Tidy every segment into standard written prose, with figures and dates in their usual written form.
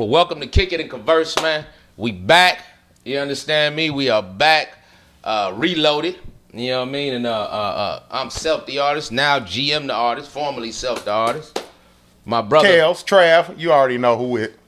Well, welcome to Kick It'n Converse, man. We back. You understand me? We are back, reloaded. You know what I mean? And I'm Self the artist, now GM the artist, formerly Self the artist. My brother. Kels, Trav, you already know who it.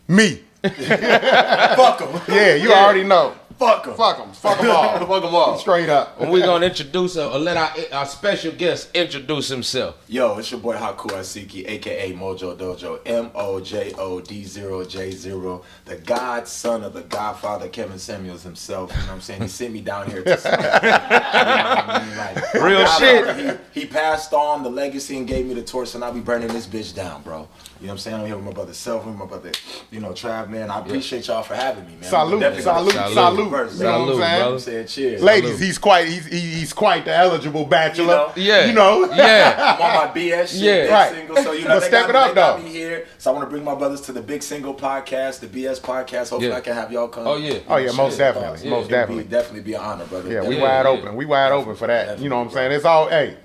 Me. Fuck him. Yeah, you already know. Fuck him. Fuck them. Fuck them all. Fuck them all. Straight up. And we're going to introduce or let our special guest introduce himself. Yo, it's your boy Haku Aasiki, a.k.a. Mojo Dojo, MOJOD0J0, the godson of the Godfather Kevin Samuels himself. You know what I'm saying? He sent me down here to Real shit. He passed on the legacy and gave me the torch, and I'll be burning this bitch down, bro. You know what I'm saying? I'm here with my brother Self, with my brother, Trav, man. I appreciate y'all for having me, man. Salute. You know what I'm saying? I'm saying cheers. Ladies, he's quite the eligible bachelor. Yeah. I'm on my BS shit, Yeah. Right. single. So But step it up, got though. me here. So I want to bring my brothers to the Big Single podcast, the BS podcast. Hopefully I can have y'all come. Oh, yeah. Oh, yeah, most definitely. Yeah. Most definitely. Definitely be an honor, brother. Yeah, we Definitely. wide open. We wide open for that. You know what I'm saying? It's all, hey.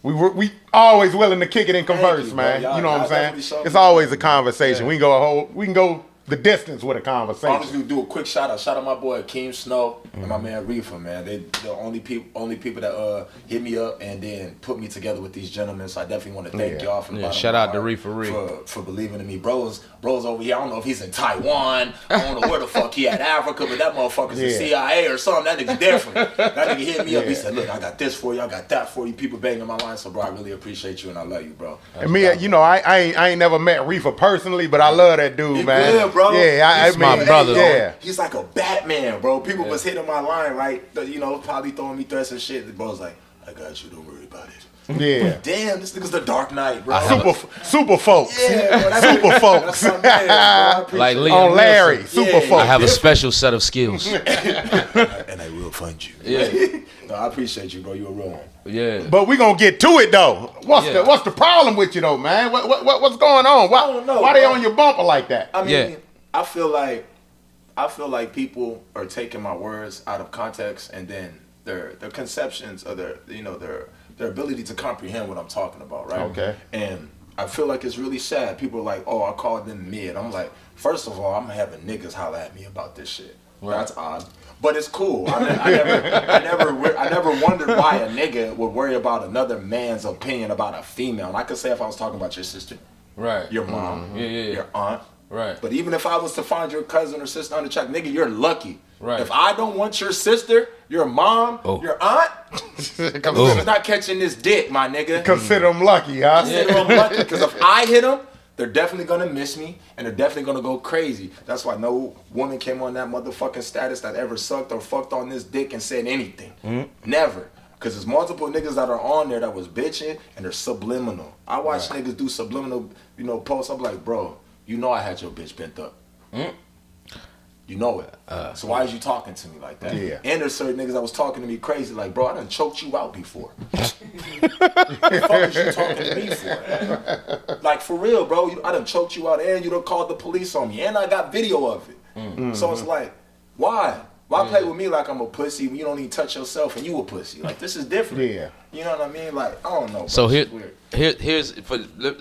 We always willing to kick it and converse, you, man. bro. You know what I'm Y'all saying? definitely showed It's me. always a conversation. We can go the distance with a I'm conversation. just gonna do a quick shout out. Shout out my boy Akeem Snow and my man Reefer, man. They the only people that hit me up and then put me together with these gentlemen. So I definitely want to thank y'all from the bottom shout of my out to heart Reefer for believing in me. Bros over here. I don't know if he's in Taiwan. I don't know where the fuck he at Africa, but that motherfucker's in CIA or something. That nigga different. That nigga hit me up. He said, "Look, I got this for you. I got that for you." People banging my line. So bro, I really appreciate you and I love you, bro. And me, I ain't never met Reefer personally, but I love that dude, He man. good, bro. Yeah, He's my brother. Yeah. He's like a Batman, bro. People was hitting my line, right? Probably throwing me threats and shit. The bro's like, "I got you. Don't worry about it." Yeah. Damn, this nigga's the Dark Knight, bro. Super folks. Yeah, bro, Super folks. That's my man, bro. I appreciate Like it. Liam On Larry. Wilson. Super Yeah, folks. I have a special set of skills. And I will find you. Yeah. No, I appreciate you, bro. You a real one. Yeah. But we gonna get to it though. Yeah. What's the problem with you though, man? What's going on? I don't know, Why they bro. on your bumper like that? I mean, Yeah. I feel like people are taking my words out of context, and then their conceptions of their ability to comprehend what I'm talking about, right? Okay. And I feel like it's really sad. People are like, "Oh, I called them mid." I'm like, first of all, I'm having niggas holler at me about this shit. Right. That's odd, but it's cool. I never wondered why a nigga would worry about another man's opinion about a female. And I could say if I was talking about your sister, Right. your mom, Yeah. your aunt. Right. But even if I was to find your cousin or sister on the track, nigga, you're lucky. Right. If I don't want your sister, your mom, your aunt, I'm not catching this dick, my nigga. Consider them lucky, huh? Consider them lucky, because if I hit them, they're definitely gonna miss me and they're definitely gonna go crazy. That's why no woman came on that motherfucking status that ever sucked or fucked on this dick and said anything. Never. Because there's multiple niggas that are on there that was bitching and they're subliminal. I watch niggas do subliminal, posts. I'm like, bro, you know I had your bitch bent up. You know it. So why is you talking to me like that? Yeah. And there's certain niggas that was talking to me crazy, like, bro, I done choked you out before. The fuck is you talking to me for? Like, for real, bro, I done choked you out and you done called the police on me and I got video of it. So it's like, why? Why play with me like I'm a pussy when you don't even touch yourself and you a pussy? Like, this is different. Yeah. You know what I mean? Like, I don't know, bro. So It's weird.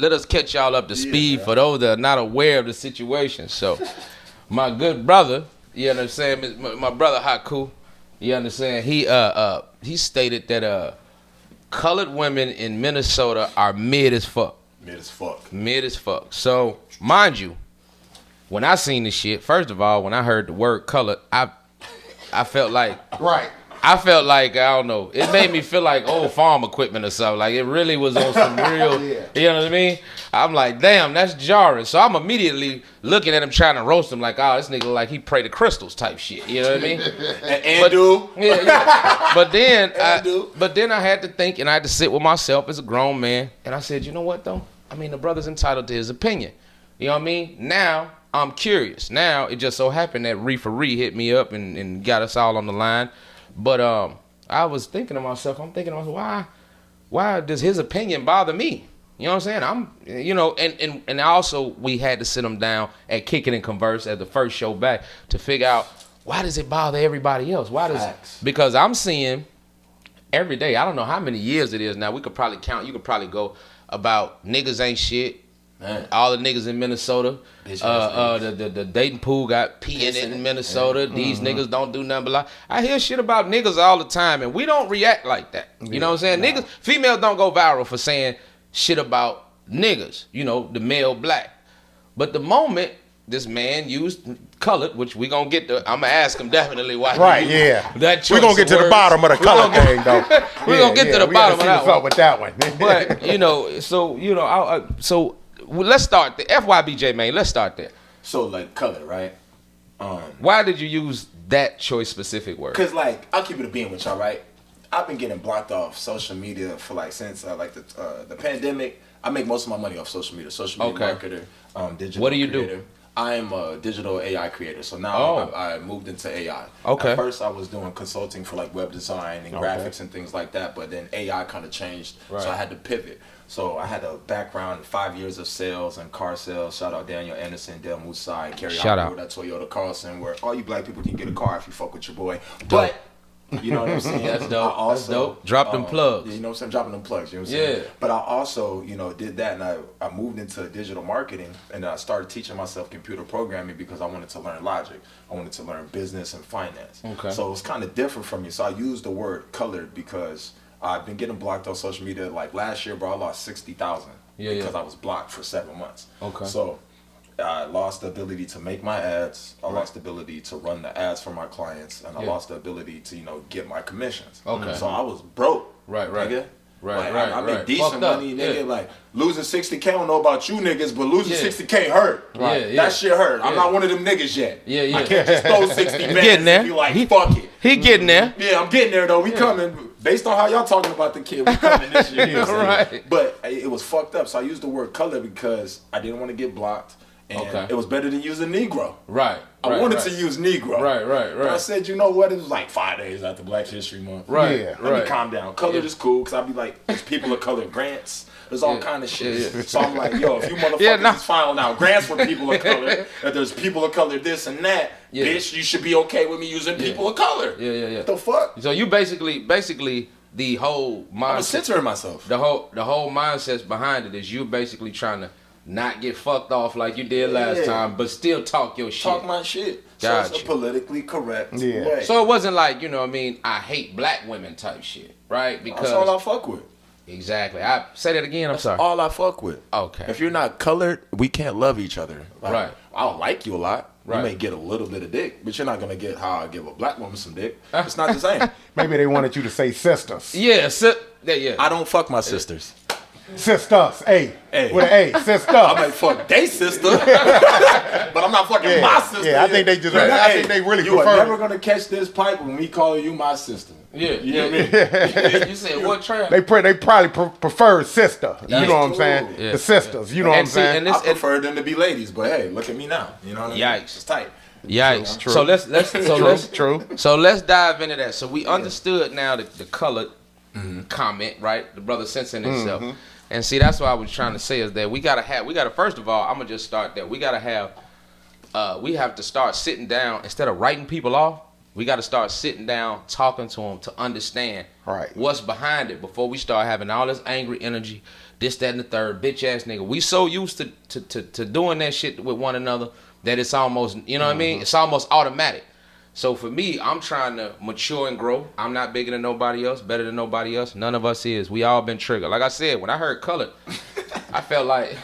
let us catch y'all up to speed for those that are not aware of the situation. So, my good brother, you understand, my brother Haku, you understand, he stated that colored women in Minnesota are mid as fuck. Mid as fuck. Mid as fuck. So, mind you, when I seen this shit, first of all, when I heard the word colored, I felt like Right. I don't know. It made me feel like old farm equipment or something. Like it really was on some real, you know what I mean? I'm like, damn, that's jarring. So I'm immediately looking at him trying to roast him like, oh, this nigga like he pray to crystals type shit. You know what I mean? Yeah. But then I had to think and I had to sit with myself as a grown man. And I said, you know what though? I mean, the brother's entitled to his opinion. You know what I mean? Now I'm curious. Now it just so happened that Reefer hit me up and got us all on the line. But I was thinking to myself, why does his opinion bother me? You know what I'm saying? And also we had to sit him down at Kick It'n Converse at the first show back to figure out why does it bother everybody else? Because I'm seeing every day, I don't know how many years it is now, we could probably count, you could probably go about niggas ain't shit, Man. All the niggas in Minnesota. The dating pool got pee in it in Minnesota. Yeah. These niggas don't do nothing but lie. I hear shit about niggas all the time, and we don't react like that. You know what I'm saying? Niggas, females don't go viral for saying shit about niggas. You know, the male black. But the moment this man used colored, which we gonna get to, I'm gonna ask him definitely why. Right, That we gonna get to the bottom of the color thing, though. We gonna get to the bottom of that one. With that one. But you know, so let's start the FYBJ, man. Let's start there. So like color, right? Why did you use that choice specific word? Cause like I'll keep it a being with y'all, right? I've been getting blocked off social media for like since the pandemic. I make most of my money off social media marketer, digital. What do you creator. do? I am a digital AI creator, so now I moved into AI. Okay. At first, I was doing consulting for like web design and graphics and things like that, but then AI kind of changed, so I had to pivot. So I had a background, 5 years of sales and car sales. Shout out Daniel Anderson, Del Musai, Kerry Howard at Toyota Carlson, where all you black people can get a car if you fuck with your boy. But you know what I'm saying? That's dope. That's dope. Drop them plugs. You know what I'm saying? Dropping them plugs. You know what I'm saying? But I also, did that, and I moved into digital marketing, and I started teaching myself computer programming because I wanted to learn logic. I wanted to learn business and finance. Okay. So it was kind of different from me. So I used the word colored because I've been getting blocked on social media. Like last year, bro, I lost 60,000 because I was blocked for 7 months. Okay. So I lost the ability to make my ads. I lost the ability to run the ads for my clients, and I lost the ability to, get my commissions. Okay. So I was broke. Right. Nigga. Right. I made decent Fucked up. money, nigga. Like losing 60K, I don't know about you niggas, but losing 60K hurt. Right. That shit hurt. I'm not one of them niggas yet. Yeah. I can't just throw 60 bands getting there. and be like, fuck it. He getting there. Yeah, I'm getting there though. We coming. Based on how y'all talking about the kid, we coming this year. You know what I'm saying? Right. But it was fucked up. So I used the word color because I didn't want to get blocked. And it was better than using Negro. Right. I wanted to use Negro. Right. But I said, you know what? It was like 5 days after Black History Month. Right. Let me calm down. Colored is cool because I'd be like, there's people of color grants. There's all kind of shit. So I'm like, yo, if you motherfuckers is filing out grants for people of color, if there's people of color this and that, bitch, you should be okay with me using people of color. Yeah. What the fuck? So you basically the whole mindset. I'm censoring myself. The whole mindset behind it is you basically trying to not get fucked off like you did last time, but still talk your shit. Talk my shit. Gotcha. So it's a politically correct way. So it wasn't like, I hate black women type shit, right? Because that's all I fuck with. Exactly. I say that again. I'm sorry. All I fuck with. Okay. If you're not colored, we can't love each other. Like, right. I don't like you a lot. Right. You may get a little bit of dick, but you're not gonna get how I give a black woman some dick. It's not the same. Maybe they wanted you to say sisters. Yeah. I don't fuck my sisters. Sisters, with an A, sister. I might fuck they sister, but I'm not fucking my sister. Yeah, I think they just. I think they really prefer. You are never gonna catch this pipe when we call you my sister. Yeah, you know what I mean. You said what trap? They probably prefer sister. You know what I'm saying? Yeah. The sisters. You know what I'm saying? I prefer them to be ladies, but hey, look at me now. You know what I mean? Yikes. It's tight. Yikes. True. So let's true. So let's dive into that. So we understood now the colored comment, right? The brother censoring himself. And see, that's what I was trying to say is that we gotta first of all, I'm gonna just start there. We have to start sitting down instead of writing people off. We got to start sitting down, talking to them to understand what's behind it before we start having all this angry energy, this, that, and the third, bitch ass nigga. We so used to doing that shit with one another that it's almost, you know what I mean? It's almost automatic. So for me, I'm trying to mature and grow. I'm not bigger than nobody else, better than nobody else. None of us is. We all been triggered. Like I said, when I heard colored, I felt like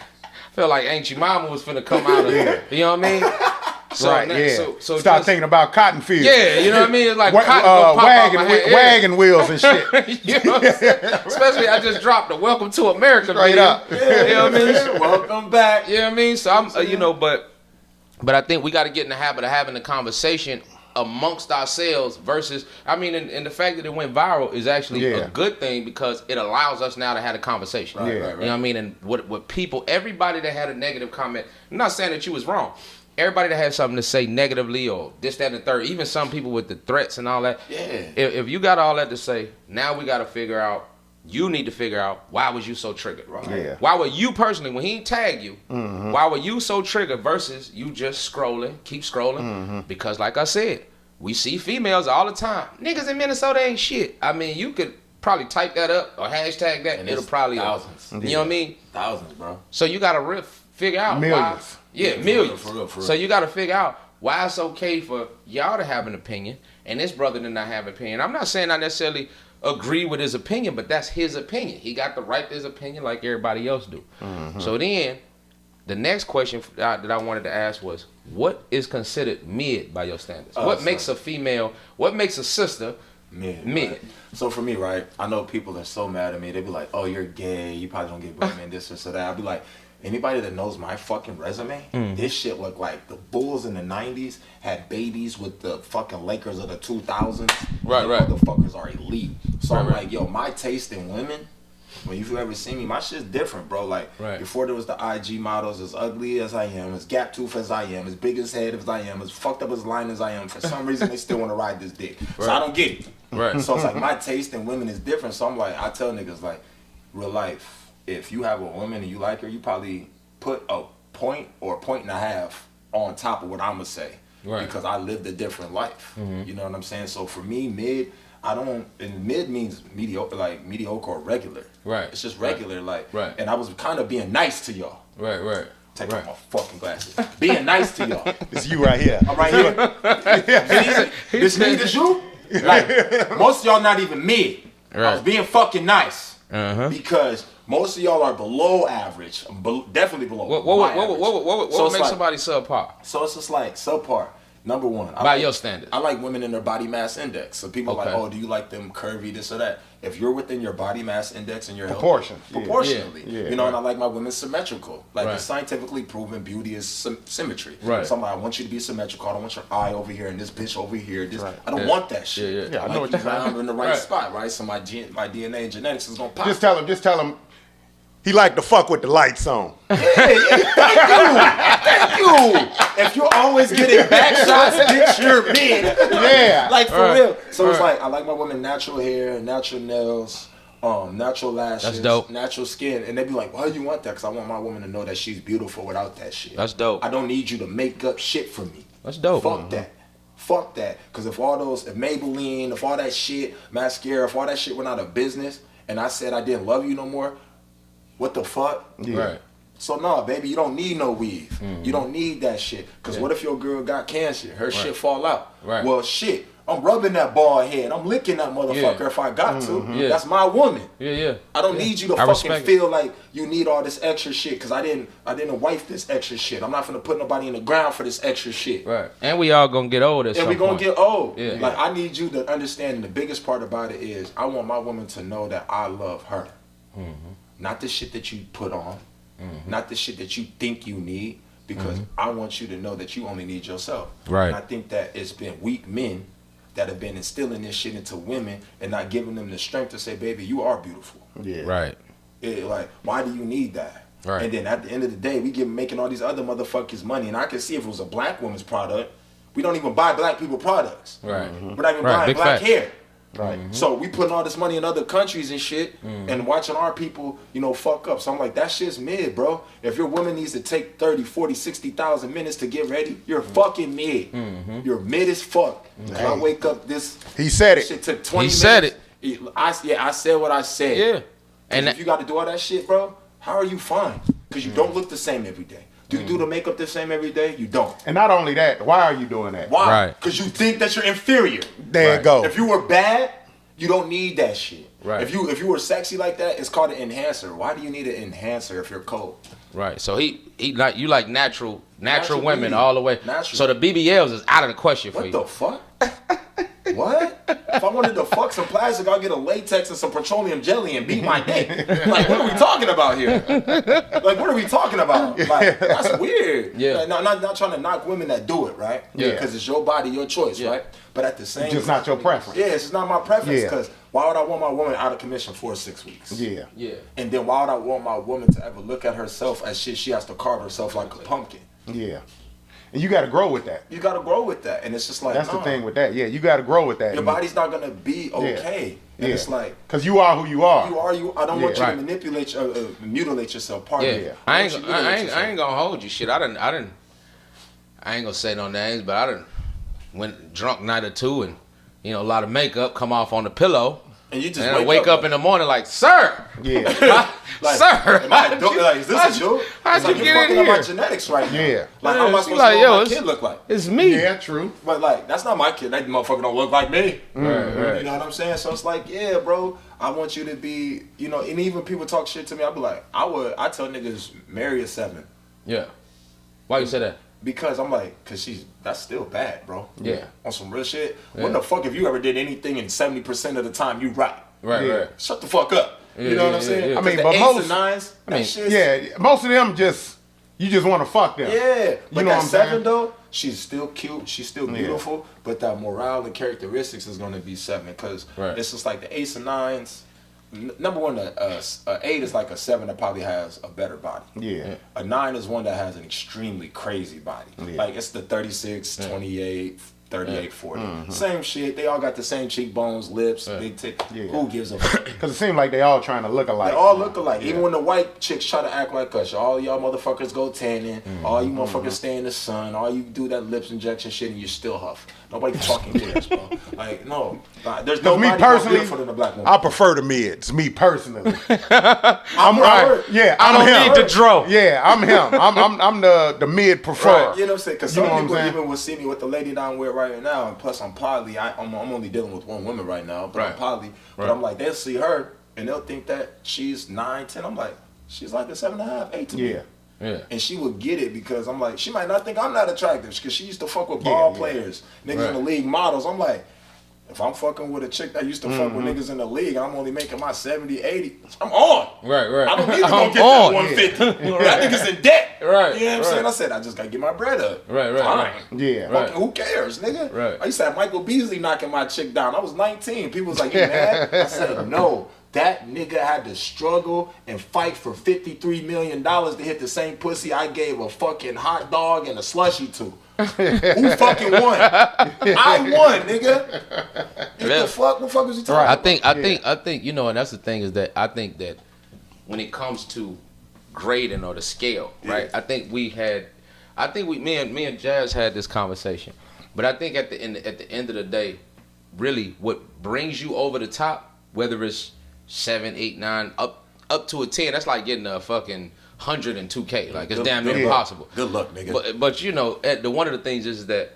Auntie Mama was finna come out of here. You know what I mean? So so start thinking about cotton fields. Yeah, you know what I mean? It's like cotton wagon wheels and shit. You know what I'm saying? Especially I just dropped the Welcome to America right up. You know what I mean? Welcome back. You know what I mean? So I'm but I think we got to get in the habit of having a conversation amongst ourselves versus, and the fact that it went viral is actually a good thing because it allows us now to have a conversation. Right. You know what I mean? And what people, everybody that had a negative comment, I'm not saying that you was wrong. Everybody that had something to say negatively or this, that, and the third, even some people with the threats and all that. Yeah. If you got all that to say, now we got to figure out, you need to figure out why was you so triggered, right? Yeah. Why were you personally, when he tagged you, why were you so triggered versus you just keep scrolling? Because like I said, we see females all the time. Niggas in Minnesota ain't shit. I mean, you could probably type that up or hashtag that, and it'll probably thousands. You know what I mean? Thousands, bro. So you got to riff figure out Millions. millions. For real. So you got to figure out why it's okay for y'all to have an opinion and this brother to not have an opinion. I'm not saying I necessarily agree with his opinion, but that's his opinion. He got the right to his opinion like everybody else do. So then, the next question that I wanted to ask was, what is considered mid by your standards? What makes a female, what makes a sister mid? Right? So for me, right, I know people are so mad at me. They be like, oh, you're gay. You probably don't get women, this or so that. I'll be like, anybody that knows my fucking resume, this shit look like the Bulls in the 90s had babies with the fucking Lakers of the 2000s. Right. Motherfuckers are elite. So I'm like, yo, my taste in women, when you ever see me, my shit's different, bro. Like, before there was the IG models, as ugly as I am, as gap tooth as I am, as big as head as I am, as fucked up as line as I am, for some reason they still want to ride this dick. So I don't get it. So it's like, my taste in women is different. So I'm like, I tell niggas, like, real life, if you have a woman and you like her, you probably put a point or a point and a half on top of what I'm gonna say. Because I lived a different life. You know what I'm saying? So for me, mid means mediocre or regular. It's just regular, and I was kind of being nice to y'all. Take off my fucking glasses. Being nice to y'all. It's you right here. I'm right here. This me, this you? Like, most of y'all not even mid. I was being fucking nice. Because most of y'all are below average. Definitely below. What makes somebody subpar? So it's just like subpar. Number one, by your standards, I like women in their body mass index. So people are like, oh, do you like them curvy, this or that? If you're within your body mass index and your proportionally, you know, and I like my women symmetrical. Like, it's scientifically proven beauty is symmetry. So I'm like, I want you to be symmetrical. I don't want your eye over here and this bitch over here. I don't want that shit. I know what you're saying. In the right spot, right? So my DNA and genetics is gonna pop. Just tell him. He like to fuck with the lights on. Thank you. If you're always getting back shots, bitch, you're mid. Yeah. Like, for real. So it's like, I like my women natural hair, natural nails, natural lashes, natural skin. And they be like, why do you want that? Because I want my woman to know that she's beautiful without that shit. That's dope. I don't need you to make up shit for me. That's dope. Fuck that. Because if Maybelline, if all that shit, mascara, if all that shit went out of business, and I said I didn't love you no more, what the fuck? So no, baby, you don't need no weave. You don't need that shit. Cause what if your girl got cancer? Her shit fall out. Well, shit, I'm rubbing that bald head. I'm licking that motherfucker if I got to. That's my woman. I don't need you to fucking feel like you need all this extra shit. Cause I didn't wife this extra shit. I'm not gonna put nobody in the ground for this extra shit. And we all gonna get old at some point. And we gonna get old. Like, I need you to understand, and the biggest part about it is I want my woman to know that I love her. Not the shit that you put on, not the shit that you think you need, because I want you to know that you only need yourself. And I think that it's been weak men that have been instilling this shit into women and not giving them the strength to say, baby, you are beautiful. Like, why do you need that? And then at the end of the day, we making all these other motherfuckers money. And I can see if it was a black woman's product, we don't even buy black people products. We're not even buying black hair. So we putting all this money in other countries and shit, and watching our people, you know, fuck up. So I'm like, that shit's mid, bro. If your woman needs to take 30, 40, 60,000 minutes to get ready, you're fucking mid. You're mid as fuck. I wake up He said it. Shit took 20 minutes. He said it. I said what I said. And if you got to do all that shit, bro, how are you fine? Because you don't look the same every day. Do you do the makeup the same every day? You don't. And not only that, why are you doing that? Why? Because you think that you're inferior. There you go. If you were bad, you don't need that shit. If you were sexy like that, it's called an enhancer. Why do you need an enhancer if you're cold? So he like, you like natural women beauty. all the way. So the BBLs is out of the question for you. What the fuck? What? If I wanted to fuck some plastic, I'll get a latex and some petroleum jelly and beat my dick. Like, what are we talking about here? Like, what are we talking about? Like, that's weird. Like, not trying to knock women that do it, right? Because it's your body, your choice, right? But at the same time, just not your preference. It's just not my preference. Because why would I want my woman out of commission for 6 weeks? And then why would I want my woman to ever look at herself as shit? She has to carve herself like a pumpkin. And you got to grow with that. You got to grow with that. And it's just like, that's the thing with that. You got to grow with that. Your body's not going to be okay. And it's like, because you are who you are. I don't want you to manipulate, mutilate yourself. Pardon me. I ain't gonna hold you. Shit, I ain't gonna say no names, but I done went drunk night or two, and you know, a lot of makeup come off on the pillow. And you just and wake up in the morning like, sir. Yeah. Like, sir. Am I like, is this a joke? How'd you you're get fucking in up my here? genetics right now. Yeah. Like, how am I supposed like, to know what my kid look like? It's me. Yeah, true. But like, that's not my kid. That motherfucker don't look like me. Right. You know what I'm saying? So it's like, yeah, bro, I want you to be, you know, and even people talk shit to me, I'll be like, I tell niggas marry a 7. Yeah. Why you say that? Because I'm like, that's still bad, bro. Yeah. On some real shit. Yeah. When the fuck have you ever did anything and 70% of the time you right? Right. Shut the fuck up. You know what I'm saying? yeah. I mean, the but 8s most- and 9s, that shit. Yeah, most of them you just want to fuck them. Yeah, but You know that what I'm 7 saying? though, she's still cute, she's still beautiful, but that morale and characteristics is gonna be 7 because it's just like the 8s and 9s. Number one, a 8 is like a 7 that probably has a better body. Yeah. A 9 is one that has an extremely crazy body. Yeah. Like it's the 36, 28, 38, 40. Same shit. They all got the same cheekbones, lips, big tits. Yeah. Who gives a fuck? Because it seems like they all trying to look alike. They all look alike. Even when the white chicks try to act like us, all y'all motherfuckers go tanning, all you motherfuckers stay in the sun, all you do that lips injection shit and you still huff. Nobody fucking cares, bro. Like, no. There's nobody me personally, more beautiful than a black woman. I prefer the mids. Me personally. I'm right. Yeah, I don't him. need the draw. Yeah, I'm him. I'm the mid prefer. Right. You know what I'm saying? Because You some know what I'm people saying? even will see me with the lady that I'm with right now, and plus I'm poly. I'm only dealing with one woman right now, but I'm poly. But I'm like, they'll see her and they'll think that she's 9, 10. I'm like, she's like a 7.5, 8 to me. Yeah. And she would get it because I'm like, she might not think I'm not attractive because she used to fuck with ball players, niggas in the league models. I'm like, if I'm fucking with a chick that used to fuck with niggas in the league, I'm only making my 70, 80. I'm on. Right. I don't need to go get that 150. That nigga's in debt. Right. You know what I'm saying? I said, I just gotta get my bread up. Right. Fine. Yeah. Fucking who cares, nigga? Right. I used to have Michael Beasley knocking my chick down. I was 19. People was like, you mad? I said, no. That nigga had to struggle and fight for $53 million to hit the same pussy I gave a fucking hot dog and a slushie to. Who fucking won? I won, nigga. What the fuck? What the fuck was you talking about? I think, you know, and that's the thing is that I think that when it comes to grading or the scale, right? I think me and Jazz had this conversation, but I think at the end of the day, really, what brings you over the top, whether it's 7, 8, 9, up to a 10, that's like getting a fucking 102K. Like it's damn near impossible. Good luck, nigga. But you know, one of the things is that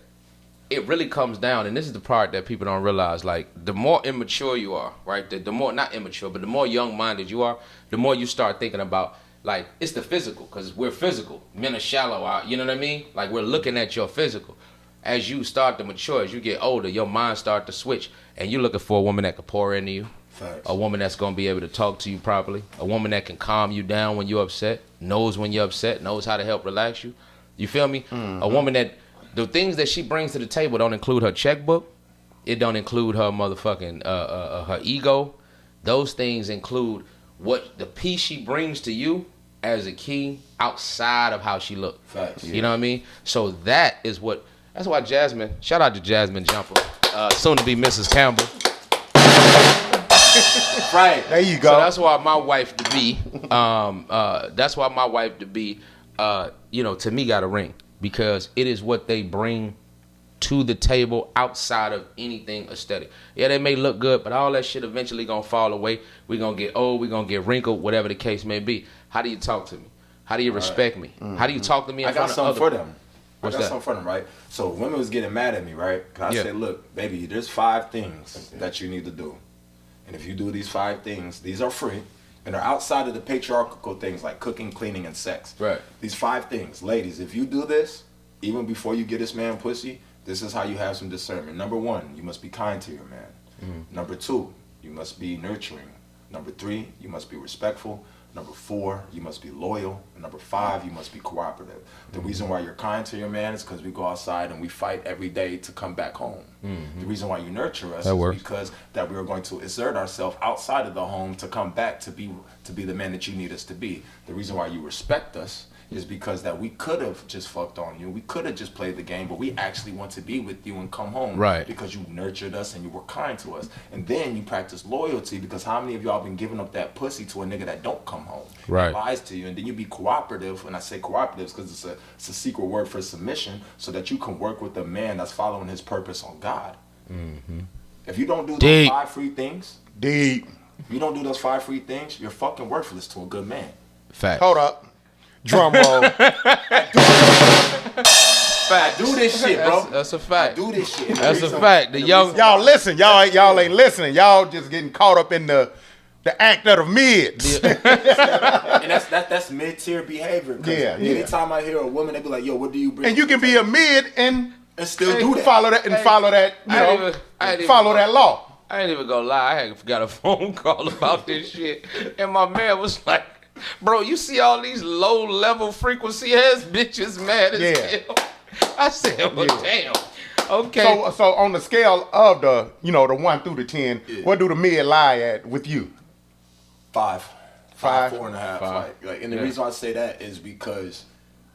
it really comes down, and this is the part that people don't realize. Like the more immature you are, right? The more not immature, but the more young-minded you are, the more you start thinking about like it's the physical, because we're physical. Men are shallow, you know what I mean? Like we're looking at your physical. As you start to mature, as you get older, your mind start to switch, and you're looking for a woman that can pour into you. Facts. A woman that's going to be able to talk to you properly. A woman that can calm you down when you're upset, knows when you're upset, knows how to help relax you. You feel me? A woman that, the things that she brings to the table don't include her checkbook. It don't include her motherfucking, her ego. Those things include what the piece she brings to you as a king outside of how she look. Facts. You know what I mean? So that's why Jasmine, shout out to Jasmine Jumper, soon to be Mrs. Campbell. Right. There you go. So that's why my wife to be, you know, to me got a ring, because it is what they bring to the table outside of anything aesthetic. Yeah, they may look good, but all that shit eventually gonna fall away. We gonna get old, we gonna get wrinkled, whatever the case may be. How do you talk to me? How do you respect me? How do you talk to me in I got front of something other for them. What's I got that? something for them, right? So women was getting mad at me, right? Because I said, look, baby, there's 5 things that you need to do. And if you do these 5 things, these are free. And they're outside of the patriarchal things like cooking, cleaning, and sex. Right. These 5 things. Ladies, if you do this, even before you get this man pussy, this is how you have some discernment. Number 1, you must be kind to your man. Number 2, you must be nurturing. Number 3, you must be respectful. Number 4, you must be loyal. And number 5, you must be cooperative. The reason why you're kind to your man is because we go outside and we fight every day to come back home. The reason why you nurture us is because that we are going to exert ourselves outside of the home to come back to be the man that you need us to be. The reason why you respect us is because that we could have just fucked on you. We could have just played the game, but we actually want to be with you and come home. Right. Because you nurtured us and you were kind to us. And then you practice loyalty, because how many of y'all been giving up that pussy to a nigga that don't come home? Right. And lies to you. And then you be cooperative. When I say cooperative, because it's a secret word for submission, so that you can work with a man that's following his purpose on God. If you don't do those 5 free things, Deep. If you don't do those 5 free things, you're fucking worthless to a good man. Fact. Hold up. Drum roll. I do this shit, bro. That's a fact. I do this shit. That's a fact. The young Y'all listen. Y'all ain't listening. Y'all just getting caught up in the act of the mids. And that's mid-tier behavior. Yeah. Anytime I hear a woman, they be like, "Yo, what do you bring?" And you can be a mid and still do that. Follow that and follow that. Follow that law. I ain't even gonna lie. I had got a phone call about this shit, and my man was like, "Bro, you see all these low-level frequency ass bitches mad as hell." I said, "Well, damn." Okay. So on the scale of the 1 through the 10, what do the mid lie at with you? 5, 4.5. 5. Like, and the reason why I say that is because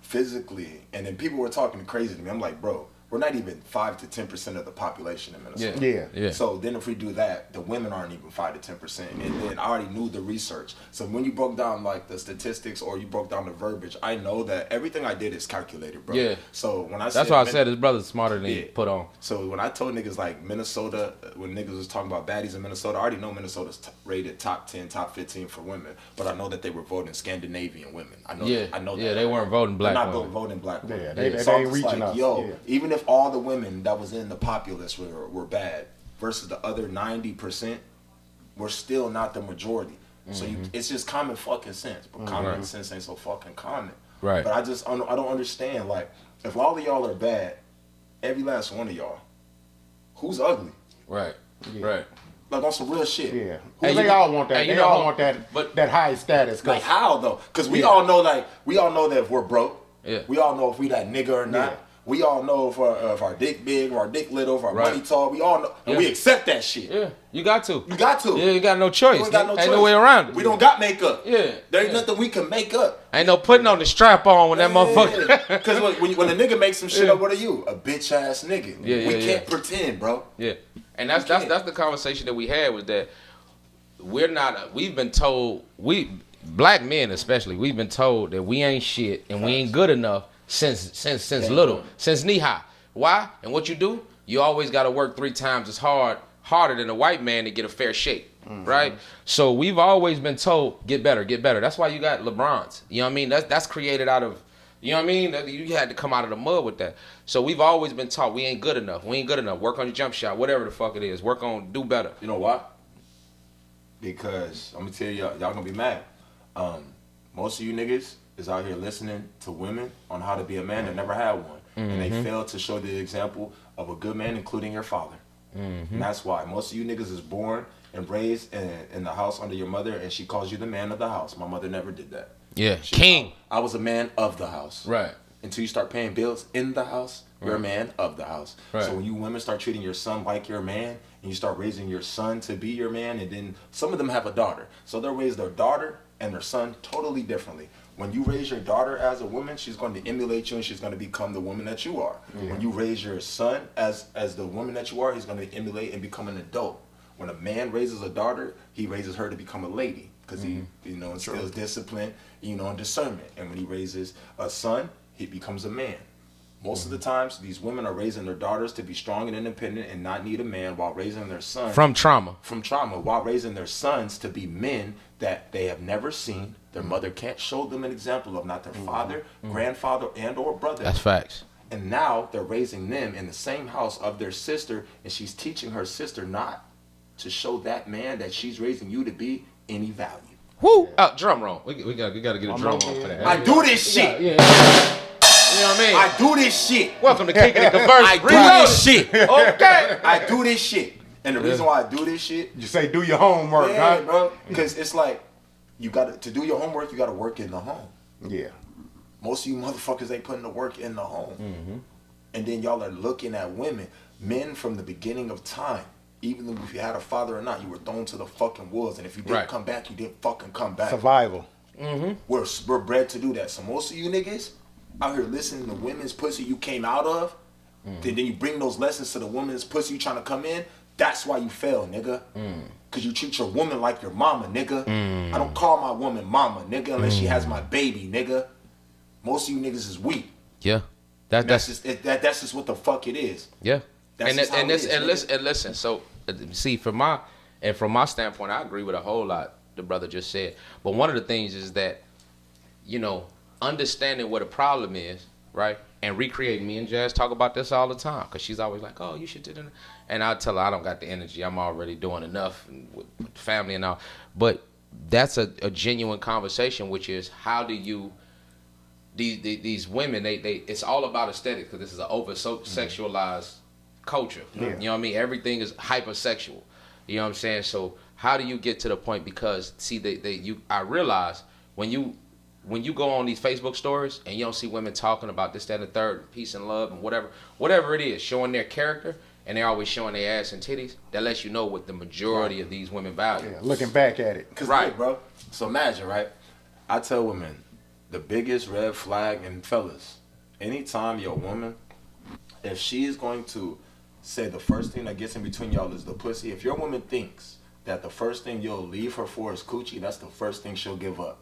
physically, and then people were talking crazy to me. I'm like, bro, we're not even 5 to 10% of the population in Minnesota. Yeah. So then if we do that, the women aren't even 5 to 10%. And then I already knew the research. So when you broke down like the statistics or you broke down the verbiage, I know that everything I did is calculated, bro. Yeah. So when I That's why I said his brother's smarter than he put on. So when I told niggas like Minnesota, when niggas was talking about baddies in Minnesota, I already know Minnesota's rated top 10, top 15 for women. But I know that they were voting Scandinavian women. I know that. Yeah, they weren't voting black They're women. not voting black women. Yeah, they So I'm ain't just reaching like, us. yo, Yeah. even if all the women that was in the populace were bad versus the other 90%, we're still not the majority. So it's just common fucking sense. But common sense ain't so fucking common. Right. But I don't understand. Like, if all of y'all are bad, every last one of y'all, who's ugly? Right. Right. Like on some real shit. Yeah. Hey, They all want that. hey, They all want that high status. Like how though? Because we all know that if we're broke. Yeah. We all know if we that nigga or not. Yeah. We all know if our dick big, or our dick little, if our money tall. We all know, and we accept that shit. Yeah, you got to. You got to. Yeah, you got no choice. You ain't got no choice. Ain't no way around it. We don't got makeup. Yeah. There ain't nothing we can make up. Ain't no putting on the strap on when that motherfucker. Because when a nigga makes some shit up, what are you? A bitch ass nigga. We can't pretend, bro. Yeah, and that's the conversation that we had was that we've been told, black men especially, we've been told that we ain't shit and we ain't good enough since little, since knee high. Why? And what you do? You always got to work 3 times as harder than a white man to get a fair shake, right? So we've always been told, get better, get better. That's why you got LeBrons. You know what I mean? That's created out of, you know what I mean? You had to come out of the mud with that. So we've always been taught we ain't good enough. We ain't good enough. Work on your jump shot, whatever the fuck it is. Work on, do better. You know why? Because I'm gonna tell y'all gonna be mad. Most of you niggas is out here listening to women on how to be a man that never had one. And they fail to show the example of a good man, including your father. And that's why most of you niggas is born and raised in the house under your mother, and she calls you the man of the house. My mother never did that. Yeah, king. I was a man of the house. Right. Until you start paying bills in the house, you're a man of the house. Right. So when you women start treating your son like your man, and you start raising your son to be your man, and then some of them have a daughter. So they'll raise their daughter and their son totally differently. When you raise your daughter as a woman, she's going to emulate you and she's going to become the woman that you are. When you raise your son as the woman that you are, he's going to emulate and become an adult. When a man raises a daughter, he raises her to become a lady because he instills discipline, and discernment. And when he raises a son, he becomes a man. Most of the times, these women are raising their daughters to be strong and independent and not need a man, while raising their sons From trauma, while raising their sons to be men that they have never seen. Their mother can't show them an example of, not their father, grandfather, and or brother. that's facts. And now they're raising them in the same house of their sister, and she's teaching her sister not to show that man that she's raising you to be any value. Woo! Drum roll. We got to get a drum roll for that. I do this shit. Yeah. You know what I mean? I do this shit. Welcome to Kick It'n Converse. I do this shit. Okay. I do this shit. And the reason why I do this shit, You say do your homework, yeah, huh? bro, because it's like to do your homework, you got to work in the home. Yeah. Most of you motherfuckers ain't putting the work in the home. And then y'all are looking at women, men from the beginning of time. Even if you had a father or not, you were thrown to the fucking wolves. And if you didn't come back, you didn't fucking come back. Survival. We're bred to do that. So most of you niggas out here listening to women's pussy you came out of, then you bring those lessons to the woman's pussy you trying to come in. That's why you fail, nigga. Cause you treat your woman like your mama, nigga. I don't call my woman mama, nigga, unless she has my baby, nigga. Most of you niggas is weak. Yeah. That's just what the fuck it is. Yeah. That's just how it is, nigga. Listen. So see, for my, And from my standpoint, I agree with a whole lot the brother just said. But one of the things is that, you know, understanding what a problem is, right? And recreating. Me and Jazz talk about this all the time because she's always like, oh, you should do that. And I tell her I don't got the energy. I'm already doing enough with family and all. But that's a genuine conversation, which is how do you, these women, they it's all about aesthetics because this is an over-sexualized culture. Yeah. You know what I mean? Everything is hypersexual. You know what I'm saying? So how do you get to the point? Because, see, I realize when you go on these Facebook stories and you don't see women talking about this, that, and the third, peace and love and whatever it is, showing their character, and they're always showing their ass and titties, that lets you know what the majority of these women value. Yeah, looking back at it. Right, look, bro. So imagine, right? I tell women, the biggest red flag, and fellas, anytime your woman, if she's going to say the first thing that gets in between y'all is the pussy, if your woman thinks that the first thing you'll leave her for is coochie, that's the first thing she'll give up.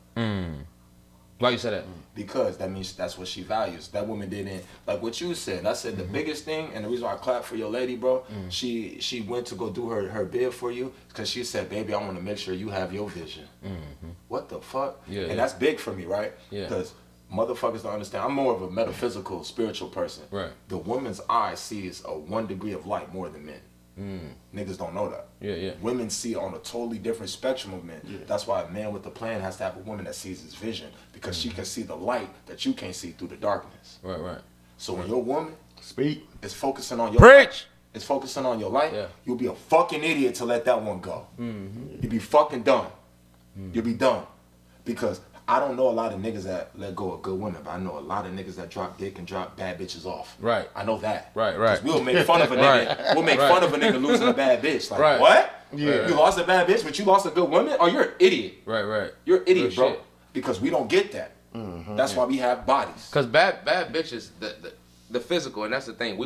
Why you say that? Because that means that's what she values. That woman didn't, like what you said. I said the biggest thing, and the reason why I clap for your lady, bro, she went to go do her bid for you because she said, baby, I want to make sure you have your vision. What the fuck? Yeah, and that's big for me, right? Yeah. Because motherfuckers don't understand. I'm more of a metaphysical, spiritual person. Right. The woman's eye sees a 1 degree of light more than men. Niggas don't know that. Yeah, yeah. Women see on a totally different spectrum of men. Yeah. That's why a man with a plan has to have a woman that sees his vision because she can see the light that you can't see through the darkness. Right, right. So when your woman is focusing on your light, is focusing on your light, you'll be a fucking idiot to let that one go. You'll be fucking dumb. You'll be dumb. Because I don't know a lot of niggas that let go of good women, but I know a lot of niggas that drop dick and drop bad bitches off. Right. I know that. Right, right. We'll make fun of a nigga. We'll make fun of a nigga losing a bad bitch. Like, what? Yeah. You lost a bad bitch, but you lost a good woman? Oh, you're an idiot. Right, right. You're an idiot, bro. Shit. Because we don't get that. That's why we have bodies. Because bad bitches, the physical, and that's the thing.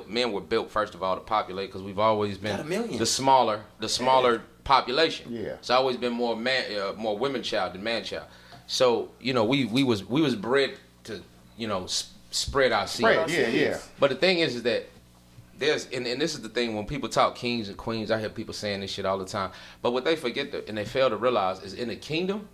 Men were built, first of all, to populate because we've always been the smaller population. Yeah. It's always been more women child than man child. So, you know, we was bred to, you know, spread our seed. Yeah. But the thing is that there's, and this is the thing, when people talk kings and queens, I hear people saying this shit all the time. But what they forget and they fail to realize is in the kingdom,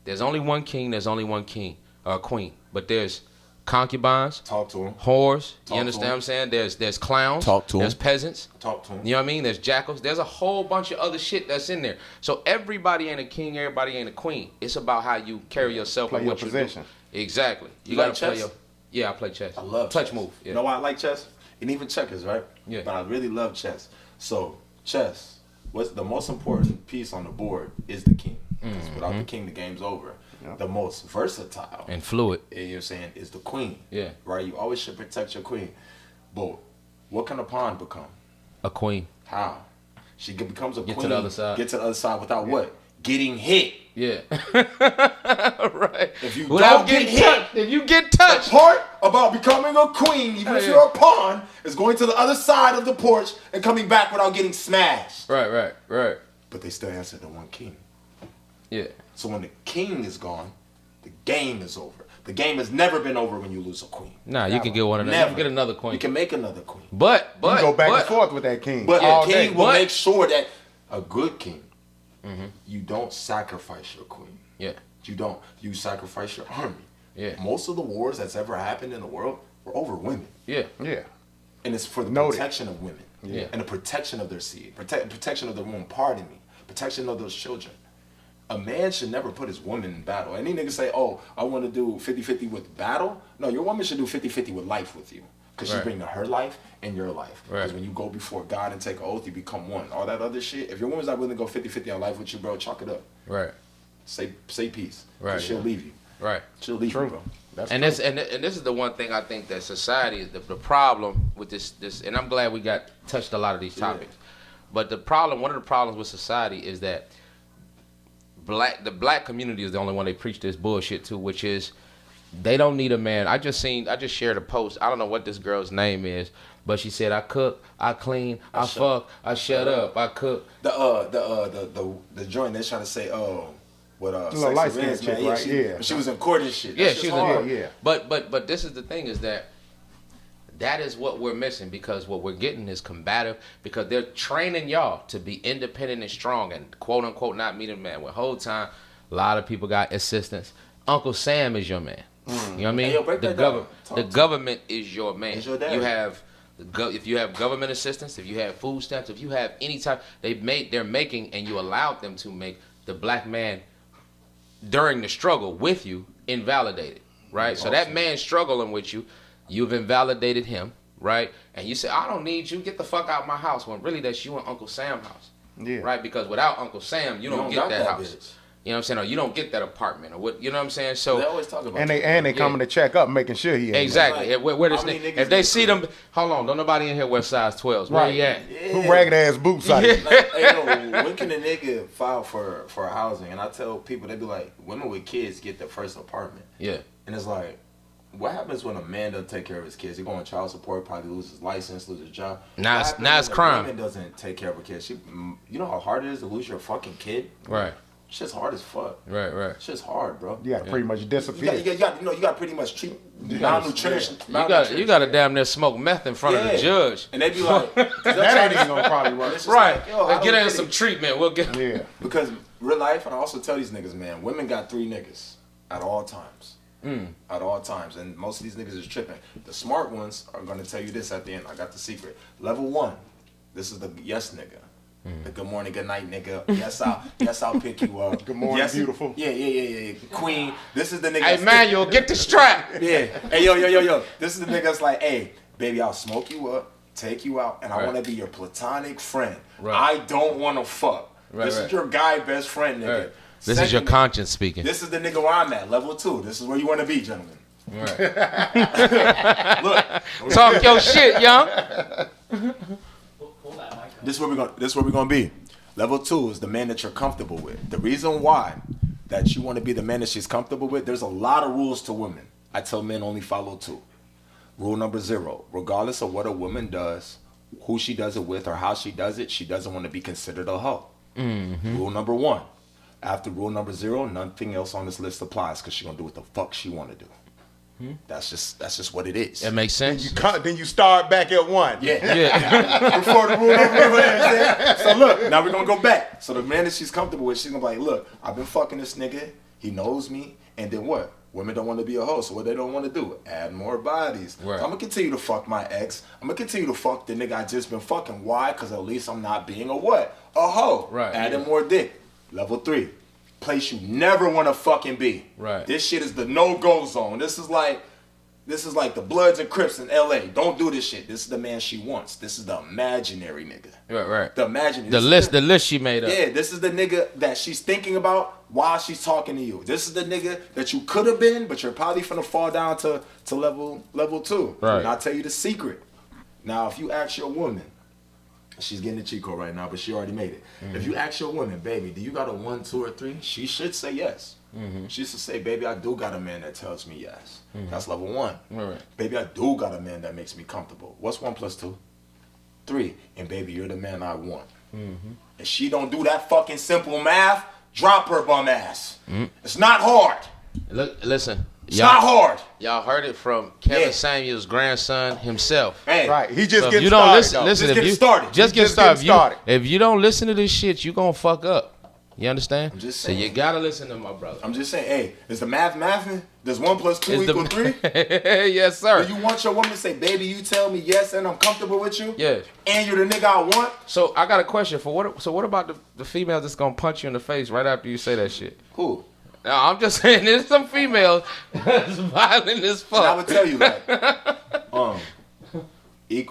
there's only one king, there's only one king or queen. But there's concubines, talk to them, whores, you understand what I'm saying? There's clowns, talk to them. There's peasants, talk to them. You know what I mean? There's jackals. There's a whole bunch of other shit that's in there. So everybody ain't a king, everybody ain't a queen. It's about how you carry yourself and what you position. Do. Exactly. You gotta play chess? Yeah, I play chess. I love touch chess. Move. Yeah. You know why I like chess? And even checkers, right? Yeah. But I really love chess. So chess, what's the most important piece on the board is the king. Because without the king, the game's over. Yep. The most versatile and fluid, you know what I'm saying, is the queen. Yeah. Right? You always should protect your queen. But what can a pawn become? A queen. How? She becomes a queen. Get to the other side. Get to the other side without what? Getting hit. Yeah. Right. If you don't get hit, if you get touched. The part about becoming a queen, even if you're a pawn, is going to the other side of the porch and coming back without getting smashed. Right. But they still answer to one king. Yeah. So when the king is gone, the game is over. The game has never been over when you lose a queen. Nah, you can get one of them. You can get another queen. You can make another queen. But you go back and forth with that king. But a king will make sure that a good king, you don't sacrifice your queen. Yeah. You don't. You sacrifice your army. Yeah. Most of the wars that's ever happened in the world were over women. Yeah. Yeah. And it's for the protection of women. Yeah. And the protection of their seed. Protection of their womb. Pardon me. Protection of those children. A man should never put his woman in battle. Any nigga say, oh, I want to do 50-50 with battle. No, your woman should do 50-50 with life with you. Because she's bringing her life and your life. Because when you go before God and take an oath, you become one. All that other shit. If your woman's not willing to go 50-50 on life with you, bro, chalk it up. Right. Say peace. Right. She'll leave you. Right. She'll leave you, bro. That's and this is the one thing I think that society is the problem with this, and I'm glad we touched a lot of these topics. But one of the problems with society is that the black community is the only one they preach this bullshit to, which is they don't need a man. I just shared a post. I don't know what this girl's name is, but she said, I cook, I clean, I fuck, I shut up, I cook. The joint they're trying to say, light skinned chick, right? Yeah. She was in court and shit. Yeah, she was in court. Yeah. But this is the thing is that That is what we're missing, because what we're getting is combative, because they're training y'all to be independent and strong and quote unquote not meet a man. When whole time, a lot of people got assistance. Uncle Sam is your man. You know what I mean? Hey, yo, the government is your man. It's your daddy. You have if you have government assistance, if you have food stamps, if you have any type, they're making, and you allowed them to make the black man during the struggle with you invalidated, right? So that man struggling with you, you've invalidated him, right? And you say, I don't need you, get the fuck out of my house, when really that's you and Uncle Sam's house, right? Because without Uncle Sam, you don't get that house. Bitch. You know what I'm saying? Or you don't get that apartment, or what? You know what I'm saying? So they always talk about and they coming to check up, making sure he ain't exactly. Where this nigga, if they see them, hold on, don't nobody in here wear size 12s. Where he at? Yeah. Who ragged ass boots out here? Like, hey, yo, when can a nigga file for housing? And I tell people, they be like, women with kids get their first apartment. Yeah. And it's like, what happens when a man doesn't take care of his kids? He go on child support, probably lose his license, lose his job. Now it's crime. A woman doesn't take care of her kids. You know how hard it is to lose your fucking kid? Right. Shit's hard as fuck. Right. Shit's hard, bro. You gotta pretty much disappear. You got pretty much treat malnutrition. You got to damn near smoke meth in front of the judge. And they be like, that ain't even gonna probably work. Right. Let's get in some treatment. We'll get. Yeah. Because real life, and I also tell these niggas, man, women got 3 niggas at all times. At all times. And most of these niggas is tripping. The smart ones are gonna tell you this at the end. I got the secret. Level 1, this is the yes nigga. The good morning, good night, nigga. Yes, I'll pick you up. Good morning, beautiful. Yeah. Queen. This is the nigga. Hey, Manuel, get the strap. Yeah. Hey, yo. This is the nigga that's like, hey, baby, I'll smoke you up, take you out, and I want to be your platonic friend. Right. I don't want to fuck. This is your guy best friend, nigga. Right. This is your conscience speaking. This is the nigga where I'm at, level 2. This is where you want to be, gentlemen. Right. Look. Talk your shit, young. This is where we're gonna be. Level 2 is the man that you're comfortable with. The reason why that you want to be the man that she's comfortable with, there's a lot of rules to women. I tell men only follow 2. Rule number 0, regardless of what a woman does, who she does it with, or how she does it, she doesn't want to be considered a hoe. Rule number 1, after rule number 0, nothing else on this list applies, because she's gonna do what the fuck she want to do. That's just what it is. That makes sense. Then you start back at 1. Yeah. Before the rule number. So look, now we're gonna go back. So the man that she's comfortable with, she's gonna be like, look, I've been fucking this nigga. He knows me. And then what? Women don't want to be a hoe. So what they don't want to do? Add more bodies. Right. So I'm gonna continue to fuck my ex. I'm gonna continue to fuck the nigga I just been fucking. Why? Because at least I'm not being a what? A hoe. Right. Adding more dick. Level 3. Place you never want to fucking be. Right. This shit is the no-go zone. This is like the Bloods and Crips in LA. Don't do this shit. This is the man she wants. This is the imaginary nigga. Right. The imaginary. The list she made up. Yeah, this is the nigga that she's thinking about while she's talking to you. This is the nigga that you could have been, but you're probably finna fall down to level 2. Right. And I'll tell you the secret. Now, if you ask your woman, she's getting the Chico right now, but she already made it. If you ask your woman, baby, do you got a 1, 2, or 3? She should say yes. She should say, baby, I do got a man that tells me yes. That's level 1. Right. Baby, I do got a man that makes me comfortable. What's 1 + 2? 3. And baby, you're the man I want. And she don't do that fucking simple math, drop her bum ass. It's not hard. Look, listen. It's not hard. Y'all heard it from Kevin Samuel's grandson himself. Hey, Right. He just So getting if you don't started. listen, Just if get you started. just get Just getting started. started. If you don't listen to this shit, you gonna fuck up. You understand? I'm just so saying. you gotta listen to my brother. I'm just saying, hey, is the math mathing? Does 1 + 2 equal 3? Yes, sir. Do you want your woman to say, baby, you tell me yes and I'm comfortable with you? Yeah. And you're the nigga I want? So I got a question for what? So what about the female that's gonna punch you in the face right after you say that shit? Who? Now, I'm just saying, there's some females that's violent as fuck. And I would tell you, like,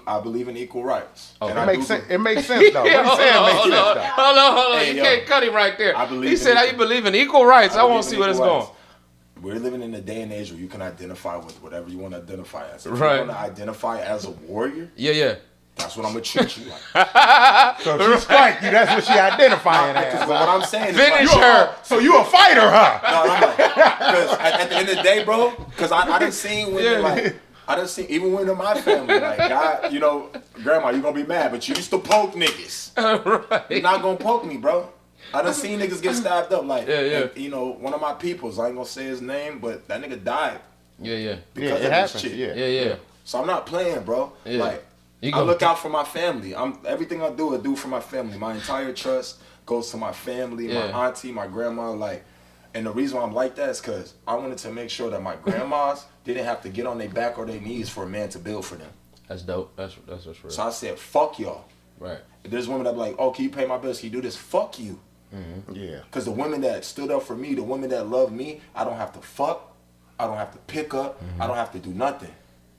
I believe in equal rights. Oh, And It I makes do- sense. It makes sense though. What he saying makes sense though. Hold on. Hey, You yo. can't cut him right there. I believe He in said, "How you equal- believe in equal rights?" I want believe to in see where it's equal going. rights. We're living in a day and age where you can identify with whatever you want to identify as. If Right. you want to identify as a warrior, Yeah. that's what I'm going to treat you like. So if she strike you, that's what she identifying Because as. what I'm saying is Finish like, her. So you a fighter, huh? No, I'm like, because at the end of the day, bro, because I done seen women Yeah. like, I done seen even women in my family, like, God, you know, grandma, you gonna be mad, but you used to poke niggas. Right. You're not gonna poke me, bro. I done seen niggas get stabbed up, like, Yeah. like, you know, one of my peoples, I ain't gonna say his name, but that nigga died Yeah. because it of happens. this shit. Yeah. Yeah. So I'm not playing, bro. Yeah. Like, I look out for my family. Everything I do for my family. My entire trust goes to my family, my auntie, my grandma. Like, and the reason why I'm like that is because I wanted to make sure that my grandmas didn't have to get on their back or their knees for a man to build for them. That's dope. That's what's real. So I said, fuck y'all. Right. If there's women that be like, oh, can you pay my bills? Can you do this? Fuck you. Mm-hmm. Yeah. Because the women that stood up for me, the women that love me, I don't have to fuck. I don't have to pick up. I don't have to do nothing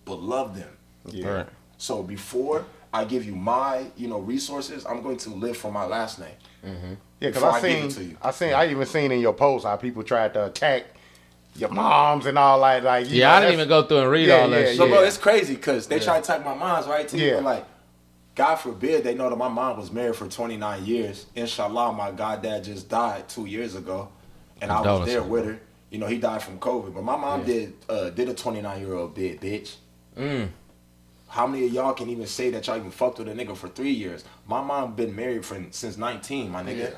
but love them. Yeah. Right. So before I give you my, resources, I'm going to live for my last name. Mm-hmm. Yeah, because I even seen in your post how people tried to attack your moms and all that. Like, I didn't even go through and read all that shit. So, bro, it's crazy because they try to attack my moms, right? Too. Yeah. But like, God forbid they know that my mom was married for 29 years. Inshallah, my goddad just died 2 years ago, and I was there with her. He died from COVID, but my mom did a 29-year-old bid, bitch. How many of y'all can even say that y'all even fucked with a nigga for 3 years? My mom been married since 19, my nigga. Yeah.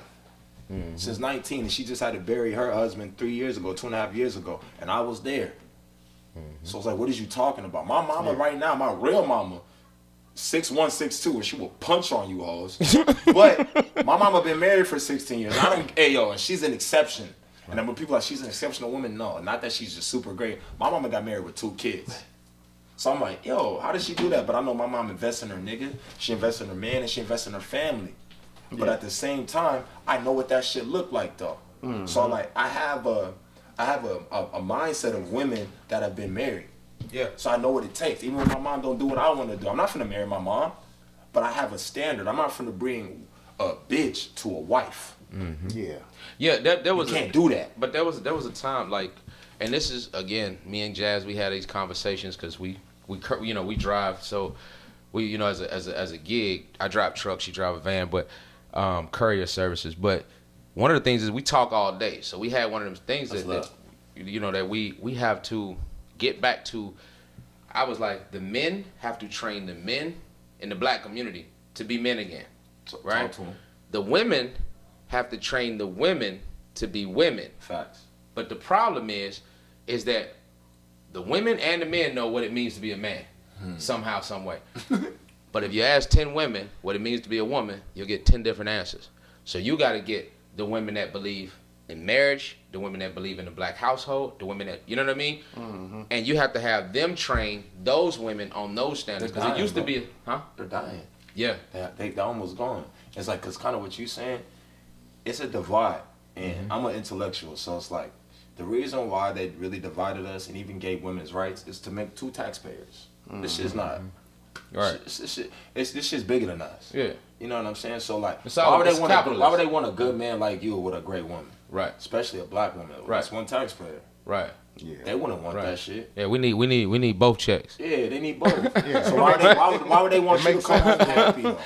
Mm-hmm. Since 19, and she just had to bury her husband 3 years ago, 2.5 years ago, and I was there. Mm-hmm. So it's like, what is you talking about? My mama right now, my real mama, 6'1", 6'2", and she will punch on you hoes. But my mama been married for 16 years. And she's an exception. And then when people are like, she's an exceptional woman, no, not that she's just super great. My mama got married with 2 kids. So I'm like, yo, how does she do that? But I know my mom invests in her nigga, she invests in her man, and she invests in her family. But at the same time, I know what that shit look like though. Mm-hmm. So like, I have a mindset of women that have been married. Yeah. So I know what it takes. Even when my mom don't do what I want to do, I'm not finna marry my mom, but I have a standard. I'm not finna bring a bitch to a wife. Mm-hmm. Yeah. Yeah. There was. You can't do that. But there was a time like, and this is again, me and Jazz, we had these conversations because we drive. So we as a gig, I drive trucks, she drive a van, but courier services. But one of the things is we talk all day. So we had one of them things that we have to get back to. I was like, the men have to train the men in the black community to be men again, right? The women have to train the women to be women. Facts. But the problem is that the women and the men know what it means to be a man, somehow, some way. But if you ask 10 women what it means to be a woman, you'll get 10 different answers. So you got to get the women that believe in marriage, the women that believe in the black household, the women that, you know what I mean? Mm-hmm. And you have to have them train those women on those standards. Because it used to be, They're dying. Yeah. They're almost gone. It's like, because kind of what you saying, it's a divide. And I'm an intellectual, so it's like, the reason why they really divided us and even gave women's rights is to make 2 taxpayers. This shit's not. Right. This shit's bigger than us. Yeah. You know what I'm saying? So like, why would they want a good man like you with a great woman? Right. Especially a black woman. Right. That's 1 taxpayer. Right. Yeah. They wouldn't want that shit. Yeah, we need both checks. Yeah, they need both. Yeah. So why would they want you to come home happy though?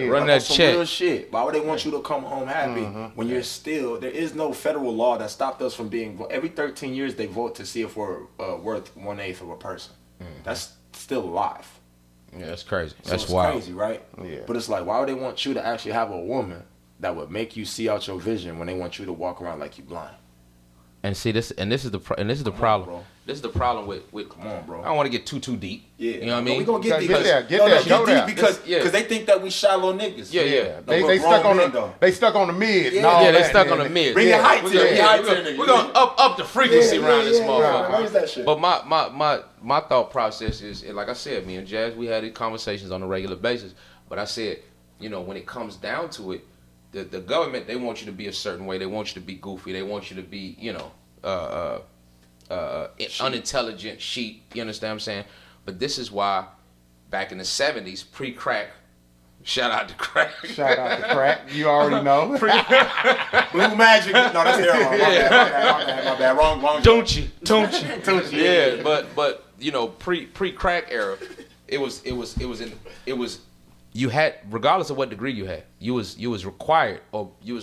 Run that check. Real shit. Why would they want you to come home happy when you're still? There is no federal law that stopped us from being. Every 13 years they vote to see if we're worth 1/8 of a person. That's still alive. Yeah, that's crazy. So that's it's wild. crazy, right? Yeah. But it's like, why would they want you to actually have a woman that would make you see out your vision when they want you to walk around like you blind? And see this, and this is the problem. This is the problem with. Come on, bro. I don't want to get too deep. Yeah, you know what I mean. We gonna get deep. Get there. Because they think that we shallow niggas. Yeah. They stuck on the mid. Yeah, they stuck on the mid. Bring your height to We're gonna up the frequency around this motherfucker. What is that shit? But my thought process is, like I said, me and Jazz, we had these conversations on a regular basis. But I said, when it comes down to it, the government, they want you to be a certain way. They want you to be goofy. They want you to be, unintelligent sheep. You understand what I'm saying? But this is why back in the 70s, pre-crack, shout out to crack. You already know. Blue Magic. No, that's heroin. My bad. Wrong. Don't you? Yeah, but pre-crack era, it was you had, regardless of what degree you had, you was required, or you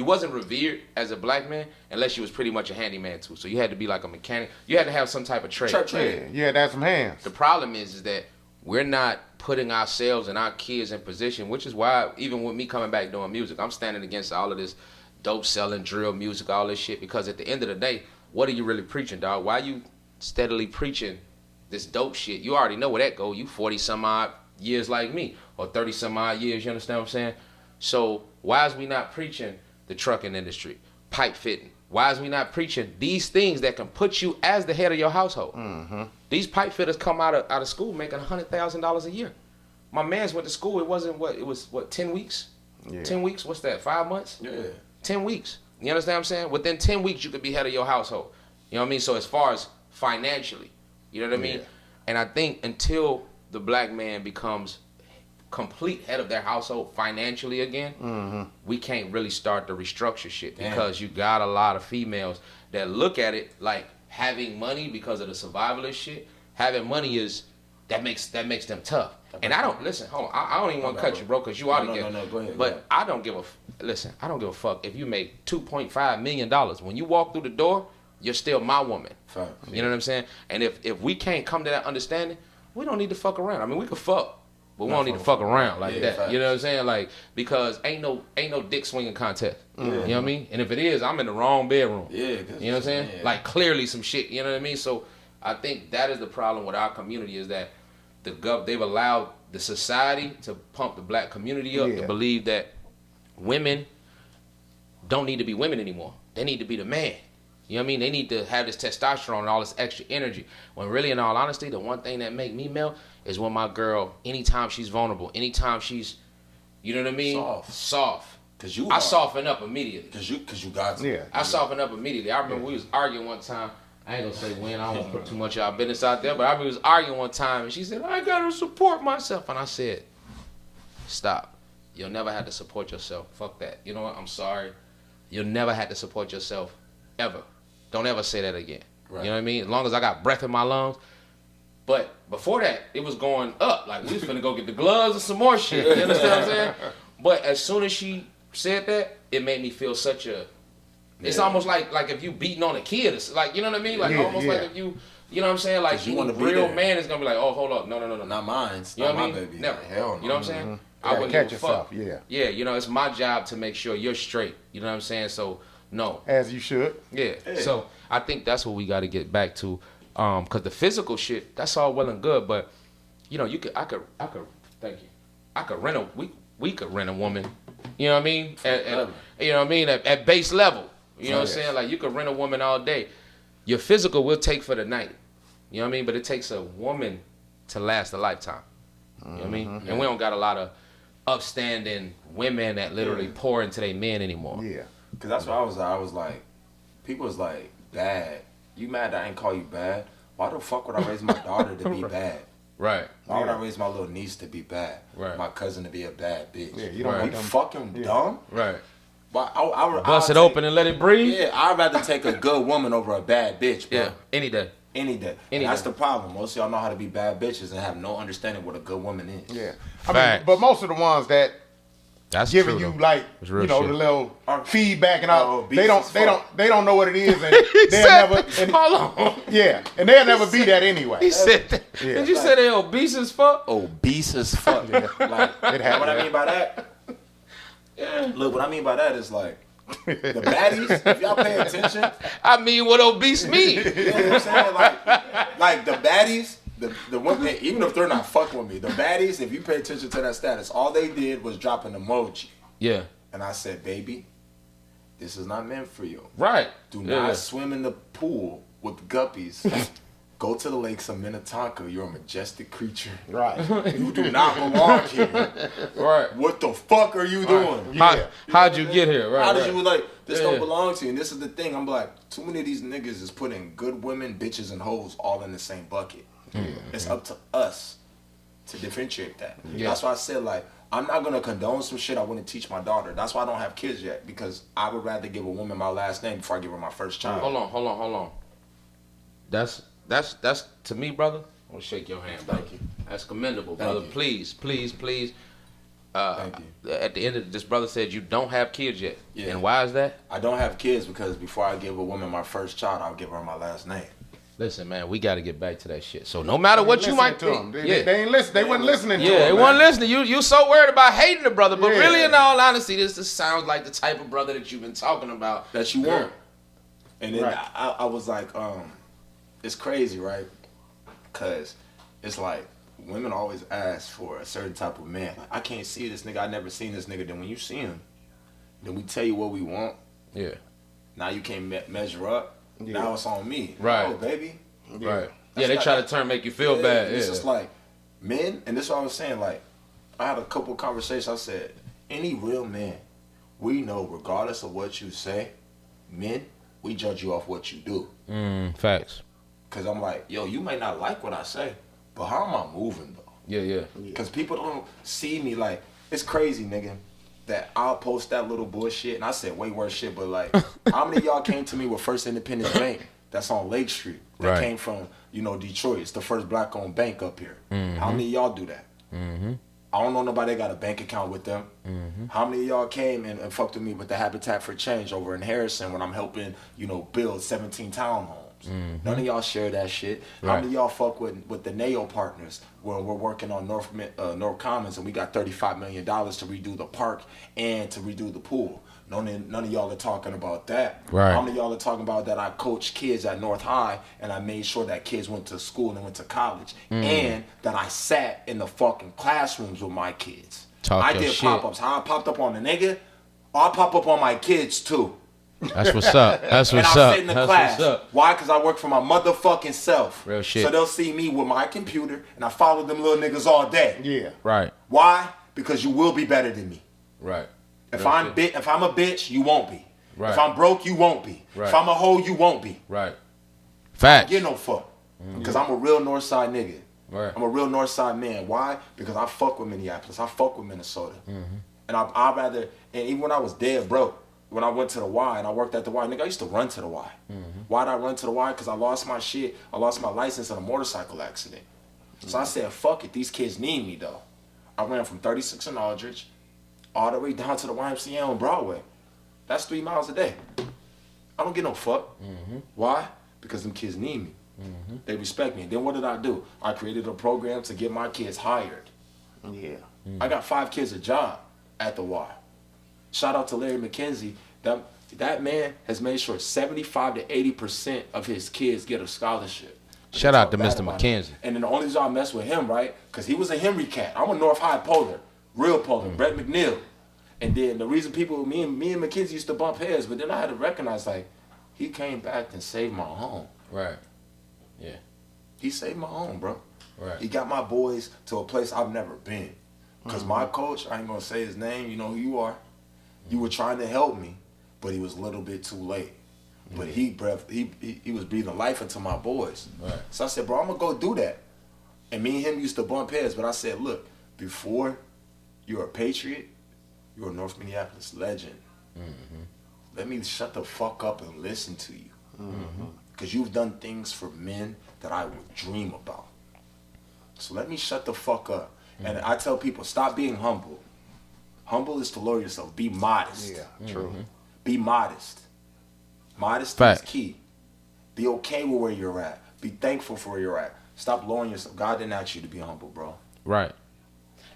wasn't revered as a black man unless you was pretty much a handyman too. So you had to be like a mechanic. You had to have some type of trade. Yeah, you had to have some hands. The problem is that we're not putting ourselves and our kids in position, which is why even with me coming back doing music, I'm standing against all of this dope selling, drill music, all this shit, because at the end of the day, what are you really preaching, dog? Why are you steadily preaching this dope shit, you already know where that go. You 40 some odd years like me, or 30 some odd years, you understand what I'm saying? So why is we not preaching the trucking industry, pipe fitting? Why is we not preaching these things that can put you as the head of your household? Mm-hmm. These pipe fitters come out of school making $100,000 a year. My man's went to school, it was 10 weeks? Yeah. 10 weeks, what's that, 5 months? Yeah. 10 weeks. You understand what I'm saying? Within 10 weeks, you could be head of your household. You know what I mean? So as far as financially, you know what I mean? And I think until the black man becomes complete head of their household financially again, we can't really start to restructure shit because you got a lot of females that look at it like having money because of the survivalist shit. Having money that makes them tough. And I don't listen. Hold on, I don't even want to cut you, bro, because you ought to get. No, go ahead. But I don't give a fuck if you make $2.5 million. When you walk through the door, you're still my woman. Fact. You know what I'm saying? And if we can't come to that understanding, we don't need to fuck around. I mean, we could fuck, but we don't need to fuck around like that. Fact. You know what I'm saying? Like, because ain't no dick swinging contest. You know what I mean? And if it is, I'm in the wrong bedroom. Yeah. You know what I'm saying? Yeah. Like, clearly some shit. You know what I mean? So I think that is the problem with our community, is that they've allowed the society to pump the black community up to believe that women don't need to be women anymore. They need to be the man. You know what I mean? They need to have this testosterone and all this extra energy. When really, in all honesty, the one thing that make me melt is when my girl, anytime she's vulnerable, anytime she's, you know what I mean? Soft. I soften up immediately. Cause you got to. Yeah. I soften up immediately. I remember we was arguing one time. I ain't gonna say when, I don't want to put too much of our business out there, but I remember we was arguing one time and she said, I gotta support myself. And I said, stop. You'll never have to support yourself. Fuck that. You know what? I'm sorry. You'll never have to support yourself. Ever. Don't ever say that again. Right. You know what I mean? As long as I got breath in my lungs. But before that, it was going up. Like, we was finna go get the gloves and some more shit. You understand what I'm saying? But as soon as she said that, it made me feel such a... It's almost like if you beating on a kid. It's like, you know what I mean? Like, almost like if you know what I'm saying? Like, you want a real man is going to be like, oh, hold up. No. Not mine. You know what what I I mean? mean? Never. Hell no. You know what I'm saying? Mm-hmm. I wouldn't catch give a fuck. yourself, Yeah, you know, it's my job to make sure you're straight. You know what I'm saying? So, no. As you should. Yeah. So, I think that's what we got to get back to. Because the physical shit, that's all well and good. But, you know, I could, thank you. I could we could rent a woman. You know what I mean? You know what I mean? At base level. You know what I'm saying? Like, you could rent a woman all day. Your physical will take for the night. You know what I mean? But it takes a woman to last a lifetime. You know what I mean? And we don't got a lot of upstanding women that literally pour into their men anymore. Yeah. Because that's what I was like, people was like, bad. You mad that I ain't call you bad? Why the fuck would I raise my daughter to be bad? Right. Why would I raise my little niece to be bad? Right. My cousin to be a bad bitch? Yeah, you don't want them. Fucking dumb? Right. But I Bust it open and let it breathe? Yeah, I'd rather take a good woman over a bad bitch, bro. Yeah, any day. That's the problem. Most of y'all know how to be bad bitches and have no understanding what a good woman is. Yeah. I mean, but most of the ones that's giving true, you like, you know, shit. the little feedback and all, they don't know what it is, and hold on. Yeah, and they'll never be that anyway. He said that. Yeah. Did you say they obese as fuck? Obese as fuck. Like, It happened. what I mean by that? Look, what I mean by that is like, the baddies, if y'all pay attention. I mean what obese mean. You know what I'm saying? Like the baddies, the women, even if they're not fucking with me, the baddies, if you pay attention to that status, all they did was drop an emoji. Yeah. And I said, baby, this is not meant for you. Right. Do not swim in the pool with guppies. Go to the lakes of Minnetonka. You're a majestic creature. Right. You do not belong here. Right. What the fuck are you doing? How'd you get here? Right. How did you like this? Don't belong to you. And this is the thing. I'm like, too many of these niggas is putting good women, bitches, and hoes all in the same bucket. It's up to us to differentiate that. That's why I said, like, I'm not gonna condone some shit I wouldn't teach my daughter. That's why I don't have kids yet, because I would rather give a woman my last name before I give her my first child. Hold on. That's to me, brother. I want to shake your hand, brother. Thank you. That's commendable, brother. Please. Thank you. At the end of this, brother said you don't have kids yet. Yeah. And why is that? I don't have kids because before I give a woman my first child, I'll give her my last name. Listen, man, we got to get back to that shit. So no matter what you might think, they ain't listen. They wasn't listening to him. Yeah, they wasn't listening. You so worried about hating the brother, but really, in all honesty, this sounds like the type of brother that you've been talking about. That you want. And then I was like, it's crazy, right? Cause it's like women always ask for a certain type of man. Like, I can't see this nigga. I never seen this nigga. Then when you see him, then we tell you what we want. Yeah. Now you can't measure up. Yeah. Now it's on me. Right. Oh, baby. Yeah. Right. Yeah, they try to make you feel bad. It's just like men, and this is what I was saying. Like, I had a couple of conversations. I said, any real man, we know regardless of what you say, men, we judge you off what you do. Facts. Cause I'm like, yo, you may not like what I say, but how am I moving though? Yeah. Cause people don't see me like, it's crazy, nigga, that I'll post that little bullshit, and I said way worse shit, but like, how many of y'all came to me with First Independence Bank that's on Lake Street that came from, Detroit? It's the first black-owned bank up here. How many of y'all do that? I don't know nobody that got a bank account with them. How many of y'all came and fucked with me with the Habitat for Change over in Harrison when I'm helping, build 17 townhomes? None of y'all share that shit. How many of y'all fuck with the NAO partners when we're working on North Commons and we got $35 million to redo the park and to redo the pool? None of y'all are talking about that. Right. How many of y'all are talking about that I coached kids at North High and I made sure that kids went to school and went to college and that I sat in the fucking classrooms with my kids? I did pop-ups. How I popped up on the nigga, I'll pop up on my kids too. That's what's up. That's what's and up. I sit in the class. Why? Because I work for my motherfucking self. Real shit. So they'll see me with my computer and I follow them little niggas all day. Yeah. Right. Why? Because you will be better than me. Right. If I'm a bitch, you won't be. Right. If I'm broke, you won't be. Right. If I'm a hoe, you won't be. Right. Facts. Get no fuck. Because I'm a real Northside nigga. Right. I'm a real Northside man. Why? Because I fuck with Minneapolis. I fuck with Minnesota. And I'd rather, and even when I was dead broke, when I went to the Y and I worked at the Y, nigga, I used to run to the Y. Why'd I run to the Y? Because I lost my shit. I lost my license in a motorcycle accident. So I said, fuck it. These kids need me, though. I ran from 36 in Aldridge all the way down to the YMCA on Broadway. That's 3 miles a day. I don't get no fuck. Why? Because them kids need me. They respect me. And then what did I do? I created a program to get my kids hired. Yeah. I got 5 kids a job at the Y. Shout out to Larry McKenzie. That man has made sure 75 to 80% of his kids get a scholarship. Shout out to Mr. McKenzie. And then the only reason I mess with him, right? Because he was a Henry cat. I'm a North High Polar. Real Polar. Brett McNeil. And then the reason me and McKenzie used to bump heads, but then I had to recognize, like, he came back and saved my home. Right. Yeah. He saved my home, bro. Right. He got my boys to a place I've never been. Because my coach, I ain't going to say his name, you know who you are. You were trying to help me, but he was a little bit too late. But he was breathing life into my boys. Right. So I said, bro, I'm going to go do that. And me and him used to bump heads, but I said, look, before you're a Patriot, you're a North Minneapolis legend. Let me shut the fuck up and listen to you. Because you've done things for men that I would dream about. So let me shut the fuck up. And I tell people, stop being humble. Humble is to lower yourself. Be modest. Yeah, true. Be modest. Modesty is key. Be okay with where you're at. Be thankful for where you're at. Stop lowering yourself. God didn't ask you to be humble, bro. Right.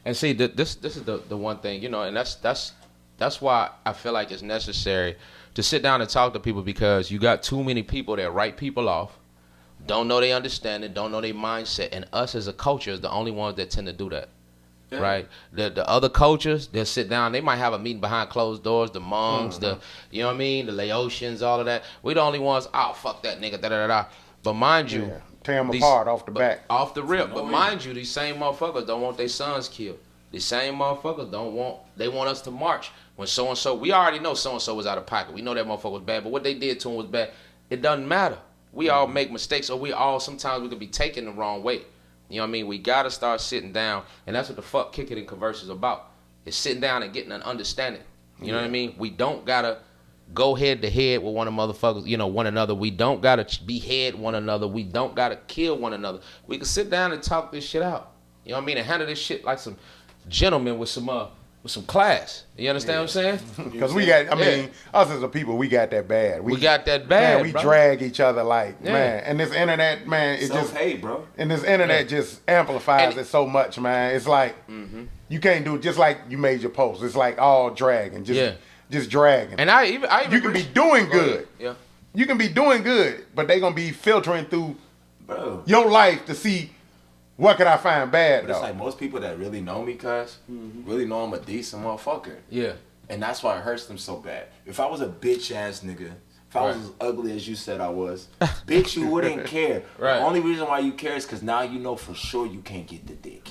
And see, this is the one thing, and that's why I feel like it's necessary to sit down and talk to people, because you got too many people that write people off, don't know they understand it, don't know their mindset, and us as a culture is the only ones that tend to do that. Yeah. Right? The other cultures, they'll sit down, they might have a meeting behind closed doors, the Hmongs, the Laotians, all of that. We the only ones, oh, fuck that nigga, da-da-da-da. But mind you, tear them apart off the back. Off the rip. But mind you, these same motherfuckers don't want their sons killed. These same motherfuckers they want us to march. When so-and-so, we already know so-and-so was out of pocket. We know that motherfucker was bad, but what they did to him was bad. It doesn't matter. We all make mistakes, or sometimes we could be taken the wrong way. You know what I mean? We got to start sitting down, and that's what the fuck Kick It'n Converse is about. It's sitting down and getting an understanding. You know what I mean? We don't got to go head to head with one of motherfuckers, one another. We don't got to behead one another. We don't got to kill one another. We can sit down and talk this shit out. You know what I mean? And handle this shit like some gentlemen with some class. You understand what I'm saying? Because we got, us as a people, we got that bad. We got that bad, man, we drag each other like, man. And this internet, man, it self-hate, bro. And this internet just amplifies it so much, man. It's like, you can't do it, just like you made your post. It's like all dragging, just dragging. And I even you can be doing good. Yeah. You can be doing good, but they going to be filtering through your life to see what could I find bad, But it's like most people that really know me, cuz, really know I'm a decent motherfucker. Yeah. And that's why it hurts them so bad. If I was a bitch ass nigga, if I was as ugly as you said I was, bitch, you wouldn't care. Right. The only reason why you care is because now you know for sure you can't get the dick.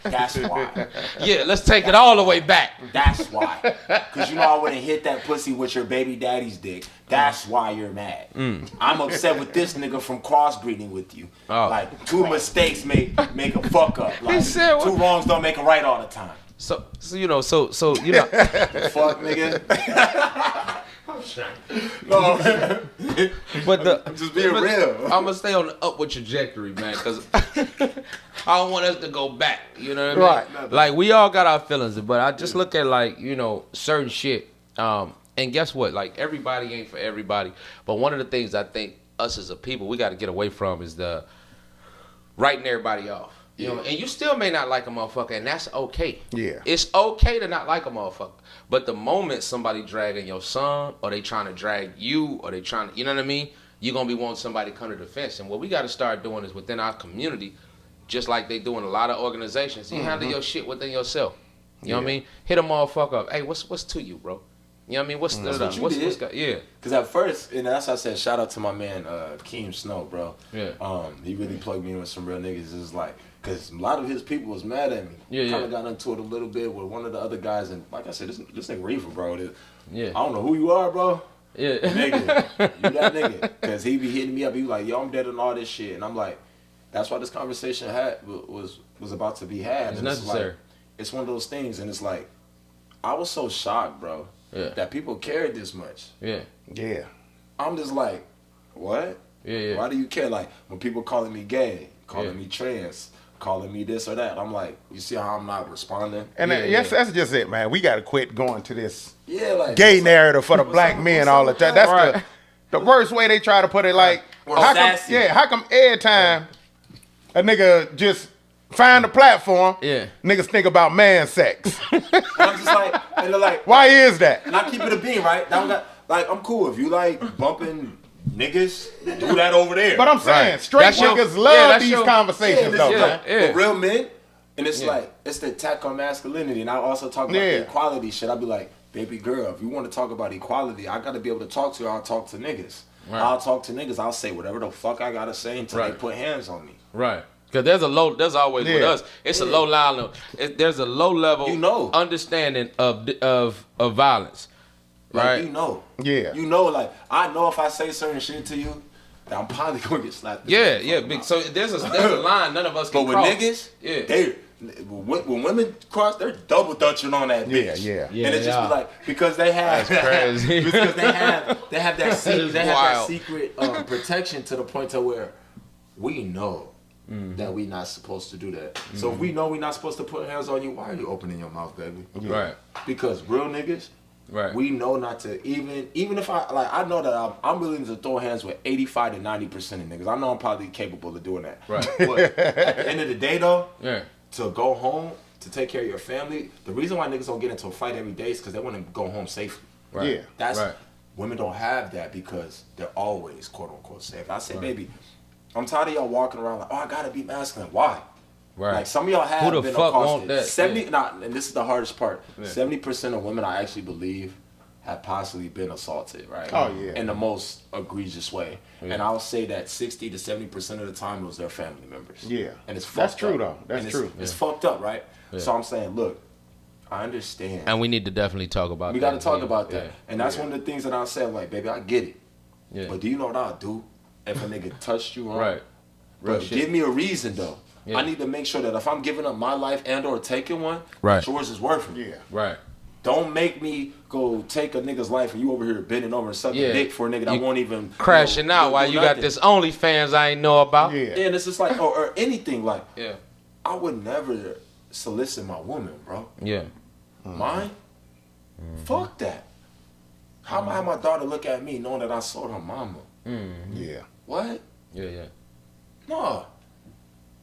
That's why. Yeah, let's take it all the way back. That's why. Because you know I wouldn't hit that pussy with your baby daddy's dick. That's why you're mad. I'm upset with this nigga from crossbreeding with you. Oh. Like, two mistakes make a fuck up. Like, said, two wrongs don't make a right all the time. So you know, so you know. Fuck, nigga. No, man. But I'm just being real. I'm gonna stay on the upward trajectory, man, because I don't want us to go back. You know what I mean? Right. Like, we all got our feelings, but I just look at, like, you know, certain shit. And guess what? Like, everybody ain't for everybody. But one of the things I think us as a people we got to get away from is the writing everybody off. You know, and you still may not like a motherfucker, and that's okay. Yeah. It's okay to not like a motherfucker. But the moment somebody dragging your son, or they trying to drag you, or they trying to, you know what I mean? You're going to be wanting somebody to come to the fence. And what we got to start doing is within our community, just like they do in a lot of organizations, you handle your shit within yourself. You know what I mean? Hit a motherfucker up. Hey, what's to you, bro? You know what I mean? What's yeah. Because at first, and that's why I said shout out to my man Keem Snow, bro. Yeah. He really plugged me in with some real niggas. It's like, because a lot of his people was mad at me. Yeah, Kind of got into it a little bit with one of the other guys, and like I said, this nigga Reefer, bro. Yeah. I don't know who you are, bro. Yeah. Nigga, you that nigga. Because he be hitting me up. He was like, yo, I'm dead on all this shit. And I'm like, that's why this conversation was about to be had. It's necessary. Like, it's one of those things, and it's like, I was so shocked, bro, that people cared this much. Yeah. Yeah. I'm just like, what? Yeah. Why do you care? Like, when people calling me gay, calling me trans, calling me this or that, I'm like, you see how I'm not responding? And that's just it, man. We got to quit going to this like gay narrative for the black men all the time. That's the worst way they try to put it. Like, how come every time a nigga just find a platform, niggas think about man sex? And I'm just like, and they're like, why is that? And I keep it a bean, right? I'm cool. If you like bumping niggas, do that over there. But I'm saying, straight niggas love these conversations, though. For real men, and it's like, it's the attack on masculinity. And I also talk about the equality shit. I'll be like, baby girl, if you want to talk about equality, I got to be able to talk to you. I'll talk to niggas. Right. I'll talk to niggas. I'll say whatever the fuck I got to say until they put hands on me. Right. Because there's always with us, it's a low level, there's a low level understanding of violence. Like, right? You know. Yeah. You know, like, I know if I say certain shit to you, that I'm probably going to get slapped. So there's a line none of us can cross. But with niggas, when women cross, they're double dutching on that bitch. Yeah. And it just be like, because they have, that's crazy. because they have that secret protection to the point to where we know that we not supposed to do that. So if we know we not supposed to put hands on you, why are you opening your mouth, baby? Right. Because real niggas, we know not to, even if I know that I'm willing to throw hands with 85 to 90% of niggas. I know I'm probably capable of doing that. Right. But at the end of the day, though, to go home, to take care of your family, the reason why niggas don't get into a fight every day is because they want to go home safely. Right. Yeah. Women don't have that because they're always quote unquote safe. I say, baby, I'm tired of y'all walking around like, oh, I gotta be masculine. Why? Right. Like, some of y'all have been fuck accosted. that? 70, and this is the hardest part. 70% of women I actually believe have possibly been assaulted, right? Oh yeah. In the most egregious way. Yeah. And I'll say that 60 to 70% of the time it was their family members. Yeah. And it's fucked That's true up. though. That's true. It's fucked up, right? Yeah. So I'm saying, look, I understand. And we need to definitely talk about that. We got to talk about that. And that's one of the things that I said, like, baby, I get it. Yeah. But do you know what I'll do if a nigga touched you wrong? Right. But give me a reason, though. Yeah. I need to make sure that if I'm giving up my life and or taking one, yours is worth it. Yeah. Right. Don't make me go take a nigga's life and you over here bending over and sucking dick for a nigga that won't even crashing out while you got this OnlyFans I ain't know about. Yeah, and it's just like or anything like. Yeah. I would never solicit my woman, bro. Yeah. Mine? Fuck that. How am I have my daughter look at me knowing that I sold her mama? Yeah. What? Yeah. No.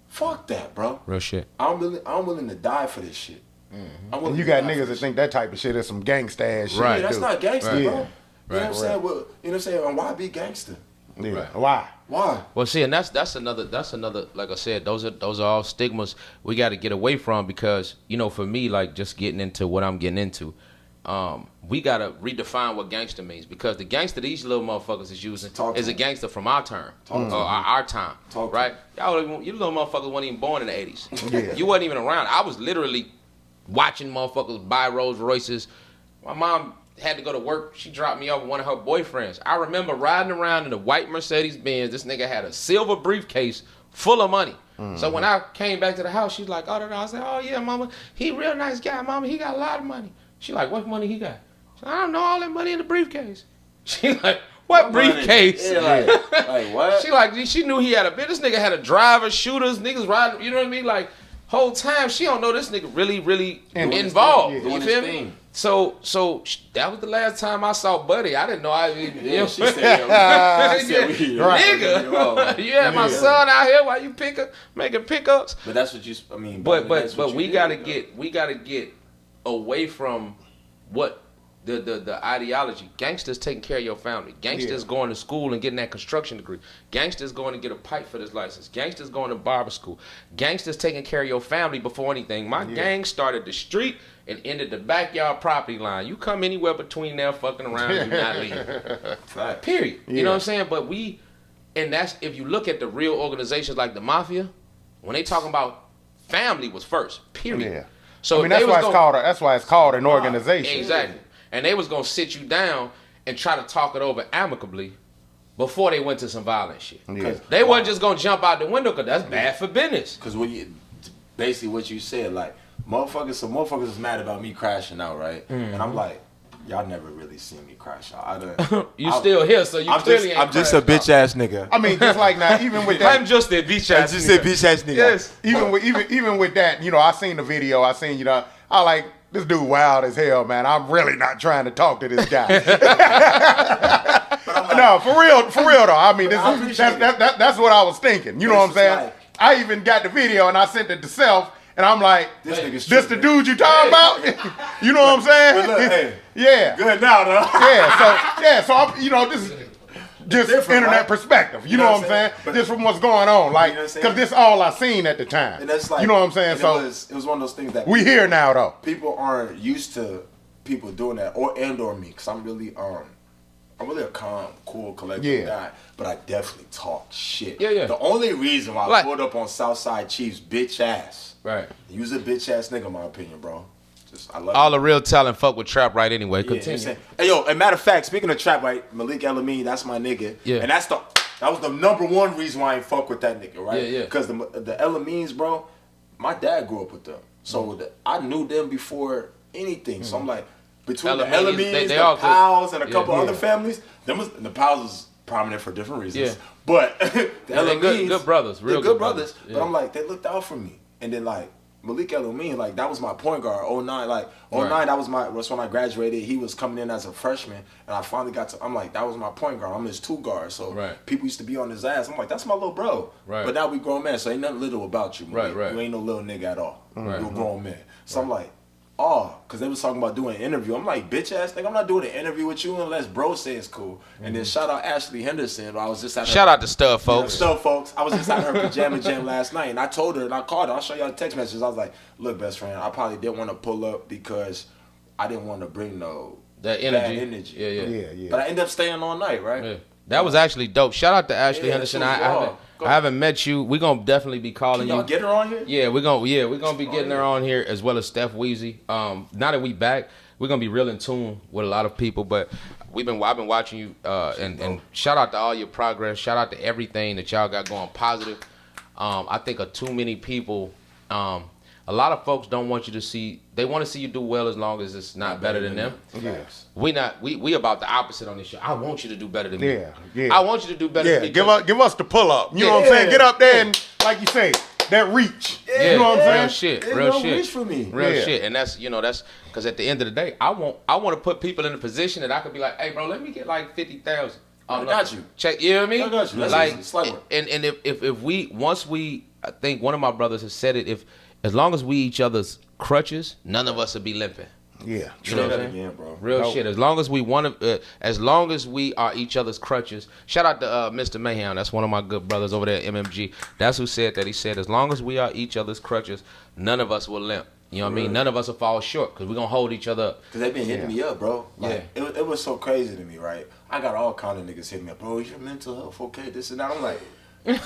Fuck that, bro. Real shit. I'm willing to die for this shit. And you got niggas that think that type of shit is some gangsta ass shit. Right. Yeah, that's not gangster, bro. Yeah. You know what I'm saying? Well, you know what I'm saying? And why be gangster? Yeah. Right. Why? Well, see, and that's another. Like I said, those are all stigmas we got to get away from because for me, like just getting into what I'm getting into, we gotta redefine what gangster means because the gangster these little motherfuckers is using is a gangster from our term, our time, right? Y'all, you little motherfuckers weren't even born in the '80s. Yeah. You wasn't even around. I was literally watching motherfuckers buy Rolls Royces. My mom had to go to work. She dropped me off with one of her boyfriends. I remember riding around in a white Mercedes Benz. This nigga had a silver briefcase full of money. So when I came back to the house, she's like, oh, I said, oh yeah, mama, he real nice guy, mama. He got a lot of money. She like, what money he got? She like, I don't know, all that money in the briefcase. She like, what briefcase? Yeah, like what? She like, she knew he had a bit. This nigga had a driver, shooters, niggas riding. You know what I mean? Like, whole time she don't know this nigga really involved. You feel me? So that was the last time I saw Buddy. I didn't know she said, nigga, you had my son out here while you making pickups. But that's what you. I mean, but we gotta get away from what the ideology. Gangsters taking care of your family. Gangsters going to school and getting that construction degree. Gangsters going to get a pipe for this license. Gangsters going to barber school. Gangsters taking care of your family before anything. My gang started the street and ended the backyard property line. You come anywhere between there fucking around, you not leaving. Period. You know what I'm saying? But and that's if you look at the real organizations like the mafia, when they talking about family was first. Period. Yeah. So that's why it's called an organization. Exactly. And they was gonna sit you down and try to talk it over amicably before they went to some violent shit. Yeah. They wasn't just gonna jump out the window because that's bad for business. Because basically what you said, like motherfuckers is mad about me crashing out, right? Mm-hmm. And I'm like, y'all never really seen me crash out. You still here, so you clearly ain't. I'm just a bitch ass nigga. I mean, just like now, even with that, I'm just a bitch ass. Just a bitch ass nigga. Yes. Even with that, I seen the video. I seen I like. This dude wild as hell, man. I'm really not trying to talk to this guy. No, for real though. I mean, that's what I was thinking. You know what I'm saying? Like, I even got the video and I sent it to Self, and I'm like, this the dude you talking about? You know what I'm saying? Look, hey, yeah. Good now, though. So I'm, this is just internet perspective. You know what I'm saying? Just from what's going on. Like, because this all I seen at the time. And that's like, you know what I'm saying? So it was one of those things that we here now, though. People aren't used to people doing that, or me, because I'm really a calm, cool, collected guy, but I definitely talk shit. Yeah. The only reason why I pulled up on Southside Chief's bitch ass, right? He was a bitch ass nigga, in my opinion, bro. I love all the real talent fuck with trap right anyway. Continue. Hey yo, as a matter of fact, speaking of trap right, Malik El-Amin, that's my nigga. Yeah. And that was the number one reason why I ain't fuck with that nigga, right? Yeah. Because the El-Amins, bro, my dad grew up with them, so I knew them before anything. So I'm like, between the El-Amins, the Powell's, and a couple other families, the Powell's was prominent for different reasons. Yeah. But the El-Amins, good brothers, real good brothers. Yeah. But I'm like, they looked out for me, and then like. Malik El-Amin, like that was my point guard. 09, like 09, that's when I graduated. He was coming in as a freshman, and I finally I'm like, that was my point guard. I'm his two guard. So people used to be on his ass. I'm like, that's my little bro. Right. But now we grown men, so ain't nothing little about you. Malik. Right. You ain't no little nigga at all. You're a grown man. So I'm like, because they was talking about doing an interview. I'm like, bitch ass nigga, I'm not doing an interview with you unless bro says cool. And then shout out Ashley Henderson. I was just at shout out to Stud Folks. Stud Folks. I was just at her pajama jam last night, and I told her, and I called her. I'll show y'all the text messages. I was like, look, best friend, I probably didn't want to pull up because I didn't want to bring that energy. Yeah. But I ended up staying all night, right? Yeah. That was actually dope. Shout out to Ashley Henderson. I haven't met you. We're gonna definitely be calling you. Y'all get her on here? Yeah, we're gonna be getting her on here as well as Steph Weezy. Now that we back, we're gonna be real in tune with a lot of people. But I've been watching you, and shout out to all your progress. Shout out to everything that y'all got going positive. I think of too many people. A lot of folks don't want you to see. They want to see you do well as long as it's not better than them. Yes. We about the opposite on this show. I want you to do better than me. Yeah. I want you to do better than me. Give us the pull up. You know what I'm saying? Get up there and, like you say, that reach. You know what I'm saying? Real shit. Reach for me. Real shit. And that's because at the end of the day, I want to put people in a position that I could be like, hey bro, let me get like 50,000. I got you. Check. You know what I mean? I got you. That's like, and if we I think one of my brothers has said it. As long as we each other's crutches, none of us will be limping. Yeah, you know what I'm saying, bro. Real shit. As long as we want to, as long as we are each other's crutches. Shout out to Mr. Mayhem. That's one of my good brothers over there at MMG. That's who said that. He said, as long as we are each other's crutches, none of us will limp. You know what I mean? None of us will fall short because we're going to hold each other up. Because they've been hitting me up, bro. Like, it was so crazy to me, right? I got all kind of niggas hitting me up. Bro, is your mental health okay? This and that. I'm like what?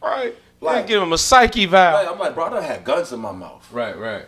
Right. Like, give him a psyche vibe. Like, I'm like, bro, I done had guns in my mouth. Right.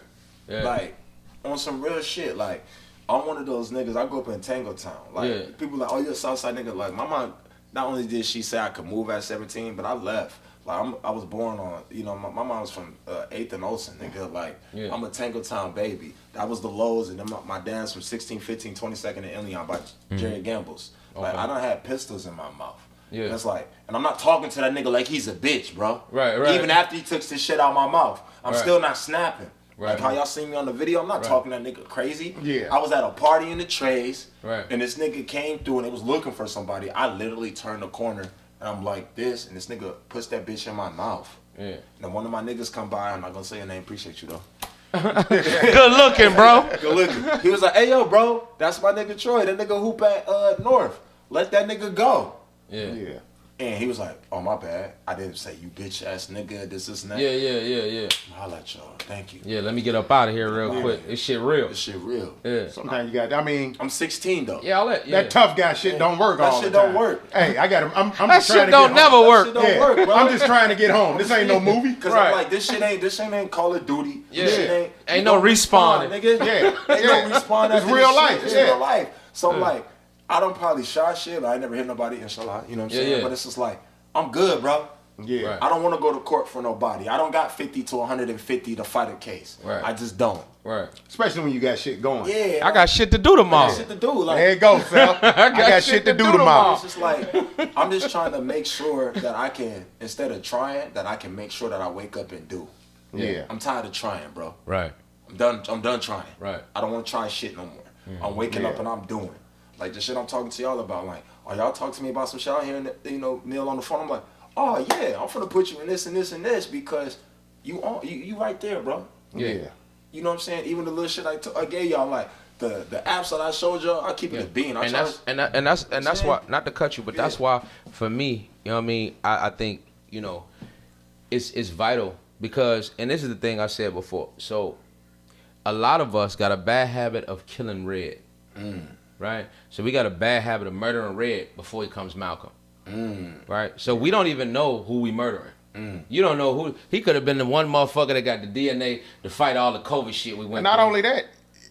Yeah. Like, on some real shit. Like, I'm one of those niggas. I grew up in Tangletown. Like, people like, oh, you're a Southside nigga. Like, my mom, not only did she say I could move at 17, but I left. Like, I was born on, you know, my mom was from 8th and Olsen, nigga. Like, I'm a Tangletown baby. That was the lows, and then my dad's from 16, 15, 22nd and Ilion by Jerry Gambles. Like, I done had pistols in my mouth. Yeah. And it's like, and I'm not talking to that nigga like he's a bitch, bro. Right. Even after he took this shit out of my mouth, I'm still not snapping. Right. Like how y'all see me on the video, I'm not talking that nigga crazy. Yeah. I was at a party in the Trays, and this nigga came through and it was looking for somebody. I literally turned the corner and I'm like this, and this nigga puts that bitch in my mouth. Yeah. And then one of my niggas come by, I'm not gonna say your name, appreciate you though. Good looking, bro. Good looking. He was like, hey yo, bro, that's my nigga Troy, that nigga hoop at North. Let that nigga go. Yeah. And he was like, oh, my bad. I didn't say you bitch ass nigga, this and that. Yeah. I'll let y'all. Thank you. Yeah, let me get up out of here real quick. This shit real. Yeah. Sometimes you got, I mean. I'm 16, though. Yeah, that tough guy shit don't work all the time. That shit don't work. Hey, I got him. I'm that just trying shit to don't get never home. work. That shit don't work, bro. I'm just trying to get home. This ain't no movie. Because I'm like, this shit ain't Call of Duty. Yeah. This shit ain't no respawn, nigga. Ain't no respawn. It's real life. It's real life. So I'm like, I don't probably shot shit, but I ain't never hit nobody, inshallah. You know what I'm saying? But it's just like, I'm good, bro. Yeah. Right. I don't want to go to court for nobody. I don't got 50 to 150 to fight a case. Right. I just don't. Right. Especially when you got shit going. Yeah. I got shit to do tomorrow. I got shit to do. Like, there you go, Phil. I got shit to do tomorrow. It's just like, I'm just trying to make sure that I can, instead of trying, that I can make sure that I wake up and do. Yeah. I'm tired of trying, bro. Right. I'm done trying. Right. I don't want to try shit no more. I'm waking up and I'm doing. Like the shit I'm talking to y'all about, like, oh, y'all talk to me about some shit out here and, you know, Neil on the phone. I'm like, oh yeah, I'm finna put you in this and this and this because you right there, bro. Yeah. You know what I'm saying? Even the little shit I gave y'all, like the apps that I showed y'all, I keep it a bean. And that's why, not to cut you, but that's why for me, you know what I mean? I think, you know, it's vital because, and this is the thing I said before. So a lot of us got a bad habit of killing Red. Right? So we got a bad habit of murdering Red before he comes Malcolm. Right? So we don't even know who we murdering. You don't know who. He could have been the one motherfucker that got the DNA to fight all the COVID shit we went through. Not only that,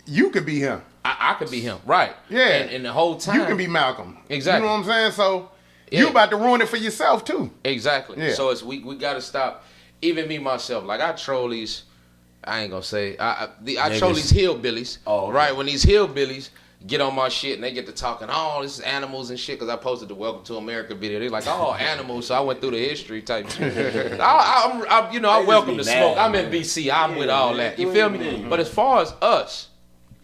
you could be him. I could be him. Right. Yeah. And the whole time. You can be Malcolm. Exactly. You know what I'm saying? So you about to ruin it for yourself too. Exactly. Yeah. So we got to stop. Even me, myself. Like I troll these, I ain't going to say. I troll these hillbillies. Oh, right. When these hillbillies get on my shit and they get to talking, oh, this is animals and shit, because I posted the Welcome to America video. They're like, oh, animals. So I went through the history type shit. I welcome the smoke. I'm in BC. I'm with all that. You feel me? But as far as us,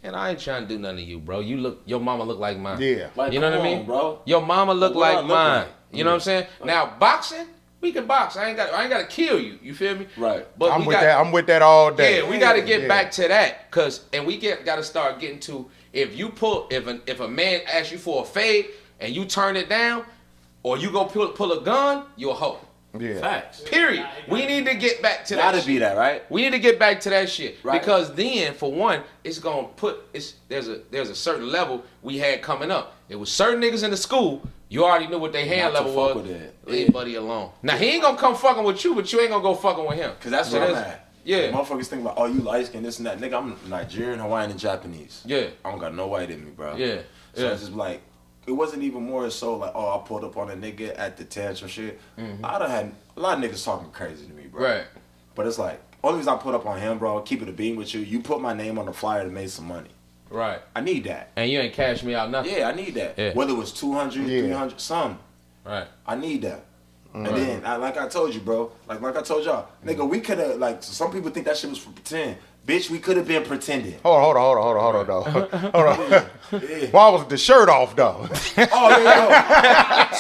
and I ain't trying to do nothing to you, bro. Your mama look like mine. Yeah. Like, you know what I mean? Bro. Your mama look like mine. You know what I'm saying? Now, boxing, we can box. I ain't got to kill you. You feel me? Right. But I'm with that all day. Yeah, we got to get back to that, and we got to start getting to, if a man asks you for a fade and you turn it down, or you go pull a gun, you a hoe. Yeah. Facts. Period. We need to get back to that. Gotta be that, right? We need to get back to that shit, right. Because then, for one, it's gonna there's a certain level we had coming up. It was certain niggas in the school. You already knew what their hand level was. Leave buddy alone. Now he ain't gonna come fucking with you, but you ain't gonna go fucking with him. Cause that's what I'm at. Yeah. Motherfuckers think about, oh, you light skin, this and that. Nigga, I'm Nigerian, Hawaiian, and Japanese. Yeah. I don't got no white in me, bro. Yeah. So it's just like, it wasn't even more so like, oh, I pulled up on a nigga at the tantrum shit. I done had a lot of niggas talking crazy to me, bro. Right. But it's like, only reason I put up on him, bro, keep it a beam with you, you put my name on the flyer to make some money. Right. I need that. And you ain't cash me out nothing. Yeah, I need that. Yeah. Whether it was 200, 300, some. Right. I need that. And then, like I told you, bro, like I told y'all, nigga, we could have, like, some people think that shit was for pretend. Bitch, we could have been pretending. Hold on, though. Hold on. Yeah. Why was the shirt off, though? Oh, yeah.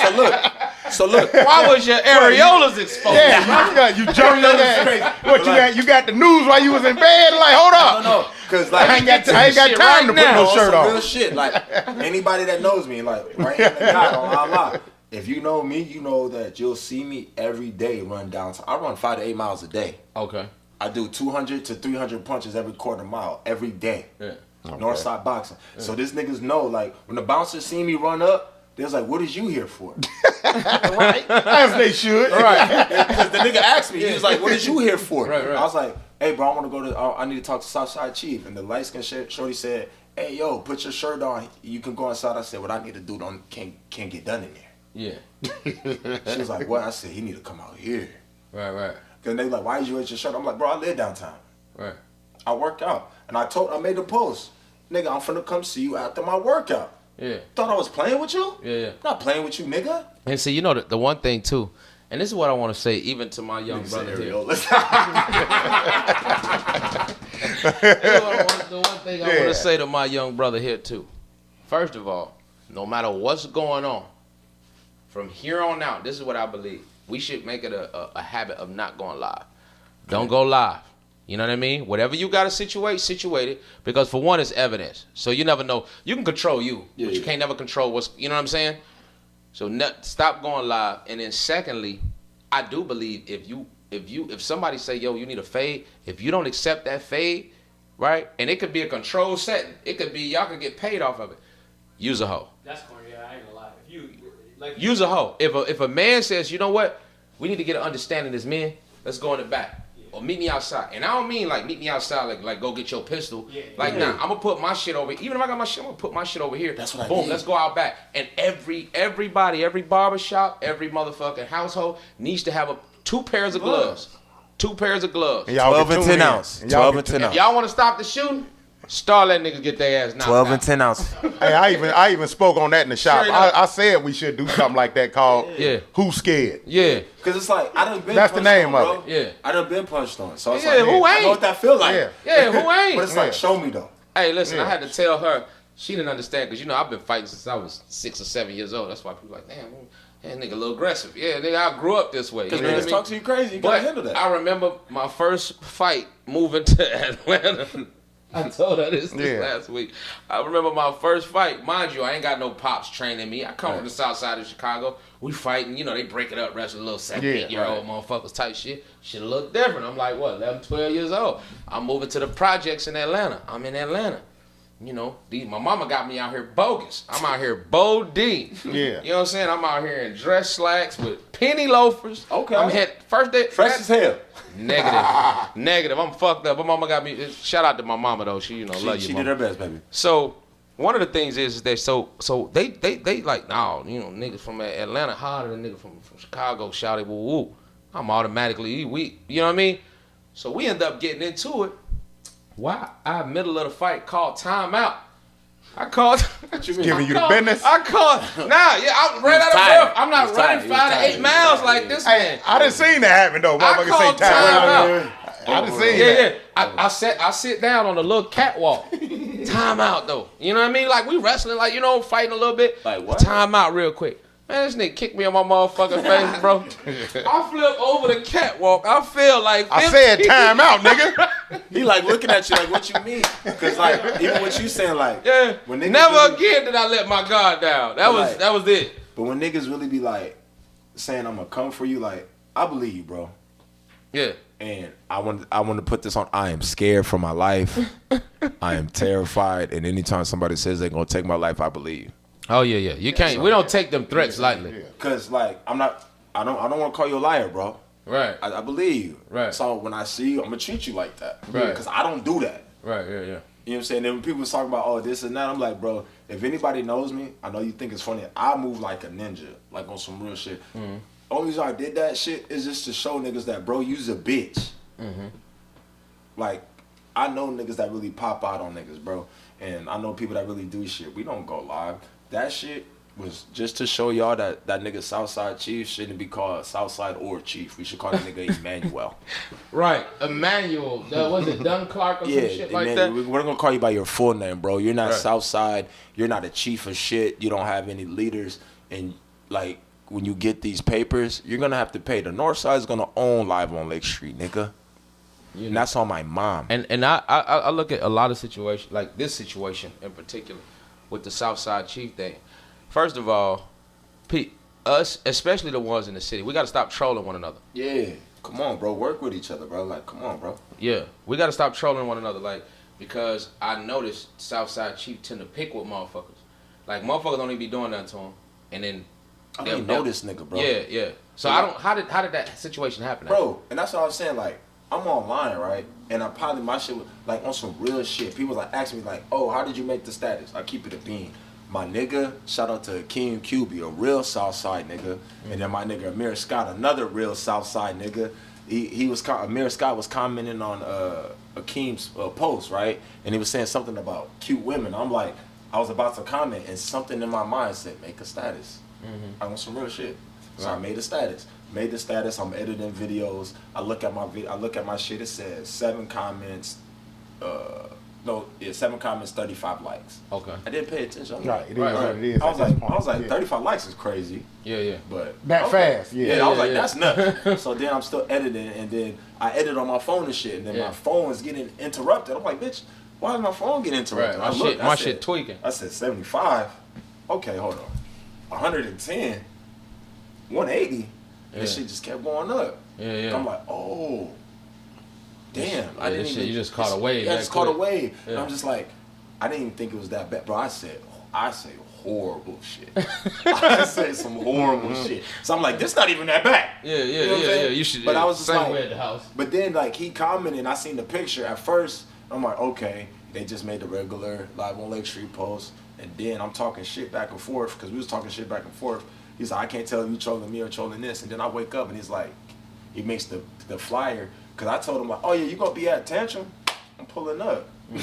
So look. Why was your areolas exposed? Yeah, you jumped on that. What, you got the news while you was in bed? Like, hold up. No. Cause like I ain't got time to put no shirt on. Real shit. Like anybody that knows me, like right in the God on Allah. If you know me, you know that you'll see me every day run downtown. I run 5 to 8 miles a day. Okay. I do 200 to 300 punches every quarter mile every day. Yeah. Okay. Northside boxing. Yeah. So these niggas know, like, when the bouncers see me run up, they was like, "What is you here for?" Right? As they should. Right. Because the nigga asked me, he was like, "What is you here for?" Right. I was like, "Hey, bro, I want to go to. I need to talk to Southside Chief." And the light skin shorty said, "Hey, yo, put your shirt on. You can go inside." I said, "What I need to do can't get done in there." Yeah. She was like, "What?" I said, "He need to come out here." Right. Cause they like, "Why is you at your shirt?" I'm like, "Bro, I live downtown. Right. I work out." And I made a post. "Nigga, I'm finna come see you after my workout." Yeah. Thought I was playing with you? Yeah. Not playing with you, nigga. And see, you know the one thing too, and this is what I want to say even to my young brother here. The one thing I want to say to my young brother here too. First of all, no matter what's going on, from here on out, this is what I believe. We should make it a habit of not going live. Don't go live. You know what I mean? Whatever you got to situate it. Because for one, it's evidence. So you never know. You can control you, but you can't never control what's, you know what I'm saying? So stop going live. And then secondly, I do believe if somebody say, yo, you need a fade, if you don't accept that fade, right? And it could be a control setting. It could be, y'all could get paid off of it. Use a hoe. That's corny. Yeah, I ain't gonna lie. Use a hoe. If a man says, you know what, we need to get an understanding as men, let's go in the back. Or meet me outside. And I don't mean like meet me outside like go get your pistol. Nah, I'm gonna put my shit over. Even if I got my shit, I'm gonna put my shit over here. That's what I Boom, mean. let's go out back. And everybody, every barbershop, every motherfucking household needs to have 2 pairs of gloves. 2 pairs of gloves. 12 and 10 ounce. 12 and 10 ounce. If y'all wanna stop the shooting, start letting niggas get their ass knocked 12 out. and 10 ounce. Hey, I even spoke on that in the shop. I said we should do something like that called Who's Scared? Yeah. Because it's like, I done been That's the name on, of it. Yeah. I done been punched on. So it's yeah, like, who ain't? I know what that feel like. Yeah, who ain't? But it's like, show me though. Hey, listen, I had to tell her. She didn't understand because, I've been fighting since I was 6 or 7 years old. That's why people like, damn, that nigga a little aggressive. Yeah, nigga, I grew up this way. Because niggas talk to you crazy. You gotta handle that. I remember my first fight moving to Atlanta. I told her this last week. I remember my first fight. Mind you, I ain't got no pops training me. I come from the south side of Chicago. We fighting, they break it up, wrestling little 7, 8-year-old motherfuckers type shit. Shit look different. I'm like, what, 11, 12 years old. I'm moving to the projects in Atlanta. I'm in Atlanta. My mama got me out here bogus. I'm out here Bo-D. Yeah. You know what I'm saying? I'm out here in dress slacks with penny loafers. Okay. I'm first day. Fresh as hell. Negative. I'm fucked up. My mama got me. Shout out to my mama though. She love you. She mama. did her best, baby. So one of the things is that so they like niggas from Atlanta harder than niggas from Chicago shouted woo woo. I'm automatically weak. You know what I mean? So we end up getting into it. Why? Middle of the fight called timeout. I called. Giving you the business. I called. I ran out of breath. I'm not running 5 to 8 miles like this man. I done seen that happen though. Motherfucker say time out. I done seen that. Yeah. I sit down on a little catwalk. Time out though. You know what I mean? Like we wrestling, like fighting a little bit. Like what? Time out real quick. Man, this nigga kicked me on my motherfucking face, bro. I flip over the catwalk. I feel like 50. I said time out, nigga. He like looking at you like, what you mean? Because like even what you saying like, when never again did I let my guard down. That was it. But when niggas really be like saying I'm gonna come for you, like I believe you, bro. Yeah. And I want to put this on. I am scared for my life. I am terrified. And anytime somebody says they're gonna take my life, I believe. Oh yeah. You can't. We don't take them threats lightly. Cause like I don't want to call you a liar, bro. Right. I believe you. Right. So when I see you, I'm gonna treat you like that. Right. Cause I don't do that. Right. Yeah. You know what I'm saying? Then when people talk about this and that, I'm like, bro, if anybody knows me, I know you think it's funny. I move like a ninja, like on some real shit. Mm-hmm. Only reason I did that shit is just to show niggas that, bro, you's a bitch. Mm-hmm. Like, I know niggas that really pop out on niggas, bro. And I know people that really do shit. We don't go live. That shit was just to show y'all that nigga Southside Chief shouldn't be called Southside or Chief. We should call that nigga Emmanuel. Right. Emmanuel. Was it Dunn Clark or some shit like that? We're going to call you by your full name, bro. You're not Southside. You're not a chief of shit. You don't have any leaders. And, like, when you get these papers, you're going to have to pay. The North Side is going to own Live on Lake Street, nigga. And that's on my mom. And I look at a lot of situations, like this situation in particular, with the Southside Chief thing. First of all, us, especially the ones in the city, we got to stop trolling one another. Yeah. Come on, bro. Work with each other, bro. Like, come on, bro. Yeah. We got to stop trolling one another. Like, because I noticed Southside Chief tend to pick with motherfuckers. Like, motherfuckers don't even be doing nothing to him. And then I don't know this nigga, bro. Yeah. So how did that situation happen? Bro, and that's what I was saying. Like, I'm online, right? And I probably, my shit was, like, on some real shit. People like asking me, like, oh, how did you make the status? I keep it a bean. My nigga, shout out to King QB, a real Southside nigga. And then my nigga Amir Scott, another real Southside nigga. Amir Scott was commenting on Akeem's post, right? And he was saying something about cute women. I'm like, I was about to comment, and something in my mind said, make a status. I want some real shit. So I made a status. I'm editing videos. I look at my shit. It says 7 comments. 7 comments, 35 likes. Okay. I didn't pay attention. Right, it is what it is. I was like, 35 likes is crazy. Yeah. But that fast, yeah. I was like, that's nuts. So then I'm still editing, and then I edit on my phone and shit, and then my phone is getting interrupted. I'm like, bitch, why is my phone getting interrupted? Right. My shit tweaking. I said 75. Okay, hold on. 110. 180. And this shit just kept going up. Yeah. I'm like, oh. Damn, I didn't even. You just caught a wave. Yeah, I just caught a wave. Yeah. And I'm just like, I didn't even think it was that bad. Bro, I say horrible shit. I say some horrible shit. So I'm like, this not even that bad. Yeah. You should. But I was just same like, way at the house. But then like he commented, and I seen the picture. At first, I'm like, okay, they just made the regular Live on Lake Street post, and then I'm talking shit back and forth because we was talking shit back and forth. He's like, I can't tell if you trolling me or trolling this, and then I wake up and he's like, he makes the flyer. Cause I told him like, oh yeah, you gonna be at Tantrum? I'm pulling up. I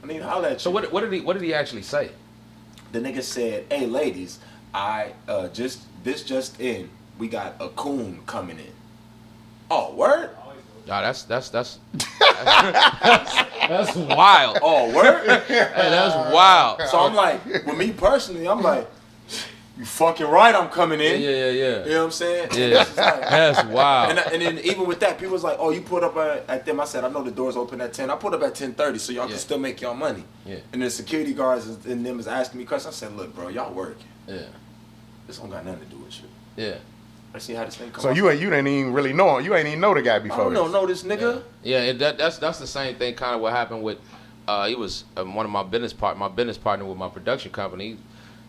need to holler at you. So what did he actually say? The nigga said, hey ladies, I just in, we got a coon coming in. Oh, word? Nah, that's wild. Oh, word? Hey, that's wild. So I'm like, with me personally, I'm like, you fucking right, I'm coming in. Yeah. You know what I'm saying? Yeah, like, that's wild. And then even with that, people was like, oh, you put up at them. I said, I know the doors open at 10. I put up at 10:30, so y'all can still make y'all money. Yeah. And the security guards and them is asking me questions. I said, look, bro, y'all working. Yeah. This don't got nothing to do with you. Yeah. I see how this thing comes. So you didn't even really know him. You ain't even know the guy before. I don't know this nigga. Yeah, that's the same thing. Kind of what happened with. He was one of my business partner with my production company.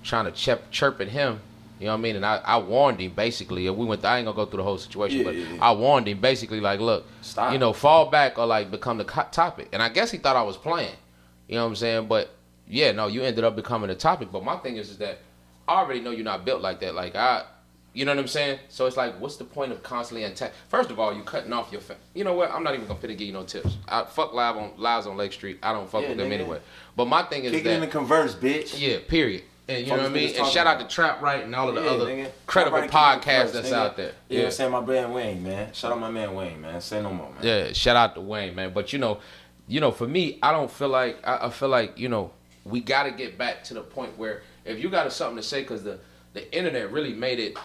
Trying to chirp at him, you know what I mean? And I warned him basically. I ain't gonna go through the whole situation, but I warned him basically like, look, stop. Fall back or like become the topic. And I guess he thought I was playing, you know what I'm saying? But yeah, no, you ended up becoming the topic. But my thing is that I already know you're not built like that. Like you know what I'm saying? So it's like, what's the point of constantly attack? First of all, you cutting off your you know what? I'm not even gonna give you no tips. I fuck lives on Lake Street. I don't fuck with them anyway. But my thing is Kick It'n Converse, bitch. Yeah, period. And you know what I mean? And shout out to Trap Right and all of the other credible podcasts that's out there. Yeah, you know what I'm saying? My man Wayne, man. Shout out my man Wayne, man. Say no more, man. Yeah, shout out to Wayne, man. But you know, for me, I don't feel like I feel like, we gotta get back to the point where if you got something to say, because the internet really made it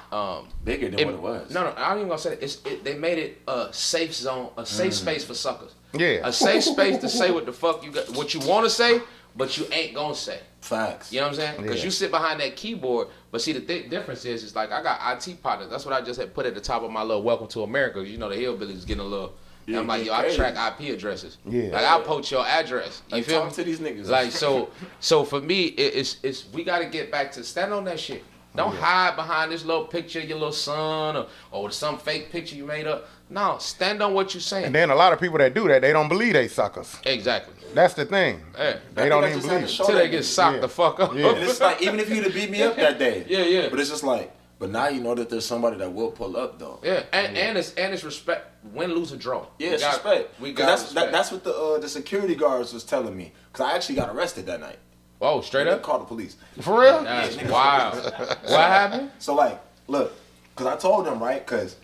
bigger than what it was. No, I ain't even gonna say it. They made it a safe zone, a safe space for suckers. Yeah. A safe space to say what the fuck what you want to say, but you ain't gonna say. Facts. You know what I'm saying? Because you sit behind that keyboard, but see the difference is like I got IT partners. That's what I just had put at the top of my little Welcome to America. You know the hillbillies getting a little. I'm like, yo, I track IP addresses. Yeah. Like I poach your address. You feel talk me? To these niggas. Like so for me, it's we gotta get back to stand on that shit. Don't hide behind this little picture of your little son or some fake picture you made up. No, stand on what you're saying. And then a lot of people that do that, they don't believe they suckers. Exactly. That's the thing. Yeah. They don't even believe. Until they get socked the fuck up. Yeah. And it's like, even if you'd have beat me up that day. Yeah. But it's just like, but now you know that there's somebody that will pull up though. Yeah, and it's respect. Win, lose, or draw. Yeah, it's respect. That's what the security guards was telling me. Because I actually got arrested that night. Oh, straight up? Called the police. For real? That's wild. What happened? So like, look, because I told them, right? Because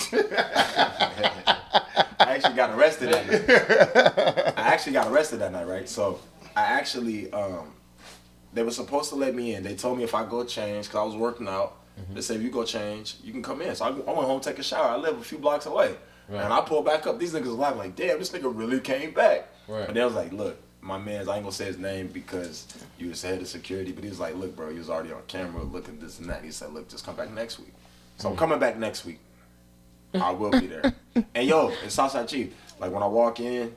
I actually got arrested that night. Right? So I actually, they were supposed to let me in. They told me if I go change, because I was working out, they said if you go change, you can come in. So I went home, take a shower. I live a few blocks away. Right. And I pulled back up. These niggas was laughing like, damn, this nigga really came back. Right. But they was like, look, my man's, I ain't gonna say his name because you was head of security, but he was like, look, bro, he was already on camera looking this and that. He said, look, just come back next week. So I'm coming back next week. I will be there. And yo, it's Southside Chief. Like when I walk in,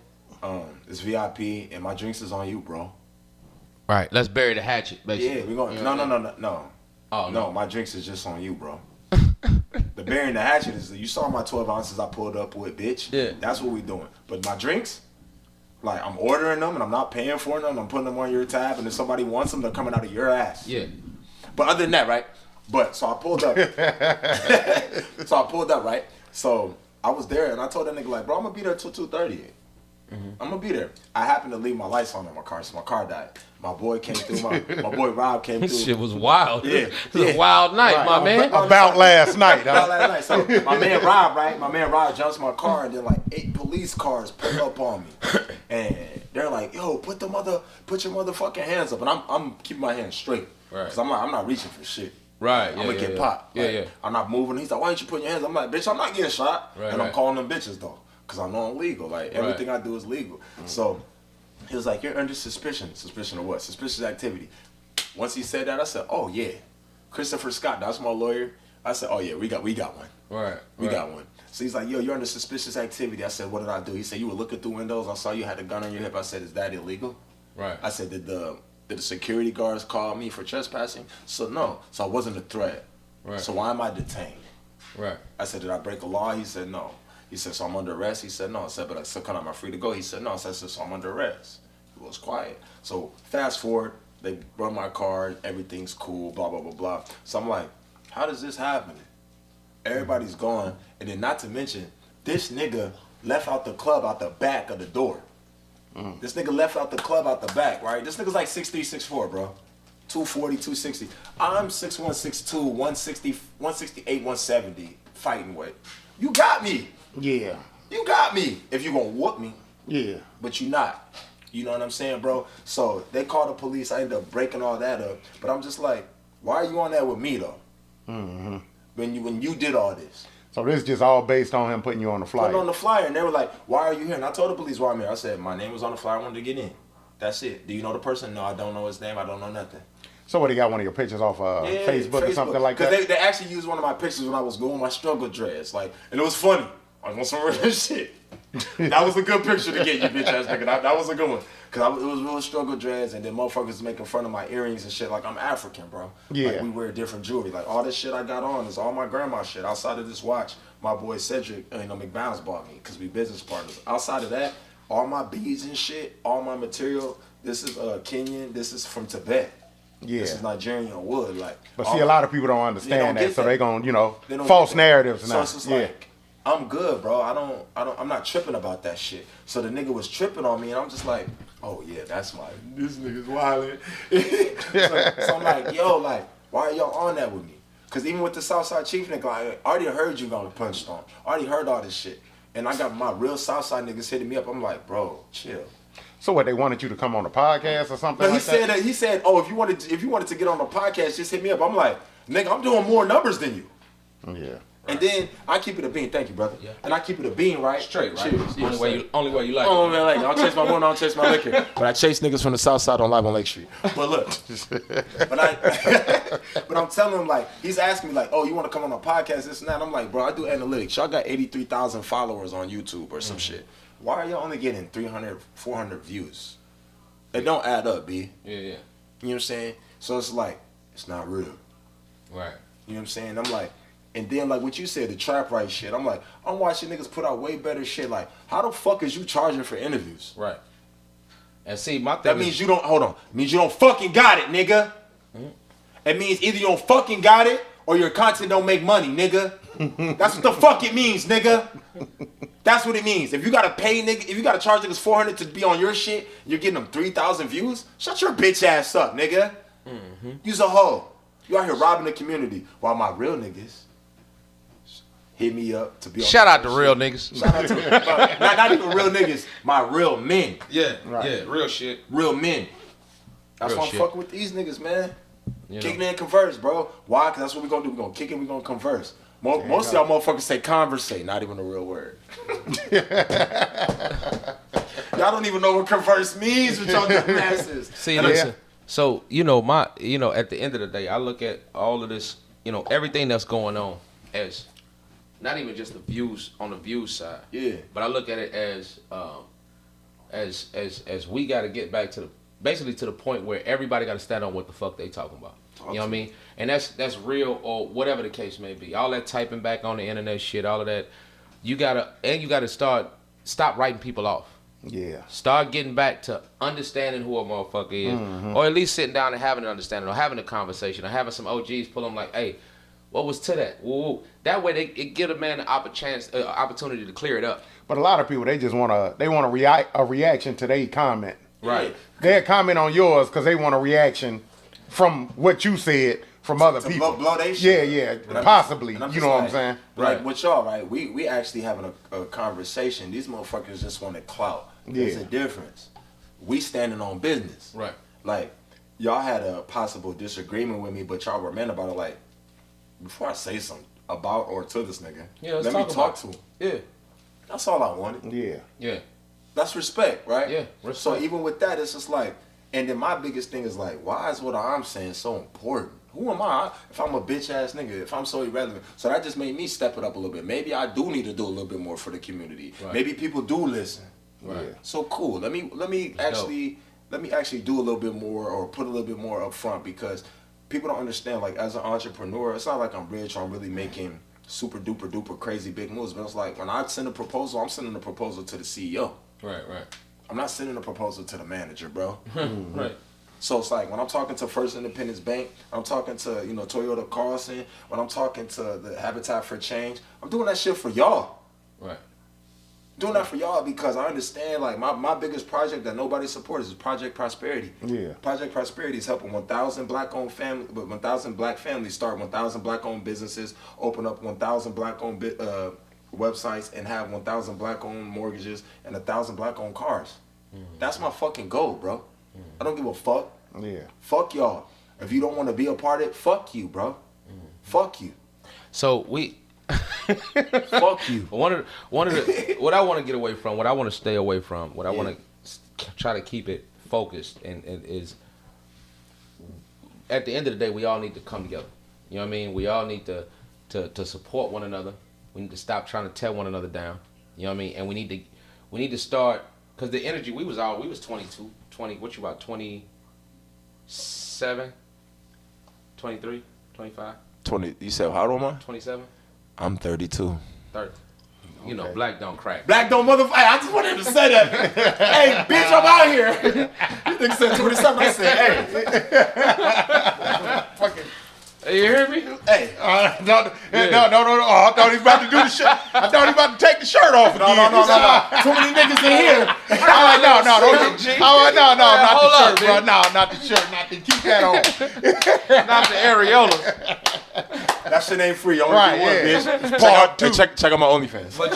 it's VIP and my drinks is on you, bro. Right. Let's bury the hatchet, basically. Yeah, we going. No. Oh no, my drinks is just on you, bro. The burying the hatchet is you saw my 12 ounces I pulled up with, bitch. Yeah. That's what we doing. But my drinks, like I'm ordering them and I'm not paying for them. I'm putting them on your tab, and if somebody wants them, they're coming out of your ass. Yeah. But other than that, right? But so I pulled up. Right? So I was there and I told that nigga like, bro, I'm gonna be there till 2:30. I'm gonna be there. I happened to leave my lights on in my car, so my car died. My boy came through. My boy Rob came through. This shit was wild. Yeah, it was a wild night, right. My man. About last night. About last night. So my man Rob, right? My man Rob jumps in my car, and then like 8 police cars pull up on me, and they're like, "Yo, put your motherfucking hands up." And I'm keeping my hands straight, right? Because I'm not reaching for shit. Right. I'm gonna get popped. Like, yeah. I'm not moving. He's like, "Why ain't you putting your hands up?" I'm like, "Bitch, I'm not getting shot." Right, and I'm calling them bitches though. Cause I know I'm legal. Like everything I do is legal. So he was like, "You're under suspicion." Suspicion of what? Suspicious activity. Once he said that, I said, "Oh yeah, Christopher Scott. That's my lawyer." I said, "Oh yeah, we got one. Right. We got one." So he's like, "Yo, you're under suspicious activity." I said, "What did I do?" He said, "You were looking through windows. I saw you had a gun on your hip." I said, "Is that illegal?" Right. I said, "Did the security guards call me for trespassing?" So no. So I wasn't a threat. Right. So why am I detained? Right. I said, "Did I break a law?" He said, "No." He said, "So I'm under arrest?" He said, "No." I said, "But I still kind of am I free to go?" He said, "No." I said, "So I'm under arrest." He was quiet. So fast forward, they run my car, everything's cool, blah, blah, blah, blah. So I'm like, how does this happen? Everybody's gone. And then not to mention, this nigga left out the club out the back of the door. This nigga left out the club out the back, right? This nigga's like 6'3", 6'4", bro. 240, 260. I'm 6'1", 6'2", 160, 168, 170 fighting weight. You got me. Yeah. You got me. If you gonna whoop me. Yeah. But you not. You know what I'm saying, bro? So they called the police. I ended up breaking all that up. But I'm just like, why are you on that with me though? Mm-hmm. When you did all this. So this is just all based on him putting you on the flyer. Putting on the flyer, and they were like, "Why are you here?" And I told the police why I'm here. I said, "My name was on the flyer. I wanted to get in. That's it. Do you know the person? No, I don't know his name. I don't know nothing." So what, he got one of your pictures off Facebook or something like that? Because they actually used one of my pictures when I was going my struggle dreads. Like, and it was funny. I was on some real shit. That was a good picture to get, you bitch ass nigga. That was a good one. Because it was real struggle dreads, and then motherfuckers was making fun of my earrings and shit. Like, I'm African, bro. Yeah. Like, we wear different jewelry. Like, all this shit I got on is all my grandma shit. Outside of this watch, my boy Cedric, McBounce bought me because we business partners. Outside of that, all my beads and shit, all my material, this is Kenyan, this is from Tibet. Yeah. This is Nigerian wood. Like, but see, a lot of people don't understand that, so they gonna, they false narratives now. So it's just like, I'm good, bro. I'm not tripping about that shit. So the nigga was tripping on me, and I'm just like, oh yeah, this nigga's wildin'. so I'm like, yo, like, why are y'all on that with me? Cause even with the Southside Chief nigga, I already heard you gonna punch Stone. I already heard all this shit. And I got my real Southside niggas hitting me up. I'm like, bro, chill. So what, they wanted you to come on the podcast or something like that? He said, oh, if you wanted to get on the podcast, just hit me up. I'm like, nigga, I'm doing more numbers than you. Yeah. And then I keep it a bean. Thank you, brother. Yeah. And I keep it a bean, right? Straight, right? Cheers. Only way you like it. Oh, man, like, I don't chase my woman, I don't chase my liquor. But I chase niggas from the south side on Live on Lake Street. But look, but I'm telling him, like, he's asking me, like, oh, you want to come on a podcast, this and that? I'm like, bro, I do analytics. Y'all got 83,000 followers on YouTube or some shit. Why are y'all only getting 300, 400 views? It don't add up, B. Yeah. You know what I'm saying? So it's like, it's not real. Right. You know what I'm saying? I'm like, and then like what you said, the trap right shit. I'm like, I'm watching niggas put out way better shit. Like, how the fuck is you charging for interviews? Right. And see, my thing that means you don't, hold on. It means you don't fucking got it, nigga. Mm-hmm. It means either you don't fucking got it or your content don't make money, nigga. That's what the fuck it means, nigga. That's what it means. If you gotta pay nigga, if you gotta charge niggas 400 to be on your shit, you're getting them 3,000 views, shut your bitch ass up, nigga. Mm-hmm. You's a hoe. You out here robbing the community while my real niggas hit me up to be on. Shout out to real niggas. Shout out to not even real niggas, my real men. Yeah, right. Yeah, real shit. Real men. That's why I'm fucking with these niggas, man. Kick It'n Converse, bro. Why? Because that's what we're gonna do. We're gonna kick it, we're gonna converse. Most of y'all motherfuckers say conversate, not even a real word. Y'all don't even know what converse means with y'all dumb asses. See, listen. So, at the end of the day, I look at all of this, everything that's going on as not even just the views on the views side. Yeah. But I look at it as we got to get back to the point where everybody got to stand on what the fuck they talking about. You know what I mean? And that's real or whatever the case may be. All that typing back on the internet shit, all of that, you gotta stop writing people off. Yeah. Start getting back to understanding who a motherfucker is, or at least sitting down and having an understanding, or having a conversation, or having some OGs pull them like, hey, what was to that? Woo. That way it give a man an opportunity to clear it up. But a lot of people, they just want a reaction to their comment. Right. They'll comment on yours because they want a reaction from what you said from other people. Blow they shit. Yeah. Possibly. You know what I'm saying? Like with y'all, right? We actually having a conversation. These motherfuckers just want to clout. There's a difference. We standing on business. Right. Like, y'all had a possible disagreement with me, but y'all were men about it. Like, before I say something about or to this nigga, let me talk to him. Yeah. That's all I wanted. Yeah. That's respect, right? Yeah. Respect. So even with that, it's just like, and then my biggest thing is like, why is what I'm saying so important? Who am I if I'm a bitch ass nigga, if I'm so irrelevant? So that just made me step it up a little bit. Maybe I do need to do a little bit more for the community. Right. Maybe people do listen. Right. So cool. Let me actually do a little bit more or put a little bit more up front, because people don't understand, like, as an entrepreneur, it's not like I'm rich or I'm really making super duper duper crazy big moves, but it's like when I send a proposal, I'm sending a proposal to the CEO. Right. I'm not sending a proposal to the manager, bro. Right. So it's like when I'm talking to First Independence Bank, I'm talking to, Toyota Carlson, when I'm talking to the Habitat for Change, I'm doing that shit for y'all. Right. Doing that for y'all because I understand, like, my biggest project that nobody supports is Project Prosperity. Yeah. Project Prosperity is helping 1,000 black-owned families, 1,000 black families start 1,000 black-owned businesses, open up 1,000 black-owned websites, and have 1,000 black-owned mortgages and 1,000 black-owned cars. That's my fucking goal, bro. I don't give a fuck. Yeah. Fuck y'all. If you don't want to be a part of it, fuck you, bro. Fuck you. So we. Fuck you. One of the what I want to get away from, what I want to stay away from, what I want to try to keep it focused and is, at the end of the day, we all need to come together. You know what I mean? We all need to support one another. We need to stop trying to tear one another down. You know what I mean? And we need to start, because the energy we was 22, 20. What you about 27, 23, 25? 20. You said how old am I? 27. I'm 32. 30. You know, black don't crack. Black don't motherfucker. I just wanted him to say that. Hey, bitch, I'm out here. You think said 27? I said, hey. Fucking. You hear me? Hey, no. I thought he was about to do the shirt. I thought he was about to take the shirt off again. No. Too many niggas in here. No, not the shirt, bro. No, not the shirt. Keep that on. Not the areola. That shit ain't free. Only right, one, yeah. bitch. Part two. Check out my OnlyFans. But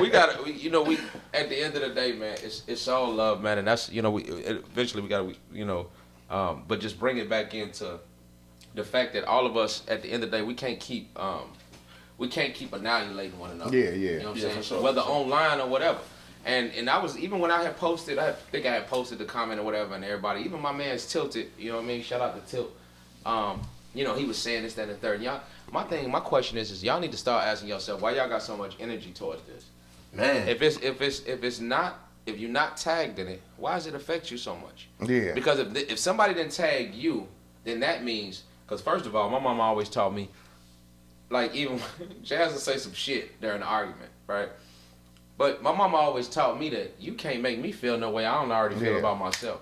we gotta. We at the end of the day, man, it's all love, man, and that's we eventually we gotta but just bring it back into the fact that all of us at the end of the day we can't keep annihilating one another. Yeah. You know what I'm saying? Sure, whether online or whatever. And I was, even when I had posted, I think I had posted the comment or whatever, and everybody, even my man's Tilted, you know what I mean? Shout out to Tilt. He was saying this, that, and the third. And y'all, my question is y'all need to start asking yourself why y'all got so much energy towards this. Man. If you're not tagged in it, why does it affect you so much? Yeah. Because if somebody didn't tag you, then that means, because first of all, my mom always taught me, like, even she has to say some shit during the argument, right? But my mama always taught me that you can't make me feel no way I don't already feel about myself.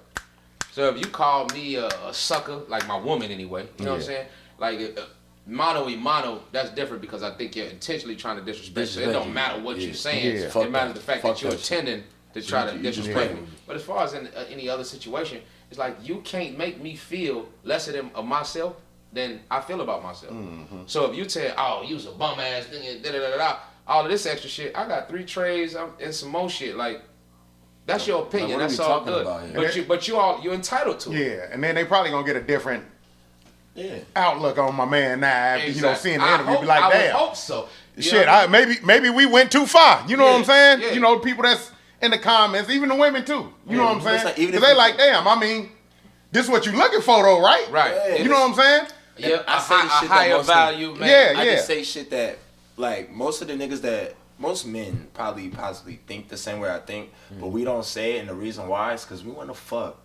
So if you call me a sucker, like my woman anyway, you know what I'm saying? Like, mano y mano, that's different because I think you're intentionally trying to disrespect. So it don't matter what you're saying. Yeah. It matters the fact that you're intending to try to disrespect me. But as far as in any other situation, it's like you can't make me feel lesser than of myself than I feel about myself. Mm-hmm. So if you tell, oh, you was a bum ass thing, all of this extra shit, I got 3 trays and some more shit. Like, that's your opinion. That's all good. But you're entitled to it. Yeah, and then they probably gonna get a different outlook on my man now. Exactly. You know, seeing the interview, be like, damn. I would hope so. Shit, maybe we went too far. You know what I'm saying? Yeah. You know, people that's in the comments, even the women too. You know what I'm saying? Because they like, damn. I mean, this is what you looking for, though, right? Right. You know what I'm saying? Yeah, I say shit higher value, man. I just say shit that, like, most of the niggas that, most men possibly think the same way I think, but we don't say it, and the reason why is because we want to fuck.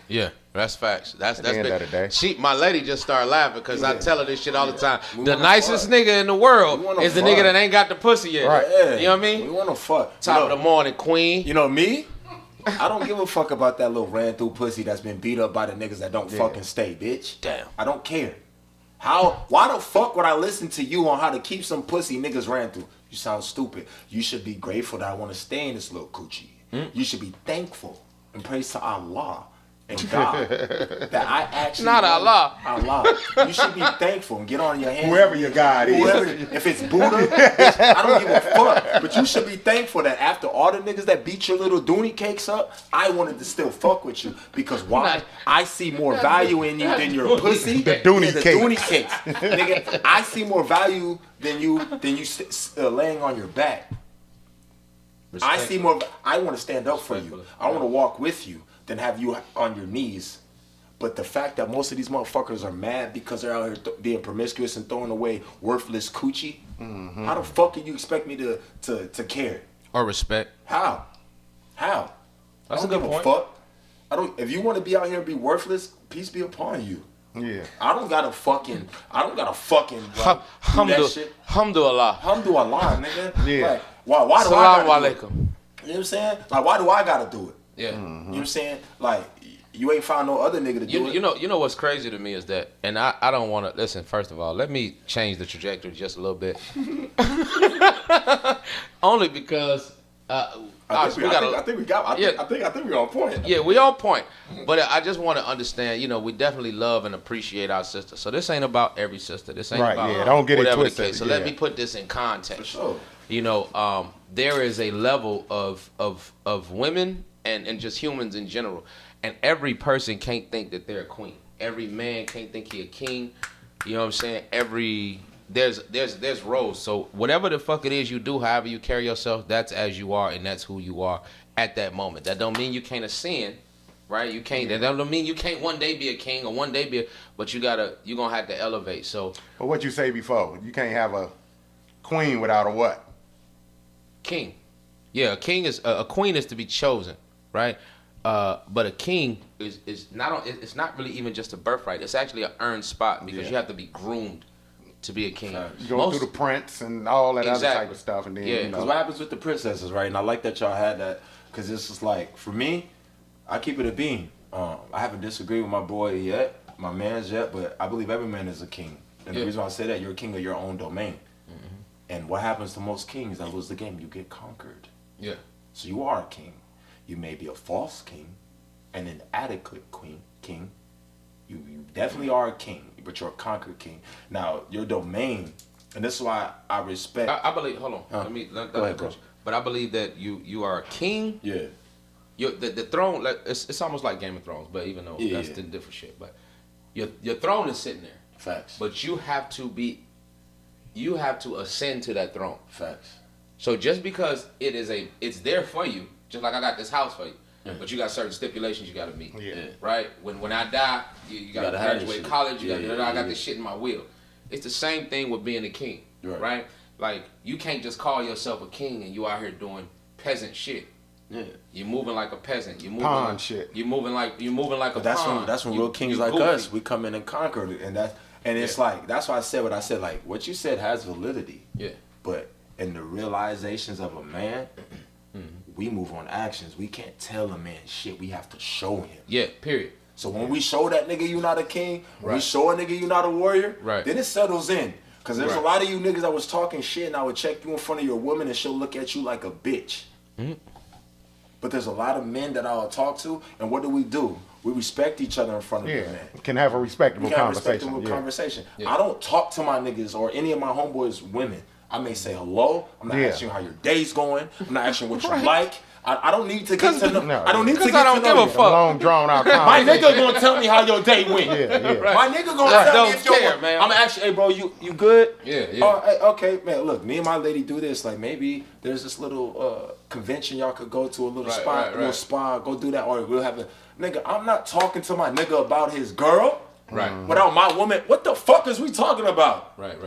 Yeah, that's facts. That's big. End of the day. My lady just started laughing because I tell her this shit all the time. The nicest nigga in the world is the nigga that ain't got the pussy yet. Right. Yeah. You know what I mean? We want to fuck. Top of the morning, queen. You know me? I don't give a fuck about that little ran through pussy that's been beat up by the niggas that don't fucking stay, bitch. Damn. I don't care. Why the fuck would I listen to you on how to keep some pussy niggas ran through? You sound stupid. You should be grateful that I want to stay in this little coochie. You should be thankful and praise to Allah and God that I actually not Allah. Allah. You should be thankful and get on your hands. Whoever your God is. If it's Buddha, bitch, I don't give a fuck. But you should be thankful that after all the niggas that beat your little dooney cakes up, I wanted to still fuck with you. Because why? I see more value in you than your pussy. The dooney cakes. Nigga, I see more value than you laying on your back. I see more. I want to stand up for you. I want to walk with you than have you on your knees. But the fact that most of these motherfuckers are mad because they're out here being promiscuous and throwing away worthless coochie, how the fuck can you expect me to care? Or respect. How? That's I don't a good give point. a fuck. If you want to be out here and be worthless, peace be upon you. Yeah. I don't gotta fucking like, do that shit. Alhamdulillah, nigga. Yeah. Like, why do I gotta alaikum. do it? You know what I'm saying? Like, why do I gotta do it? Yeah. You know what I'm saying? Like, you ain't found no other nigga to do it. You know what's crazy to me is that, and I don't want to listen. First of all, let me change the trajectory just a little bit. Only because I think we're on point. Yeah, we on point. But I just want to understand. You know, we definitely love and appreciate our sister. So this ain't about every sister. This ain't about don't get whatever it twisted. the case. So let me put this in context. For sure. You know, there is a level of women and just humans in general, and every person can't think that they're a queen. Every man can't think he a king. You know what I'm saying? There's roles. So whatever the fuck it is you do, however you carry yourself, that's as you are and that's who you are at that moment. That don't mean you can't ascend, right? You can't. That don't mean you can't one day be a king or one day but you're gonna have to elevate. So. But what you say before, you can't have a queen without a what? King. Yeah, a queen is to be chosen, right? But a king is not. It's not really even just a birthright. It's actually an earned spot because you have to be groomed to be a king. You go through the prince and all that other type of stuff, and then because what happens with the princesses, right? And I like that y'all had that because this is like for me, I keep it a beam. I haven't disagreed with my boy yet, my man's yet, but I believe every man is a king. And the reason why I say that, you're a king of your own domain. And what happens to most kings that lose the game? You get conquered. Yeah. So you are a king. You may be a false king, an inadequate king. You definitely are a king, but you're a conquered king. Now, your domain, and this is why I respect. I believe. Hold on. Let me go ahead, bro. But I believe that you are a king. Yeah. The throne. It's almost like Game of Thrones, but even though that's the different shit. But your throne is sitting there. Facts. But you have to ascend to that throne. Facts. So just because it's there for you, just like I got this house for you, but you got certain stipulations you got to meet. Yeah. Right? When I die, you got to graduate college. I got this shit in my will. It's the same thing with being a king, right? Like you can't just call yourself a king and you out here doing peasant shit. Yeah. You're moving like a peasant. You're moving pawn like shit. You're moving like a pawn. That's when real kings like us, we come in and conquer it, and it's like that's why I said what I said. Like what you said has validity. Yeah. But in the realizations of a man, we move on actions. We can't tell a man shit. We have to show him. Yeah. Period. So when we show that nigga you not a king, when we show a nigga you not a warrior, then it settles in. Cause there's a lot of you niggas that was talking shit, and I would check you in front of your woman, and she'll look at you like a bitch. But there's a lot of men that I'll talk to, and what do? We respect each other in front of the man. Can have a respectable conversation. I don't talk to my niggas or any of my homeboys women. I may say hello. I'm not asking you how your day's going. I'm not asking what you like. I don't need to get to know. No, I don't need to get I don't to give know a you. fuck. Long drawn out. My nigga gonna tell me how your day went. Right. My nigga gonna tell me if care, man. I'm actually, hey bro, you good? Yeah. Oh, hey, okay, man. Look, me and my lady do this. Like maybe there's this little convention y'all could go to, a little spot, a little spa. Go do that, or we'll have a nigga. I'm not talking to my nigga about his girl. Right. Without my woman, what the fuck is we talking about? Right.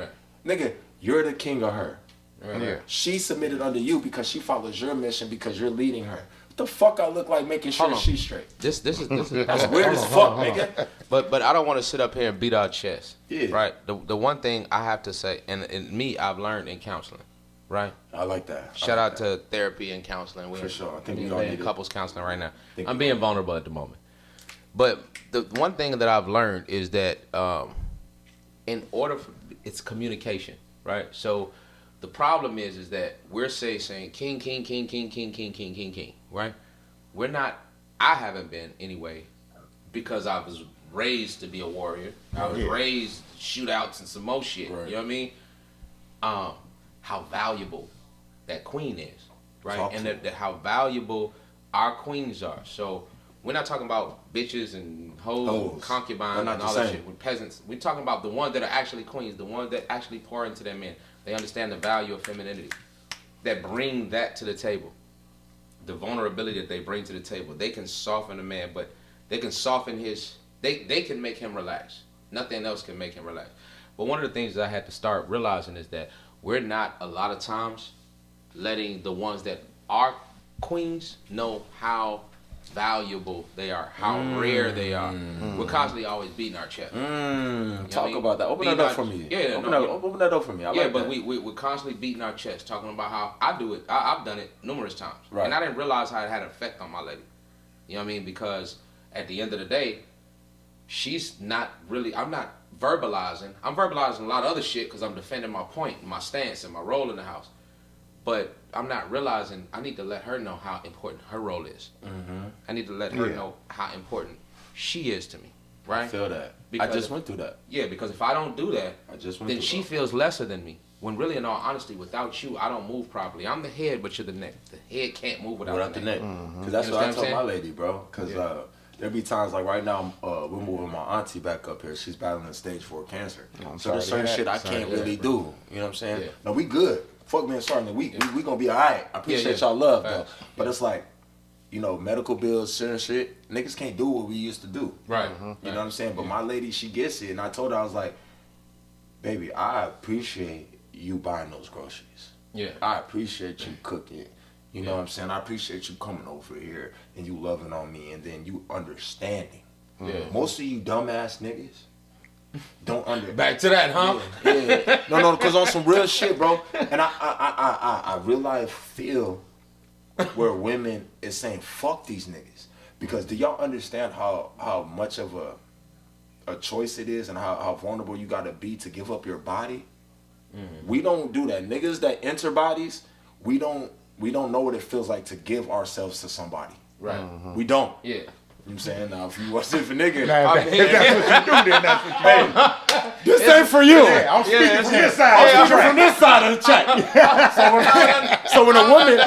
Nigga, you're the king of her. Right. She submitted under you because she follows your mission because you're leading her. What the fuck I look like making sure she's straight? This is That's weird as fuck, nigga. But I don't want to sit up here and beat our chest. Yeah. Right. The one thing I have to say, and me, I've learned in counseling. Right. I like that. Shout out to therapy and counseling. For sure. I think we we're all in need it. couples counseling right now. I'm being vulnerable at the moment. But the one thing that I've learned is that in order for it's communication, right? So the problem is that we're saying king, right? We're not. I haven't been anyway, because I was raised to be a warrior. I was raised shootouts and some more shit. Right. You know what I mean? How valuable that queen is, right? And that how valuable our queens are. So we're not talking about bitches and hoes, and concubines and all that shit. We're peasants. We're talking about the ones that are actually queens, the ones that actually pour into their men. They understand the value of femininity, that bring that to the table. The vulnerability that they bring to the table. They can soften a man, but they can soften his, they can make him relax. Nothing else can make him relax. But one of the things that I had to start realizing is that we're not a lot of times letting the ones that are queens know how valuable they are, how rare they are. We're constantly always beating our chest. Talk about that. Open that up for me. Yeah, open that up for me. I like but that. we're constantly beating our chest, talking about how I do it. I've done it numerous times, right. And I didn't realize how it had an effect on my lady. You know what I mean? Because at the end of the day, she's not really. I'm not verbalizing. I'm verbalizing a lot of other shit because I'm defending my point, my stance, and my role in the house. But I'm not realizing I need to let her know how important her role is. I need to let her know how important she is to me. Right? I feel that. Because I just went through that. Yeah, because if I don't do that, then she feels lesser than me. When really, in all honesty, without you, I don't move properly. I'm the head, but you're the neck. The head can't move without the neck. Because that's what I tell my lady, bro. Because there be times like right now, we're moving my auntie back up here. She's battling stage 4 cancer. So there's certain shit I can't really do. You know what I'm saying? No, we good. Fuck being starting the week. We gonna be all right. I appreciate y'all love, though. But it's like, you know, medical bills, certain shit, niggas can't do what we used to do. Right. You know what I'm saying? But my lady, she gets it. And I told her, I was like, baby, I appreciate you buying those groceries. Yeah. I appreciate you cooking. You know what I'm saying? I appreciate you coming over here and you loving on me and then you understanding. Yeah. Most of you dumbass niggas don't understand. Back to that, huh? Yeah. No, because on some real shit, bro. And I really feel where women is saying, fuck these niggas. Because do y'all understand how much of a choice it is and how vulnerable you gotta be to give up your body? We don't do that. Niggas that enter bodies, we don't know what it feels like to give ourselves to somebody. Right. We don't. Yeah. You know what I'm saying? Now, if you was if a nigga, If that's what you do, then that's what you do. this ain't for you. Yeah, I'm speaking from this side. I'm speaking from this side of the chat. So when a woman,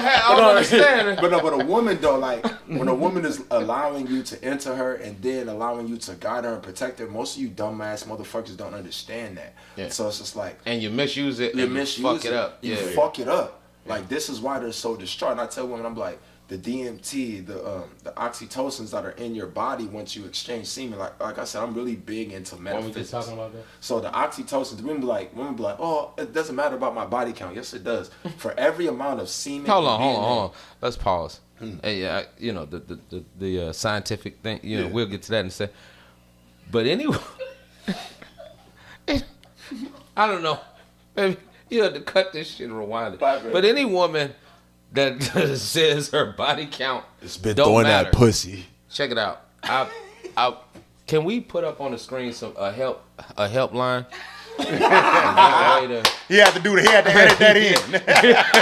but a woman though, like when a woman is allowing you to enter her and then allowing you to guide her and protect her, most of you dumbass motherfuckers don't understand that. Yeah. So it's just like, and you misuse it. you and misuse fuck it up. You fuck it up. Like this is why they're so distraught. And I tell women, I'm like, the DMT, the oxytocins that are in your body once you exchange semen, like I said, I'm really big into metaphysics. What were you talking about that? So the oxytocins, women be like, oh, it doesn't matter about my body count. Yes, it does. For every amount of semen. Hold on. Let's pause. Hey, you know the scientific thing. You know, we'll get to that in a second. But anyway, I don't know. Maybe you have to cut this shit and rewind it. But any woman that says her body count it's been don't throwing matter. that pussy. Check it out. Can we put up on the screen a helpline? He had to edit that in.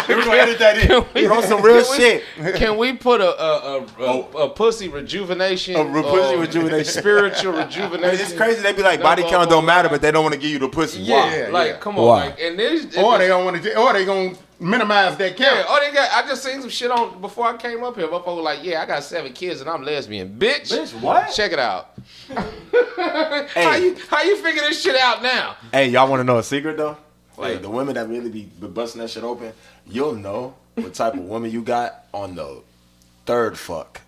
We're gonna edit that in. We're on some real shit. Can we put a pussy rejuvenation? Pussy rejuvenation. Spiritual rejuvenation. It's crazy. They be like, body count don't matter, but they don't want to give you the pussy. Yeah, Why? come on. Why? Like, and there's Or they don't want to. Or they gonna minimize that count. Yeah, I just seen some shit on before I came up here. Motherfucker was like, yeah, I got 7 kids and I'm lesbian. Bitch, what? Check it out. Hey. How you figure this shit out now? Hey, y'all want to know a secret though? Like the women that really be busting that shit open, you'll know what type of woman you got on the third fuck.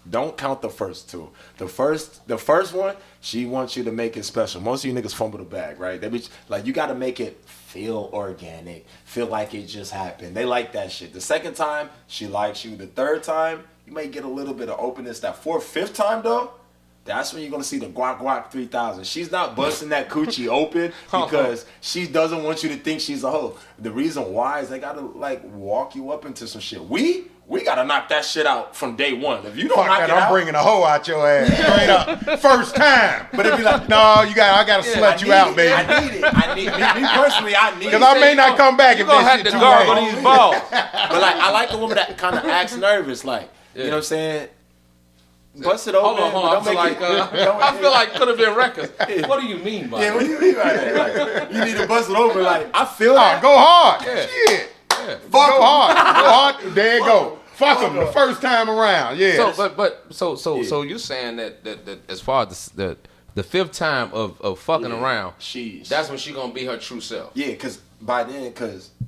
Don't count the first 2. The first one, she wants you to make it special. Most of you niggas fumble the bag, right? They be like, you got to make it feel organic, feel like it just happened. They like that shit. The second time, she likes you. The third time, you may get a little bit of openness. That 4th, 5th time though, that's when you're gonna see the guac 3000. She's not busting that coochie open because she doesn't want you to think she's a hoe. The reason why is they gotta like walk you up into some shit. We gotta knock that shit out from day one. If you don't knock it out, I'm bringing a hoe out your ass straight up first time. But it'd be like, no, I gotta slut you out, baby. I need me personally. I need it because I may not come back if gonna have to gargle these balls. But like, I like a woman that kind of acts nervous, like you know what I'm saying. Bust it open. Hold on. I feel like could have been records. What do you mean by that? Yeah, what do you mean by that? Like, you need to bust it open. Like, I feel that. Go hard. Yeah. Shit. Yeah. Go hard. There you go. Fuck them the first time around. Yeah. So you're saying that as far as the 5th time of fucking around, that's when she gonna be her true self. Yeah, because by then,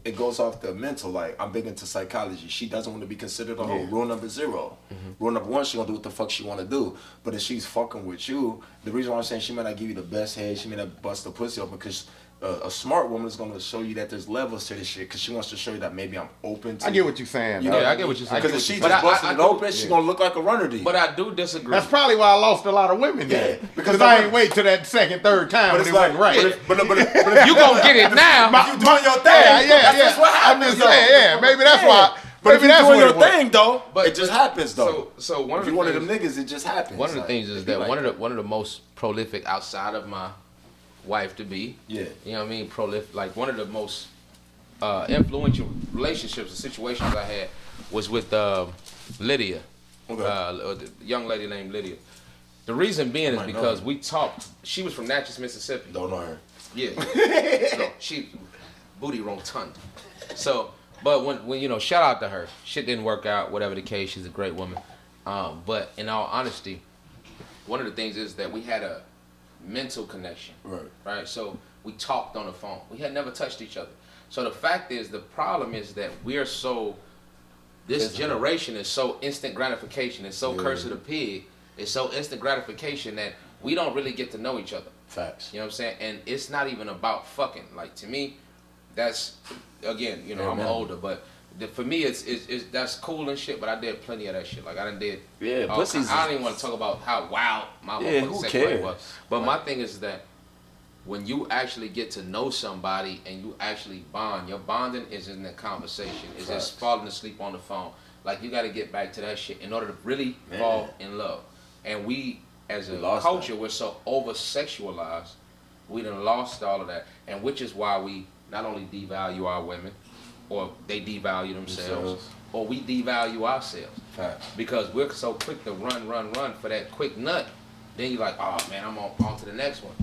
it goes off the mental. Like, I'm big into psychology. She doesn't want to be considered a hoe. Rule number 0. Rule number 1, she gonna do what the fuck she want to do. But if she's fucking with you, the reason why I'm saying she may not give you the best head, she may not bust the pussy open, because a smart woman is gonna show you that there's levels to this shit, because she wants to show you that maybe I'm open to. I get what you're saying. I get what you're saying. Because if she just busted it open, she gonna look like a runner to you. But I do disagree. That's probably why I lost a lot of women there. Because I ain't wait till that 2nd, 3rd time when it wasn't right. But if you gonna get it now. You doing your thing. That's what happens. I'm just saying, maybe that's why. But if maybe you're that's doing what your thing though, it just happens though. So one of if you're one of them niggas, it just happens. One of the things is that one of the most prolific outside of my wife to be. Yeah. You know what I mean? Prolific. Like one of the most influential relationships and situations I had was with Lydia. Okay. A young lady named Lydia. The reason being is because we talked. She was from Natchez, Mississippi. Don't know her. Yeah. So she booty rotund. So, but when shout out to her. Shit didn't work out. Whatever the case, she's a great woman. But in all honesty, one of the things is that we had a mental connection. Right. So we talked on the phone. We had never touched each other. So the fact is, the problem is that we're so. This generation is so instant gratification. It's so curse of the pig. It's so instant gratification that we don't really get to know each other. Facts. You know what I'm saying? And it's not even about fucking. Like, to me, that's, again, I'm older, but for me, it's that's cool and shit, but I did plenty of that shit. Like, I done did. Yeah, pussies. I don't even want to talk about how wild my motherfucking sex life was. But my thing is that when you actually get to know somebody and you actually bond, your bonding is in the conversation. It's just falling asleep on the phone. Like, you got to get back to that shit in order to really fall in love. And we, as a culture, we're so over-sexualized, we done lost all of that. And which is why we not only devalue our women, or they devalue themselves, or we devalue ourselves. Facts. Because we're so quick to run for that quick nut. Then you're like, oh man, I'm on to the next one.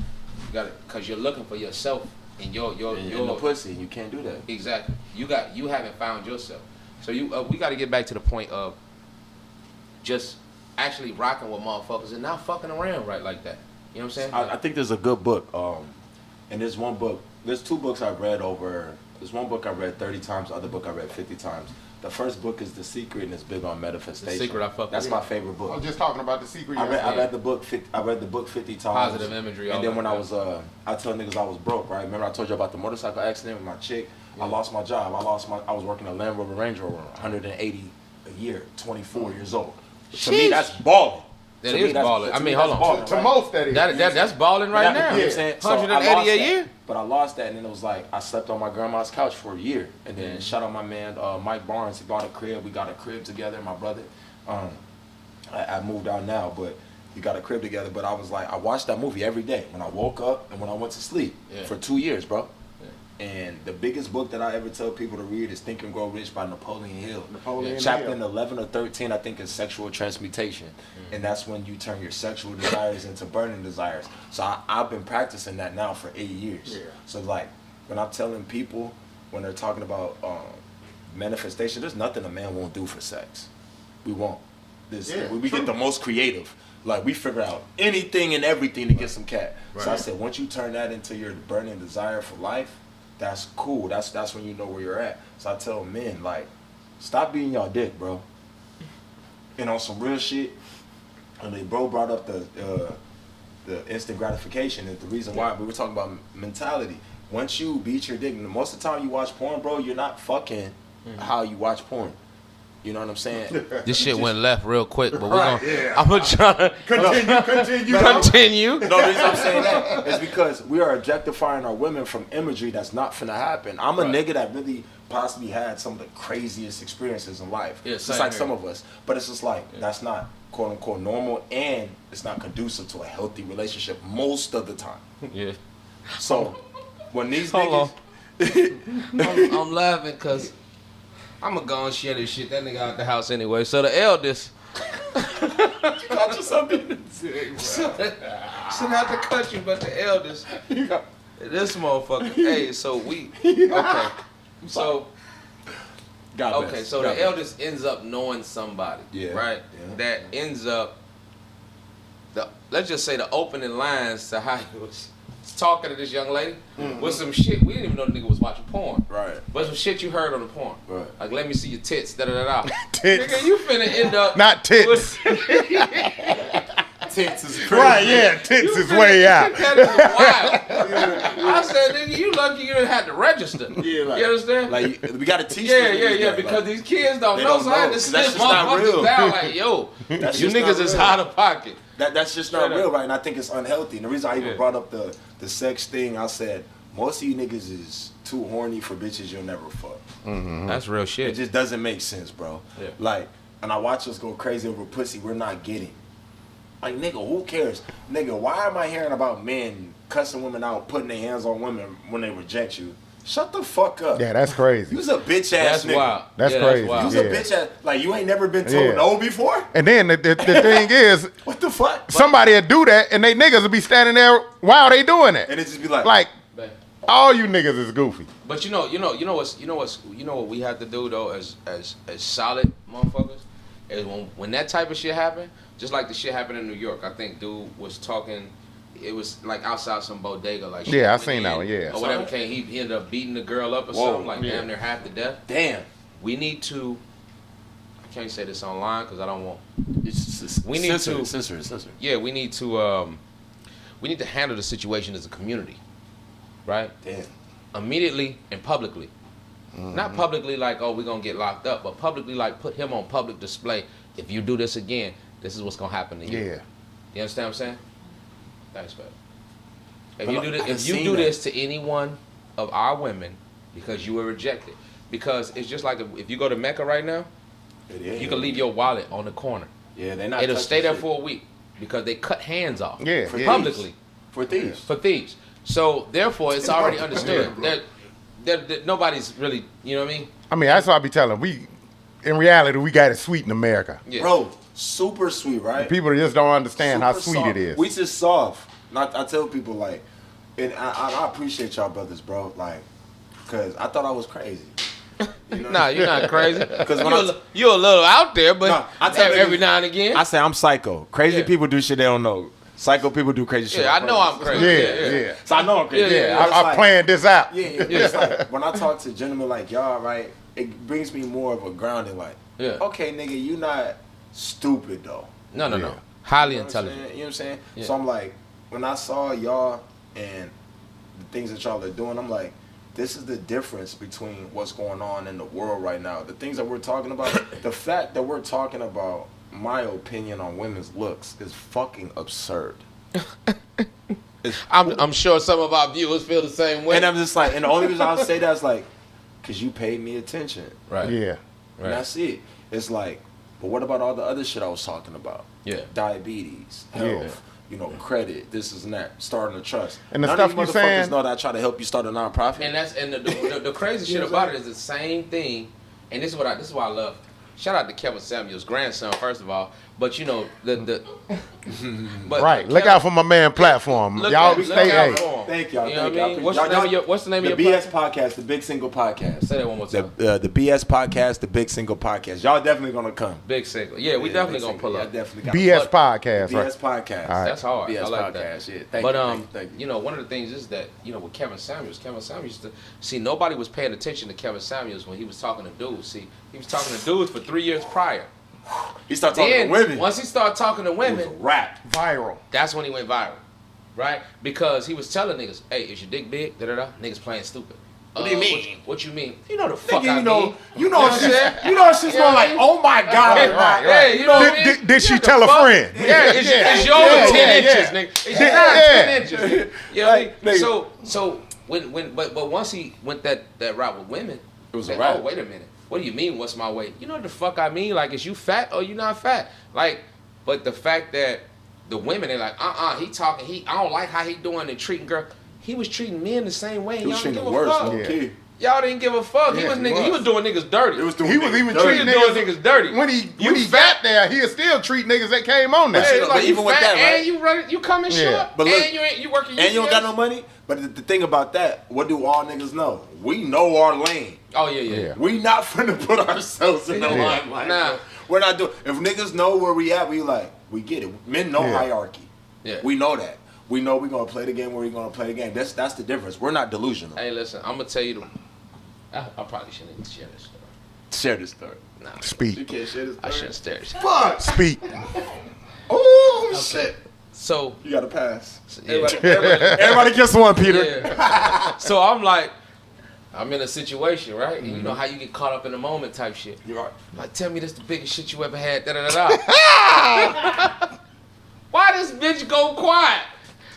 You got it, because you're looking for yourself and your pussy. You can't do that. Exactly. You haven't found yourself. So we got to get back to the point of just actually rocking with motherfuckers and not fucking around right like that. You know what I'm saying? I think there's a good book. And there's one book. There's two books I've read over. There's one book I read 30 times. The other book I read 50 times. The first book is The Secret, and it's big on manifestation. The Secret, I fuck. That's my favorite book. I was just talking about The Secret. I read the book. I read the book 50 times. Positive imagery. And then when I tell niggas I was broke. Right? Remember I told you about the motorcycle accident with my chick. Yeah. I lost my job. I was working a Land Rover Range Rover, 180 a year, 24 years old. To me, that's balling. That is balling. I mean, hold on. Balling, to most, that is. That's balling right now. You know what I'm saying? 180 a year? But I lost that, and then it was like, I slept on my grandma's couch for a year. And then shout out my man, Mike Barnes. He bought a crib. We got a crib together, my brother. I moved out now, but we got a crib together. But I was like, I watched that movie every day when I woke up and when I went to sleep for 2 years, bro. And the biggest book that I ever tell people to read is Think and Grow Rich by Napoleon Hill. Chapter 11 or 13, I think, is sexual transmutation. And that's when you turn your sexual desires into burning desires. So I've been practicing that now for 8 years. So like, when I'm telling people, when they're talking about manifestation. There's nothing a man won't do for sex. We won't. We get the most creative. Like, we figure out anything and everything to get some cat. Right. So I said, once you turn that into your burning desire for life, that's cool. That's when you know where you're at. So I tell men, like, stop being y'all dick, bro. And on some real shit, and the bro brought up the instant gratification is the reason why we were talking about mentality. Once you beat your dick, most of the time you watch porn, bro, you're not fucking how you watch porn. You know what I'm saying? This shit went left real quick, but we're gonna. I'm gonna try to continue. No, the reason I'm saying that is because we are objectifying our women from imagery that's not finna happen. I'm a nigga that really possibly had some of the craziest experiences in life. Yeah, just like some of us. But it's just like, that's not quote unquote normal, and it's not conducive to a healthy relationship most of the time. Yeah. So when these niggas I'm laughing because I'm gonna go and share this shit. That nigga out the house anyway. So the eldest got you something. Shouldn't have to cut you, but the eldest, this motherfucker. Hey, so we okay. So so the eldest ends up knowing somebody, right? Yeah. That ends up let's just say the opening lines to how he was talking to this young lady with some shit. We didn't even know the nigga was watching porn. Right. But some shit you heard on the porn. Right. Like, let me see your tits, da-da-da-da. Tits. Nigga, you finna end up... Not tits. Tits is crazy. Right, yeah, tits is way out. That is wild. I said, nigga, you lucky you didn't have to register. Yeah, like, you understand? Like, we gotta teach them. Yeah, because these kids don't know, so I had to sit motherfuckers down like, yo, you niggas is out of pocket. That's just not real, right? And I think it's unhealthy. And the reason I even brought up the sex thing, I said, most of you niggas is too horny for bitches you'll never fuck. Mm-hmm. That's real shit. It just doesn't make sense, bro. Yeah. Like, and I watch us go crazy over pussy we're not getting. Like, nigga, who cares? Nigga, why am I hearing about men cussing women out, putting their hands on women when they reject you? Shut the fuck up. Yeah, that's crazy. You's a bitch ass nigga. Wild. That's crazy. That's wild. You's a bitch ass. Like, you ain't never been told no before? And then the thing is, what the fuck? Somebody will do that, and they niggas will be standing there while they doing it. And it just be like, all you niggas is goofy. But you know what we have to do though as solid motherfuckers is when that type of shit happen, just like the shit happened in New York. I think dude was talking. It was like outside some bodega, like I seen that one, or whatever. He ended up beating the girl up or something, like damn near half to death. Damn. We need to. I can't say this online because I don't want. We need to censor. Yeah, we need to handle the situation as a community, right? Damn. Immediately and publicly. Mm-hmm. Not publicly like, oh, we're gonna get locked up, but publicly like put him on public display. If you do this again, this is what's gonna happen to you. Yeah. You understand what I'm saying? Thanks, babe. If you do this to any one of our women because you were rejected, because it's just like if you go to Mecca right now, you can leave your wallet on the corner. Yeah, they're not. It'll stay there for a week because they cut hands off. Yeah, publicly. For thieves. For thieves. So therefore, it's already understood that nobody's really, you know what I mean? I mean, that's what I be telling. In reality, we got it sweet in America. Yeah. Bro, super sweet, right? And people just don't understand how sweet soft. it is. We just soft. I tell people, like, and I appreciate y'all brothers, bro, like, because I thought I was crazy. You know nah, you're not crazy. Because you're a little out there, but every now and again. I say I'm psycho. Crazy people do shit they don't know. Psycho people do crazy shit. Yeah, I know I'm crazy. Yeah. So I know I'm crazy. Yeah. I planned this out. Yeah. It's like, when I talk to gentlemen like y'all, right, it brings me more of a grounding, like, okay, nigga, you not stupid, though. No. Highly intelligent. You know what I'm saying? Yeah. So I'm like, when I saw y'all and the things that y'all are doing, I'm like, this is the difference between what's going on in the world right now. The things that we're talking about, the fact that we're talking about my opinion on women's looks is fucking absurd. I'm sure some of our viewers feel the same way. And I'm just like, and the only reason I'll say that is like, because you paid me attention. Right. Yeah. Right. And that's it. It's like, but what about all the other shit I was talking about? Yeah. Diabetes, health, credit, this is and that, starting a trust. And the stuff you saying, know that I try to help you start a nonprofit. And the crazy shit about it is the same thing. And this is why I love. shout out to Kevin Samuels' grandson, first of all. But you know the but right. Look out for my man Platform. Y'all stay out. Thank y'all. You know what I mean? What's the name of your BS podcast? The Big Single Podcast. Say that one more time. The BS podcast, the Big Single Podcast. Y'all definitely gonna come. Big Single. Yeah, we definitely gonna pull up. Definitely. BS podcast. BS podcast. Right. That's hard. BS I like podcast. that. Yeah. Thank you know, one of the things is that with Kevin Samuels used to see nobody was paying attention to Kevin Samuels when he was talking to dudes. See, he was talking to dudes for 3 years prior. He started talking to women. Once he started talking to women, it was a rap viral. That's when he went viral, right? Because he was telling niggas, "Hey, is your dick big?" Niggas playing stupid. What do you mean? What you mean? You know the fuck I mean. You know she's going like, oh my God. Right. Yeah, you know what I mean? Did she tell a friend? Yeah, it's yours 10 inches, nigga. It's not 10 inches. You know what I mean? So but once he went that route with women, it was a rap. Oh, wait a minute. What do you mean, what's my weight? You know what the fuck I mean? Like, is you fat or you not fat? Like, but the fact that the women, they're like, he talking, I don't like how he doing and treating girl. He was treating men the same way. He was treating the worst. Yeah. Y'all didn't give a fuck. Yeah, he was doing niggas dirty. He was even treating niggas dirty. When he got there, he'll still treat nniggas that came on there. Hey, like, even you with fat that, right? and you coming short, but look, and you working. And you don't got no money. But the thing about that, what do all niggas know? We know our lane. Oh yeah. We not finna put ourselves in the limelight. Nah. We're not doing. If niggas know where we at, we get it. Men know hierarchy. Yeah. We know that. We know we're gonna play the game where we're gonna play the game. That's the difference. We're not delusional. Hey, listen, I'm gonna tell you I probably shouldn't share this story. Share this story. Nah. Speak. You can't share this story. I shouldn't share this. Fuck. Speak. Oh shit. So you gotta pass. Yeah. Everybody gets one, Peter. Yeah. So I'm in a situation, right? Mm-hmm. You know how you get caught up in the moment type shit. You are. Like, tell me this the biggest shit you ever had. Da. Why this bitch go quiet?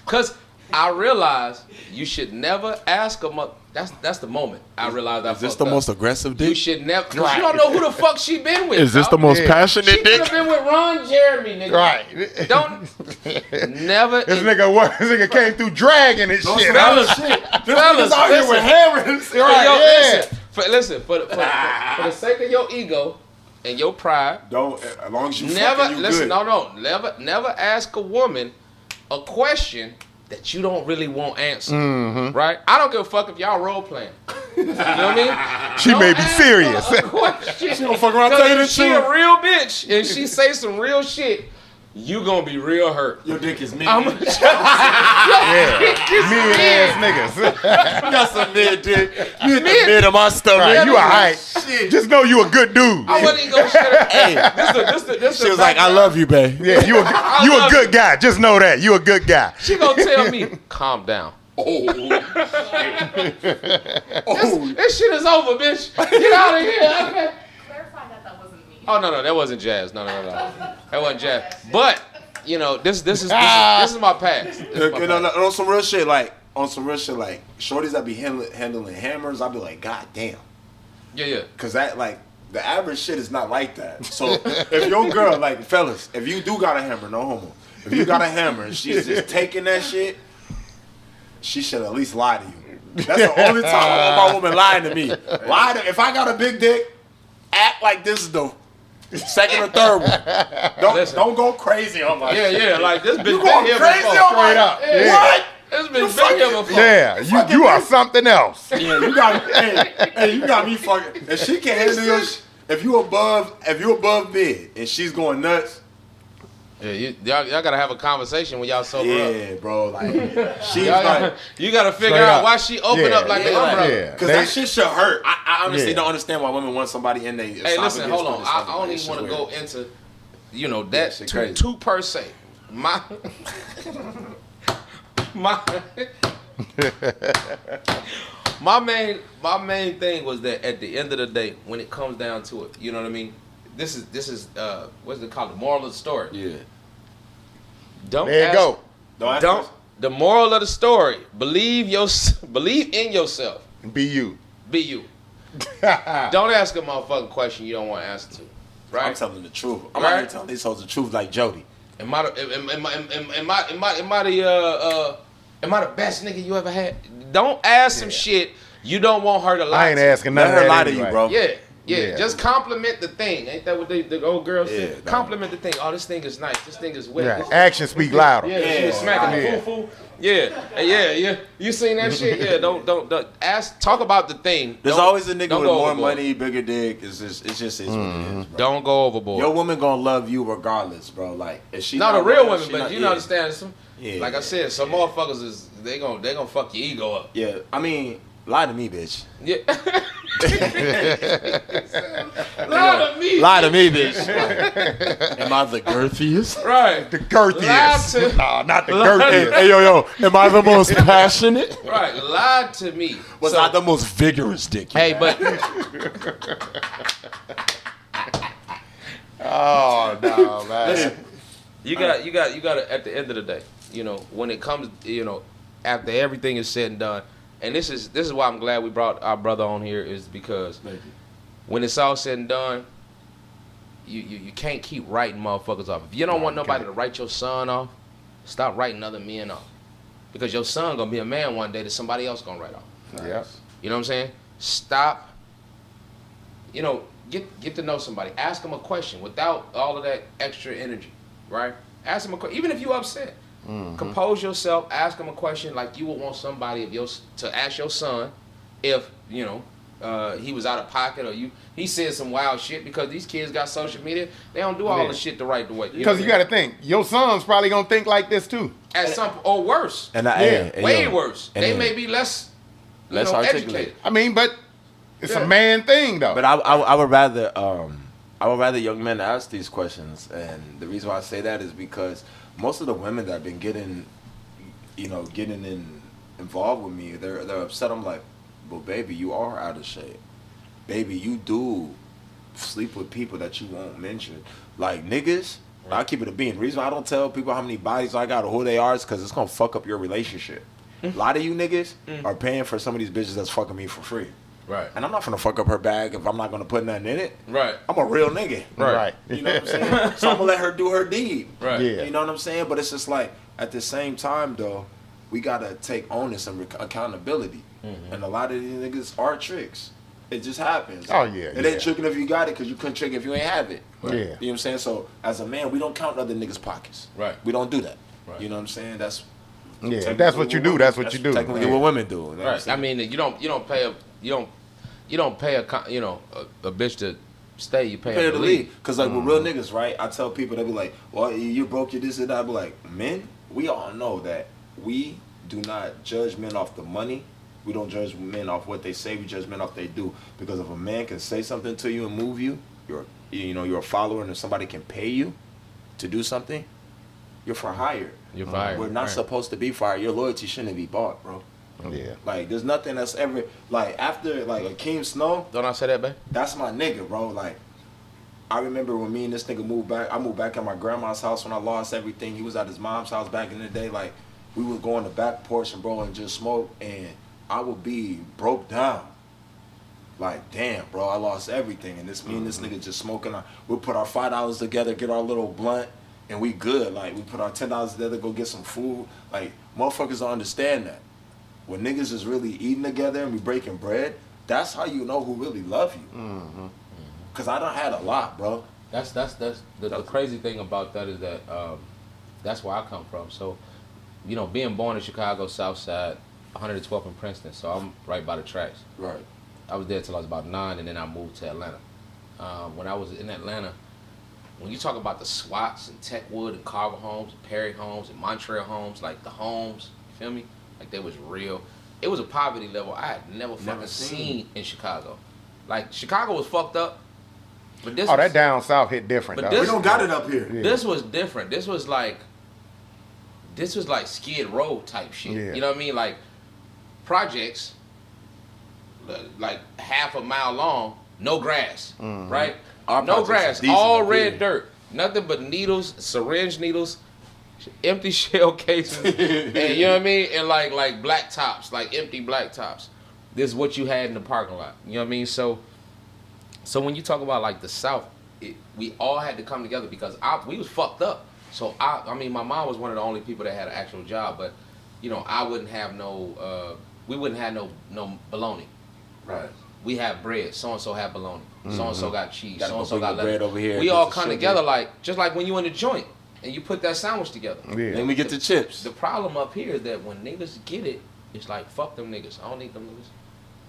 Cause I realized you should never ask a mother. That's the moment I realized I fucked up. Is this the most aggressive dick? You should never. Cause you don't know who the fuck she been with. Is this the most passionate dick? She could have been with Ron Jeremy, nigga. Right. Don't never. This nigga came through dragging and shit. Fellas, out here with hammers. Right, listen. For the sake of your ego and your pride, don't. As long as you never fucking, you listen. Good. Never ask a woman a question that you don't really want answered. Mm-hmm. Right? I don't give a fuck if y'all role playing. You know what I mean? She may be serious. She don't fuck around. Tell you the truth. She a real bitch and she say some real shit. You gonna be real hurt. Your dick is mid. Yeah. Mid-ass niggas. You got some mid dick. You hit the mid of my stomach. Right, you alright. Just know you a good dude. I wasn't even gonna shut up. Hey, this she was like, I love you, babe. Yeah, you a good guy. Just know that. You a good guy. She gonna tell me, calm down. Oh. This shit is over, bitch. Get out of here. Clarify that wasn't me. Oh no, that wasn't jazz. No. That wasn't jazz. But this is my past. On some real shit, like shorties that be handling hammers, I'll be like, God damn. Yeah. Cause that the average shit is not like that. So if your girl, like fellas, if you do got a hammer, no homo. If you got a hammer and she's just taking that shit, she should at least lie to you. That's the only time I want my woman lying to me. If I got a big dick, act like this is the second or third one. Don't go crazy on my shit. Yeah, like this bitch You been going here crazy before. on my Straight up. Yeah. What? This bitch been here before. Yeah, you are something else. Yeah, you got me fucking. If she can handle your if you above mid and she's going nuts. Yeah, y'all gotta have a conversation when y'all sober up. Yeah, bro. Like she's like, you gotta figure out why she open up like the umbrella. Yeah. Because that shit should hurt. I honestly don't understand why women want somebody in there. Hey, listen, hold on. I don't even want to go into, that too per se. My main thing was that at the end of the day, when it comes down to it, you know what I mean? This is what's it called? The moral of the story. Yeah. The moral of the story. Believe in yourself. Be you. Don't ask a motherfucking question you don't want to answer to. Right? I'm telling the truth. I'm out here telling these hoes the truth like Jody. Am I the best nigga you ever had? Don't ask some shit you don't want her to lie. I ain't asking nothing. Let her lie to you, bro. Yeah. Yeah, just compliment the thing. Ain't that what the old girl said? Compliment the thing. Oh, this thing is nice. This thing is wet. Yeah. Actions speak louder. Yeah, she was smacking the foo-foo. Yeah. You seen that shit? Yeah, don't ask. Talk about the thing. There's always a nigga with more money, bigger dick. It's just what it is, bro. Don't go overboard. Your woman gonna love you regardless, bro. Like if she not a real woman, but not, you understand some. Yeah, like I said, some motherfuckers is they gonna fuck your ego up. Yeah, I mean, lie to me, bitch. Yeah. Lie to me. Lie to me, bitch. Am I the girthiest? Right. The girthiest. Nah, not the girthiest. Hey, yo. Am I the most passionate? Right. Lie to me. Was I the most vigorous dick? Hey, but. Oh no, man. Listen, you got to, at the end of the day, you know, when it comes, you know, after everything is said and done, and this is why I'm glad we brought our brother on here, is because when it's all said and done, you can't keep writing motherfuckers off. If you don't want nobody to write your son off, stop writing other men off. Because your son gonna be a man one day that somebody else gonna write off. Yeah. You know what I'm saying? Stop. You know, get to know somebody. Ask them a question without all of that extra energy, right? Ask them a question, even if you upset. Compose yourself. Ask them a question like you would want somebody to ask your son if you know he was out of pocket or he said some wild shit, because these kids got social media. They don't do all the shit the right way. Because you got to think, your son's probably gonna think like this too. At some or worse. Way worse. They may be less educated. I mean, but it's a man thing though. But I would rather young men ask these questions, and the reason why I say that is because most of the women that have been getting involved with me, they're upset. I'm like, well, baby, you are out of shape. Baby, you do sleep with people that you won't mention. Like niggas, I keep it a bean. The reason why I don't tell people how many bodies I got or who they are is because it's gonna fuck up your relationship. A lot of you niggas are paying for some of these bitches that's fucking me for free. Right. And I'm not gonna fuck up her bag if I'm not gonna put nothing in it. Right. I'm a real nigga. Right. You know what I'm saying? So I'm gonna let her do her deed. Right. Yeah. You know what I'm saying? But it's just like, at the same time though, we gotta take onus and accountability. And a lot of these niggas are tricks. It just happens. Oh yeah. It ain't tricking if you got it, because you couldn't trick if you ain't have it. Right. Yeah. You know what I'm saying? So as a man, we don't count other niggas' pockets. Right. We don't do that. Right. You know what I'm saying? That's that's what you do. That's what you do. Technically what women do. You know Right. I mean, you don't pay a bitch to stay. You pay her to leave. Because like with real niggas, right? I tell people, they be like, well, you broke your this and that. I be like, men, we all know that we do not judge men off the money. We don't judge men off what they say. We judge men off what they do. Because if a man can say something to you and move you, you're a follower, and if somebody can pay you to do something, you're for hire. You're fired. We're not supposed to be fired. Your loyalty shouldn't be bought, bro. Yeah. Like, there's nothing that's ever, like, after, like, Akeem Snow. Don't I say that, babe? That's my nigga, bro. Like, I remember when me and this nigga moved back. I moved back at my grandma's house when I lost everything. He was at his mom's house back in the day. Like, we would go on the back porch and, bro, and just smoke. And I would be broke down. Like, damn, bro, I lost everything. And me and this nigga just smoking. We'll put our $5 together, get our little blunt, and we good. Like, we put our $10 together, go get some food. Like, motherfuckers don't understand that. When niggas is really eating together and we breaking bread, that's how you know who really love you. Cause I done had a lot, bro. That's the crazy thing about that is that that's where I come from. So, you know, being born in Chicago, South Side, 112th in Princeton, so I'm right by the tracks. Right. I was there till I was about 9, and then I moved to Atlanta. When I was in Atlanta, when you talk about the Swats and Techwood and Carver Homes and Perry Homes and Montreal Homes, like the homes, you feel me? Like they was real. It was a poverty level I had never fucking seen in Chicago. Like Chicago was fucked up, but this that down south hit different. We don't got it up here. Yeah. This was different. This was like Skid Row type shit. Yeah. You know what I mean? Like projects, like half a mile long, no grass, right? No grass, all red dirt, nothing but needles, syringe needles, empty shell cases, and you know what I mean? And like black tops, like empty black tops. This is what you had in the parking lot. You know what I mean? So when you talk about like the South, we all had to come together because we was fucked up. So I mean, my mom was one of the only people that had an actual job, but you know, I wouldn't have we wouldn't have no baloney. Right. we have bread. So and so have bologna. So and so got cheese. So and so got bread over here. We all come together like just like when you in the joint and you put that sandwich together. Yeah. Then we get the chips. The problem up here is that when niggas get it, it's like fuck them niggas. I don't need them niggas.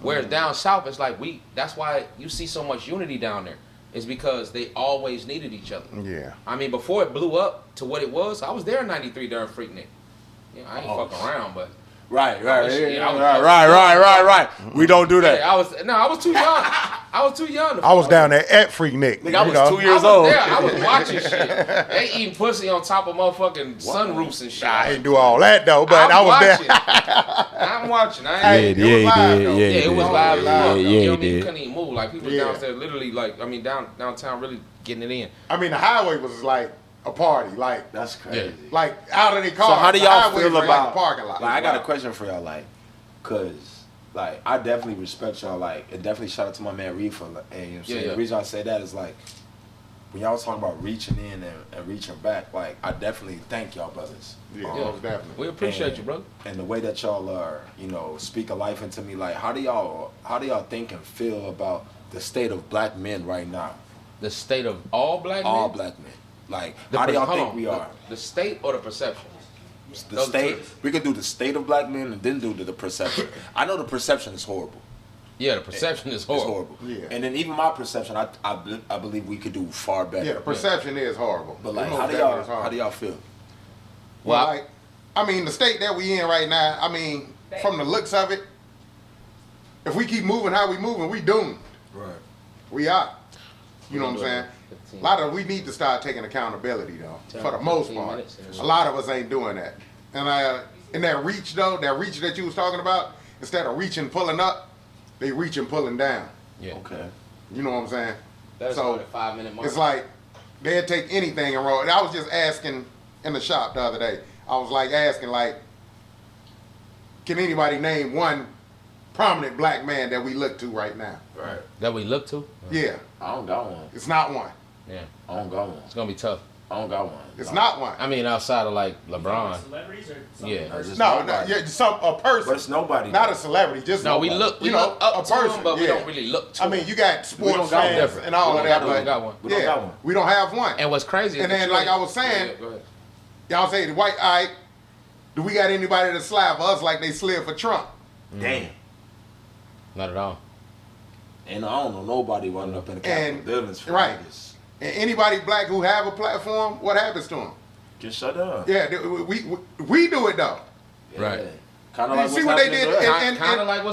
Whereas down south, it's like that's why you see so much unity down there. It's because they always needed each other. Yeah. I mean, before it blew up to what it was, I was there in '93 during Freaknik. You know, I ain't fucking around, but Right. We don't do that. yeah, I was too young. I was too young. I was down there at Freaknik. Nigga, I was 2 years old. I was watching shit. They eating pussy on top of motherfucking sunroofs and shit. I ain't do all that though, but I was watching. there. I'm watching. It was live though. It was live as fuck. Yeah, You know what I mean? You couldn't even move. Like people downstairs, literally, like downtown, really getting it in. I mean, the highway was like a party. Like That's crazy. Yeah. like out of the car. So how do y'all feel like about the parking lot? Like, I got a question for y'all, like, cause like I definitely respect y'all, like, and definitely shout out to my man Reefer. Like, and you know what I'm saying? The reason I say that is like when y'all was talking about reaching in and reaching back, like I definitely thank y'all brothers. Yeah, most definitely. We appreciate you, brother. And the way that y'all are, you know, speak a life into me, like how do y'all think and feel about the state of black men right now? The state of all black men? All black men. Like, how do y'all think we are? The state or the perception? The state. We could do the state of black men and then do the perception. I know the perception is horrible. Yeah, the perception is horrible. It's horrible. Yeah. And then even my perception, I believe we could do far better. Yeah, the perception is horrible. But like, Most how do definitely y'all feel? Well, like, I mean, the state that we in right now, I mean, from the looks of it, if we keep moving how we moving, we doomed. Right. We are. You know what I'm saying? A lot of we need to start taking accountability though, for the most part. A lot of us ain't doing that. And in that reach though, that reach that you was talking about, instead of reaching pulling up, they reaching pulling down. Yeah. Okay. You know what I'm saying? That's so the 5 minute mark. it's like they'd take anything and roll. And I was just asking in the shop the other day. I was like asking like, can anybody name one prominent black man that we look to right now? Right. That we look to? Yeah. I don't got one. It's not one. Yeah. I don't got one. It's gonna be tough. I don't got one. It's not one. I mean, outside of like LeBron. Celebrities or Yeah. A person. But it's nobody. Not a celebrity, just No, nobody. we look a up to person, him, but we don't really look to I him. mean, you got sports don't got fans one. and all of that, We but don't got one. We don't got one. we don't have one. And what's crazy is And that then, you like ain't- I was saying, Yeah, go ahead. y'all say the white eye. Do we got anybody to slap us like they slid for Trump? Damn. Not at all. And I don't know nobody running up in the Capitol And- buildings for right. niggas. And anybody black who have a platform, what happens to them? Just shut up. Yeah, we do it though. Right. Kind of You like see what's what they happening did? to us. And- Kind of like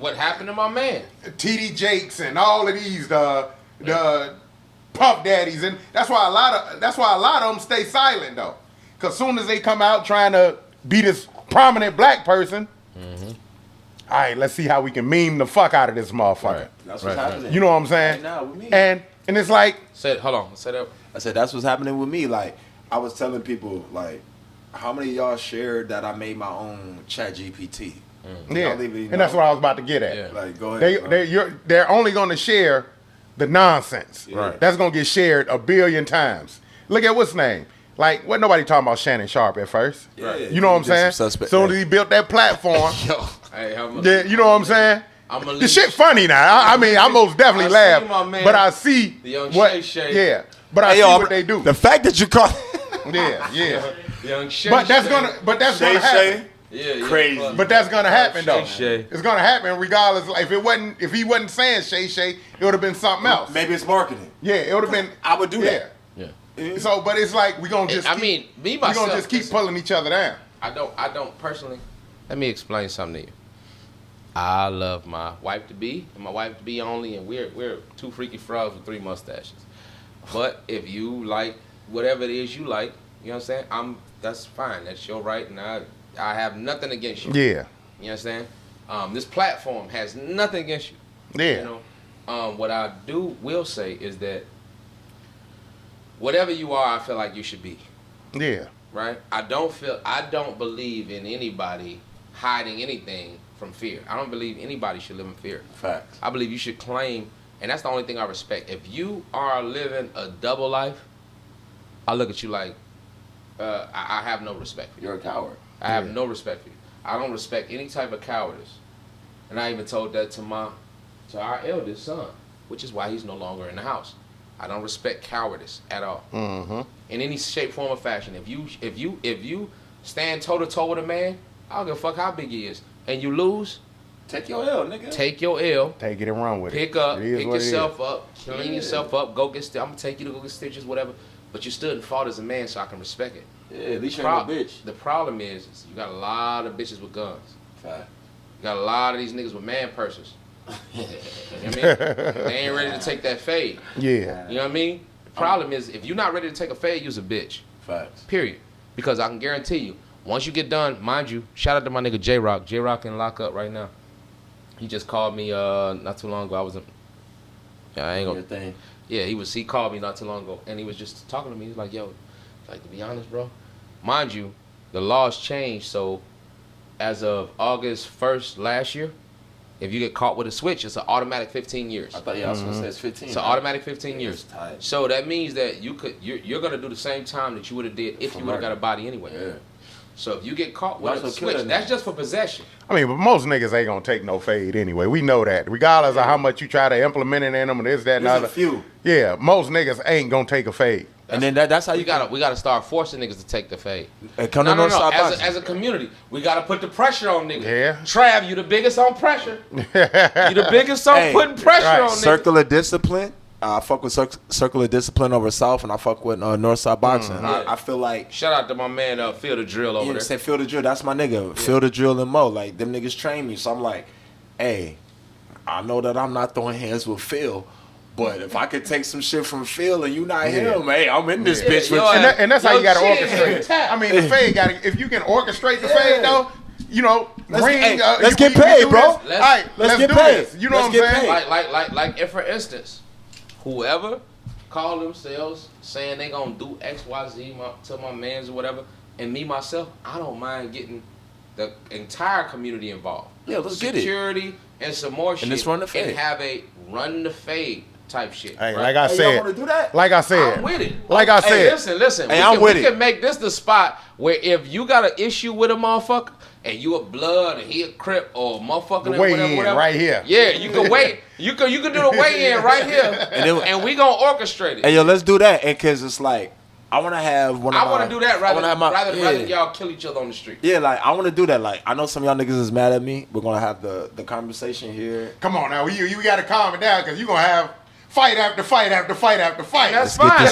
what happened to my man. TD Jakes and all of these the Puff Daddies, and that's why a lot of them stay silent though, because soon as they come out trying to be this prominent black person, all right, let's see how we can meme the fuck out of this motherfucker. Right. That's what's happening. You know what I'm saying? Right now with me. And it's like, Hold on. Say that. I said that's what's happening with me. Like I was telling people, like, how many of y'all shared that I made my own Chat GPT? yeah, Y'all even and that's know. what I was about to get at. Yeah. Like, go ahead. They're only going to share the nonsense. Right. That's going to get shared 1 billion times. Look at what's name. Like, what nobody talking about Shannon Sharp at first. Yeah, You know what I'm he saying? did some suspect- Soon as he built that platform, Hey, yeah, you know what I'm saying? I'ma The leave- shit funny now. I mean, I most definitely I see my laugh, man, but I see the young what. Shay Shay. Yeah, but I Hey, see yo, what they do. The fact that you call Yeah. Young Shay But that's Shay. gonna Shay happen. Yeah, Crazy. club. But that's gonna happen though. Shay Shay. It's gonna happen regardless. Like, if he wasn't saying Shay Shay, it would have been something else. maybe it's marketing. Yeah, it would have been. I would do that. Yeah. So, but it's like we gonna just. I keep, mean, me we myself. gonna just keep listen, pulling each other down. I don't personally. Let me explain something to you. I love my wife to be and my wife to be only, and we're two freaky frogs with 3 mustaches. But if you like whatever it is you like, you know what I'm saying? That's fine. That's your right, and I have nothing against you. Yeah. You understand? This platform has nothing against you. Yeah. You know, what I will say is that whatever you are, I feel like you should be. Yeah. Right? I don't believe in anybody hiding anything from fear. I don't believe anybody should live in fear. Facts. I believe you should claim, and that's the only thing I respect. If you are living a double life, I look at you like I have no respect for you. You're a coward. I have no respect for you. I don't respect any type of cowardice. And I even told that to my to our eldest son, which is why he's no longer in the house. I don't respect cowardice at all, in any shape, form, or fashion. If you stand toe to toe with a man, I don't give a fuck how big he is, and you lose, take your L, nigga. Take your L. Take it and run with it. Pick yourself up, clean yourself up, go get. I'm gonna take you to go get stitches, whatever. But you stood and fought as a man, so I can respect it. Yeah, at least you ain't a bitch. The problem is you got a lot of bitches with guns. Fact. You got a lot of these niggas with man purses. You know what I mean? They ain't ready to take that fade. Yeah. You know what I mean? The problem is if you're not ready to take a fade, you's a bitch. Facts. Period. Because I can guarantee you, once you get done, mind you, shout out to my nigga J-Rock. J-Rock in lock up right now. He just called me not too long ago. I ain't gonna thing. Yeah, he called me not too long ago, and he was just talking to me. He's like, yo, like, to be honest, bro, mind you, the laws changed, so as of August 1st last year, if you get caught with a switch, it's an automatic 15 years. I thought I was gonna say it's 15. It's an automatic 15 years. So that means that you're gonna do the same time that you would have did if you would have got a body anyway. Yeah. So if you get caught with a switch, that's just for possession. I mean, but most niggas ain't gonna take no fade anyway. We know that. Regardless of how much you try to implement it in them and this, that, and There's other. a few. Yeah, most niggas ain't gonna take a fade. And then that's how we gotta start forcing niggas to take the fade. No. As a community, we gotta put the pressure on niggas. Yeah. Trav, you the biggest on pressure. You the biggest on putting pressure on niggas. Circle of discipline. I fuck with Circle of Discipline over South, and I fuck with Northside Boxing. I feel like shout out to my man Feel the Drill over there. Say Feel the Drill, that's my nigga. Yeah. Feel the Drill and Mo, like them niggas train me. So I'm like, hey, I know that I'm not throwing hands with Phil, but if I could take some shit from Phil and you not him, hey, I'm in this bitch with you. And that's how you gotta orchestrate. I mean, the fade if you can orchestrate the fade though. You know, let's get paid, bro. All right, let's get paid. You know what I'm saying? Like if for instance, whoever call themselves saying they gonna do X, Y, Z to my mans or whatever, and me myself, I don't mind getting the entire community involved. Yeah, let's get it. Security and some more shit. And let's run the fade. And have a run the fade type shit. Hey, right? like I said, y'all wanna do that? Like I said, I'm with it. Like I said, listen. Hey, we can make this the spot where if you got an issue with a motherfucker and you a blood and he a crip or a motherfucker, whatever, right here. Yeah, you can wait. You can do the weigh in right here, and we gonna orchestrate it. Hey, yo, let's do that. And cause it's like I want to have one. I want to do that rather than y'all kill each other on the street. Yeah, like I want to do that. Like I know some of y'all niggas is mad at me. We're gonna have the conversation here. Come on now, you got to calm it down because you gonna have fight after fight after fight after fight. That's fine. As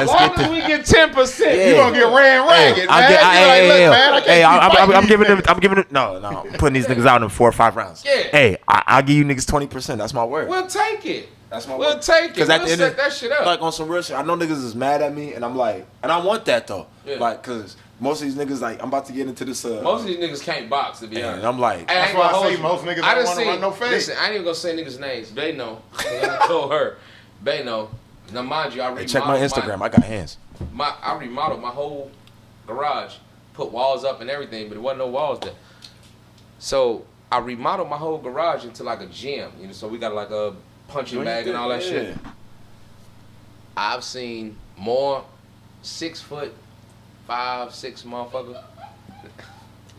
long as we get 10%, yeah. You gonna get ran ragged, man. I'm giving them. No, I'm putting these niggas out in 4 or 5 rounds. Yeah. Hey, I'll give you niggas 20%. That's my word. We'll take it. That's my word. We'll take it. We'll set that shit up. Like on some real shit. I know niggas is mad at me, and I'm like, and I want that though. Yeah. Like, cause most of these niggas, like, I'm about to get into this. Most of these niggas can't box, to be honest. And I'm like, that's why I say most niggas don't want to run no face. Listen, I ain't even gonna say niggas' names. They know. I told her. They know. Now, mind you, I remodeled. Hey, check my Instagram. I got hands. I remodeled my whole garage, put walls up and everything, but there wasn't no walls there. So I remodeled my whole garage into like a gym. You know, so we got like a punching bag and all that shit. I've seen more 6'5", 6 motherfuckers.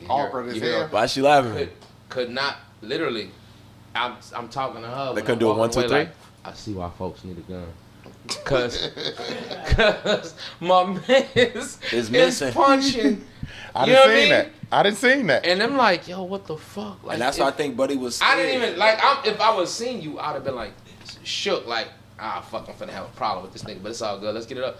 Awkward as hell. Why is she laughing? Could not literally. I'm talking to her. They couldn't do it 1, 2, 3. Like, I see why folks need a gun. Cause my man is punching. I didn't see that. And I'm like, yo, what the fuck? Like, and that's why I think Buddy was scared. I didn't even like. If I was seeing you, I'd have been like shook. Like, fuck, I'm finna have a problem with this nigga, but it's all good. Let's get it up.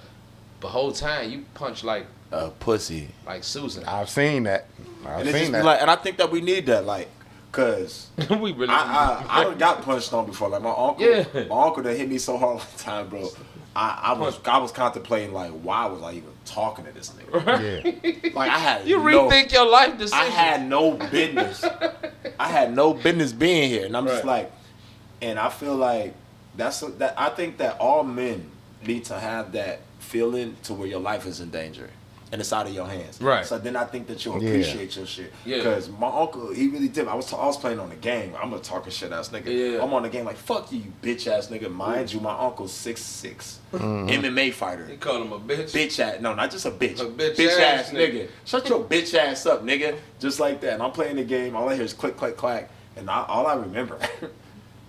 The whole time you punch like a pussy, like Susan. I've seen that. And I think that we need that, like. Cause we really I got punched on before. Like my uncle that hit me so hard one time, bro. I was contemplating like, why was I even talking to this nigga? Yeah. Like I had rethink your life decision. I had no business. I had no business being here, and I'm just like, and I feel like I think that all men need to have that feeling to where your life is in danger. And it's out of your hands. Right. So then I think that you'll appreciate your shit. Yeah. Because my uncle, he really did. I was playing on the game. I'm a talking shit ass nigga. Yeah. I'm on the game like, fuck you bitch ass nigga. Mind you, my uncle's 6'6". MMA fighter. You call him a bitch? Bitch ass. No, not just a bitch. A bitch ass nigga. Shut your bitch ass up, nigga. Just like that. And I'm playing the game. All I hear is click, click, clack. And all I remember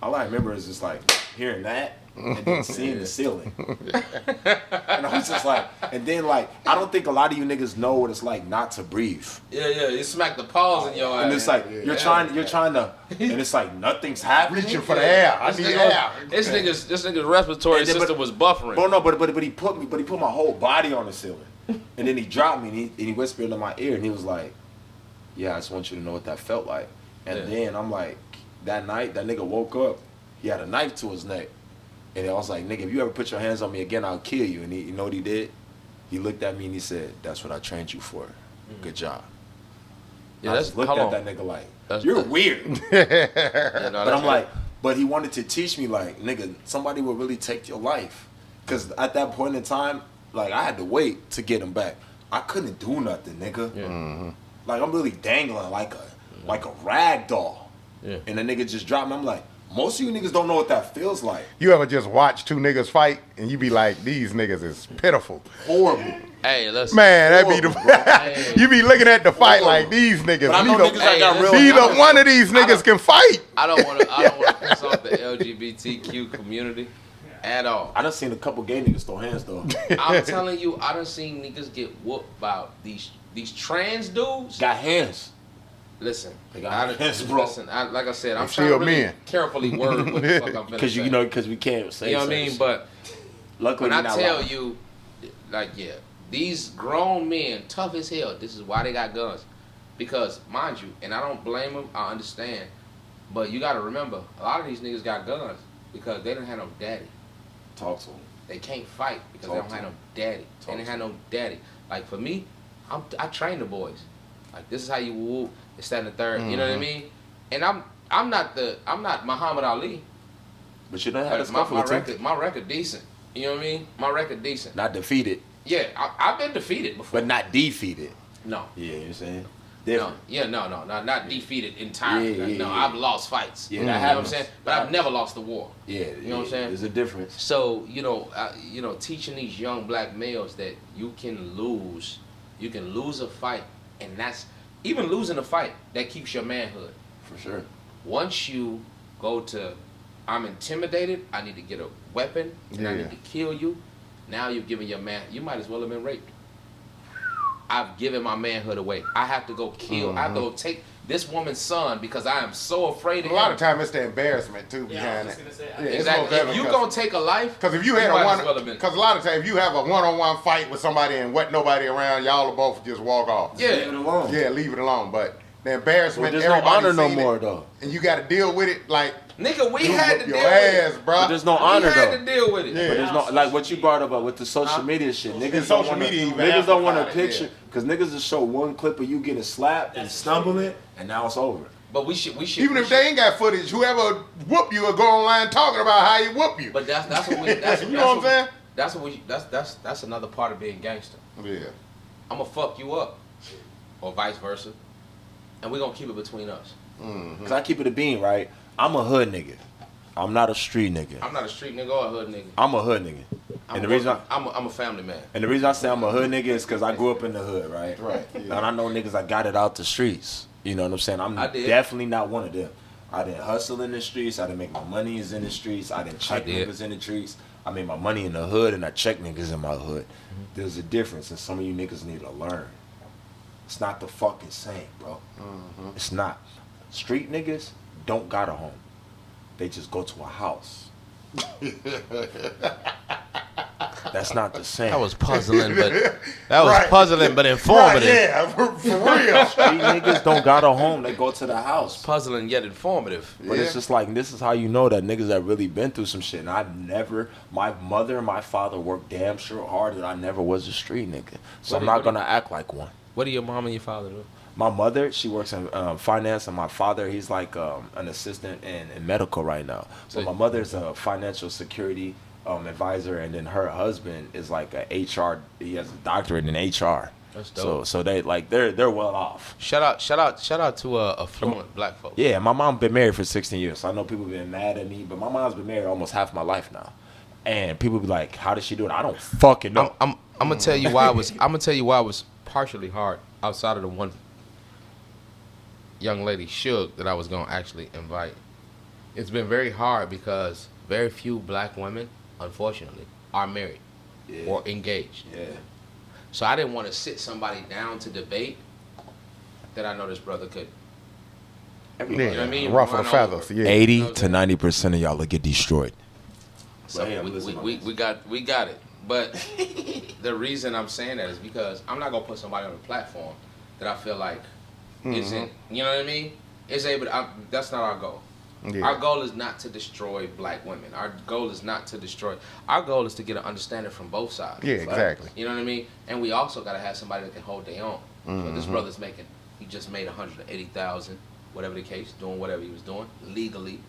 all I remember is just like hearing that and then seeing the ceiling. And I was just like, and then like, I don't think a lot of you niggas know what it's like not to breathe. Yeah, you smack the pause in your ass. And it's like, you're trying to, and it's like nothing's happening. Reaching for the air. I need air. This nigga's respiratory system was buffering. But he put my whole body on the ceiling. And then he dropped me and he whispered in my ear and he was like, yeah, I just want you to know what that felt like. And then I'm like, that night, that nigga woke up, he had a knife to his neck. And I was like, nigga, if you ever put your hands on me again, I'll kill you. And you know what he did? He looked at me and he said, that's what I trained you for. Good job. Yeah, I just looked at that nigga like, you're weird. But I'm like, but he wanted to teach me like, nigga, somebody will really take your life. Because at that point in time, like, I had to wait to get him back. I couldn't do nothing, nigga. Yeah. Mm-hmm. Like, I'm really dangling like a rag doll. Yeah. And the nigga just dropped me. I'm like, most of you niggas don't know what that feels like. You ever just watch two niggas fight and you be like, these niggas is pitiful. Horrible. Hey, listen. Man, that be the you be looking at the fight like these niggas. Neither one of these niggas can fight. I don't want to piss off the LGBTQ community at all. I done seen a couple gay niggas throw hands though. I'm telling you, I done seen niggas get whooped by these trans dudes. Got hands. Listen, like I said, I'm trying to really carefully word what the fuck I'm finna say. Because we can't say. You know what I mean? But luckily, when I tell you, like, yeah, these grown men, tough as hell. This is why they got guns, because mind you, and I don't blame them. I understand, but you got to remember, a lot of these niggas got guns because they didn't have no daddy. Talk to them. They can't fight because they don't have no daddy. They didn't have no daddy. Like for me, I train the boys. Like this is how you whoop. It's that and the third. You know what I mean? And I'm not Muhammad Ali. But you don't have my record decent. You know what I mean? My record decent. Not defeated. Yeah, I've been defeated before. But not defeated. No. Yeah, you know what I'm saying? Different. No, not defeated entirely. Yeah, I've lost fights. Yeah, you know what I'm saying? But I've never lost the war. Yeah, you know what I'm saying? There's a difference. So teaching these young black males that you can lose a fight, and that's even losing a fight that keeps your manhood. For sure. Once you go to, I'm intimidated. I need to get a weapon, and I need to kill you. Now you've given your man. You might as well have been raped. I've given my manhood away. I have to go kill. I have to go take this woman's son because I am so afraid of him. A lot of times it's the embarrassment too behind it. Exactly. If you gonna take a life, because if you had because a lot of times if you have a one-on-one fight with somebody and nobody around, y'all will both just walk off. Yeah, leave it alone. Yeah, leave it alone. But the embarrassment, there's no honor no more though, and you got to deal with it like. Nigga, we had to deal with it, bro. But there's no honor though. We had to deal with it. Yeah. But there's no, like what you brought up with the social media shit. Niggas don't want a picture because niggas just show one clip of you getting slapped and stumbling, and now it's over. But we should even if they ain't got footage, whoever whoop you will go online talking about how he whoop you. But that's what we. That's, you know what I'm saying? That's what we. That's another part of being gangster. Yeah. I'm gonna fuck you up, or vice versa, and we're gonna keep it between us. Cause I keep it a bean, right? I'm a hood nigga. I'm not a street nigga. I'm not a street nigga or a hood nigga. I'm a hood nigga. And the reason I'm a family man. And the reason I say I'm a hood nigga is because I grew up in the hood, right? Right. Yeah. And I know niggas that got it out the streets. You know what I'm saying? I'm definitely not one of them. I didn't hustle in the streets. I didn't make my money in the streets. I didn't check niggas in the streets. I made my money in the hood and I check niggas in my hood. There's a difference, and some of you niggas need to learn. It's not the fucking same, bro. It's not. Street niggas don't got a home. They just go to a house. That's not the same. That was puzzling, but informative. Right, yeah, for real. Street niggas don't got a home. They go to the house. Puzzling yet informative. But it's just like, this is how you know that niggas have really been through some shit. And my mother and my father worked damn sure hard that I never was a street nigga. So I'm not going to act like one. What do your mom and your father do? My mother, she works in finance, and my father, he's like an assistant in medical right now. So my mother's a financial security advisor, and then her husband is like a HR. He has a doctorate in HR. That's dope. So they like they're well off. Shout out to affluent black folks. Yeah, my mom been married for 16 years. So I know people been mad at me, but my mom's been married almost half my life now. And people be like, "How does she do it?" I don't fucking know. I'm gonna tell you why it was partially hard outside of the one young lady Suge that I was gonna actually invite. it's been very hard because very few black women, unfortunately, are married or engaged. Yeah. So I didn't want to sit somebody down to debate that I know this brother could. You know what I mean? Ruffle the feathers. Yeah. 80 to 90% of y'all will get destroyed. So we got it. But the reason I'm saying that is because I'm not gonna put somebody on a platform that I feel like isn't. You know what I mean? Is able. That's not our goal. Yeah. Our goal is not to destroy black women. Our goal is not to destroy. Our goal is to get an understanding from both sides. Yeah, exactly. You know what I mean? And we also got to have somebody that can hold their own. So this brother's making. He just made 180,000, whatever the case, doing whatever he was doing legally.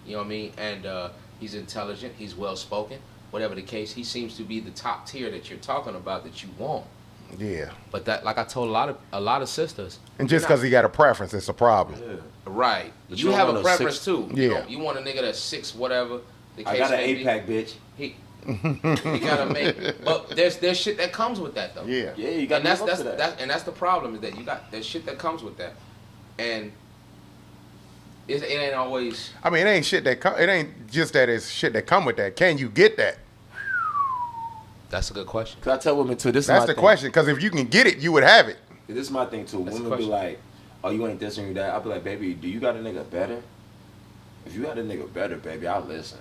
You know what I mean? And he's intelligent. He's well spoken. Whatever the case, he seems to be the top tier that you're talking about that you want. Yeah. But that, like I told a lot of sisters. And just because he got a preference, it's a problem. Yeah. Right. But you have a preference too. Yeah. You want a nigga that's 6 whatever. The case I got an 8-pack, bitch. He gotta make it. But there's shit that comes with that though. Yeah. Yeah, you got to that. And that's the problem is that you got there's shit that comes with that. And it ain't always. I mean, it ain't shit that it ain't just that it's shit that come with that. Can you get that? That's a good question. Cause I tell women too. That's the question. Because if you can get it, you would have it. This is my thing too. Women be like, "Oh, you ain't this and you that." I'll be like, "Baby, do you got a nigga better? If you got a nigga better, baby, I'll listen.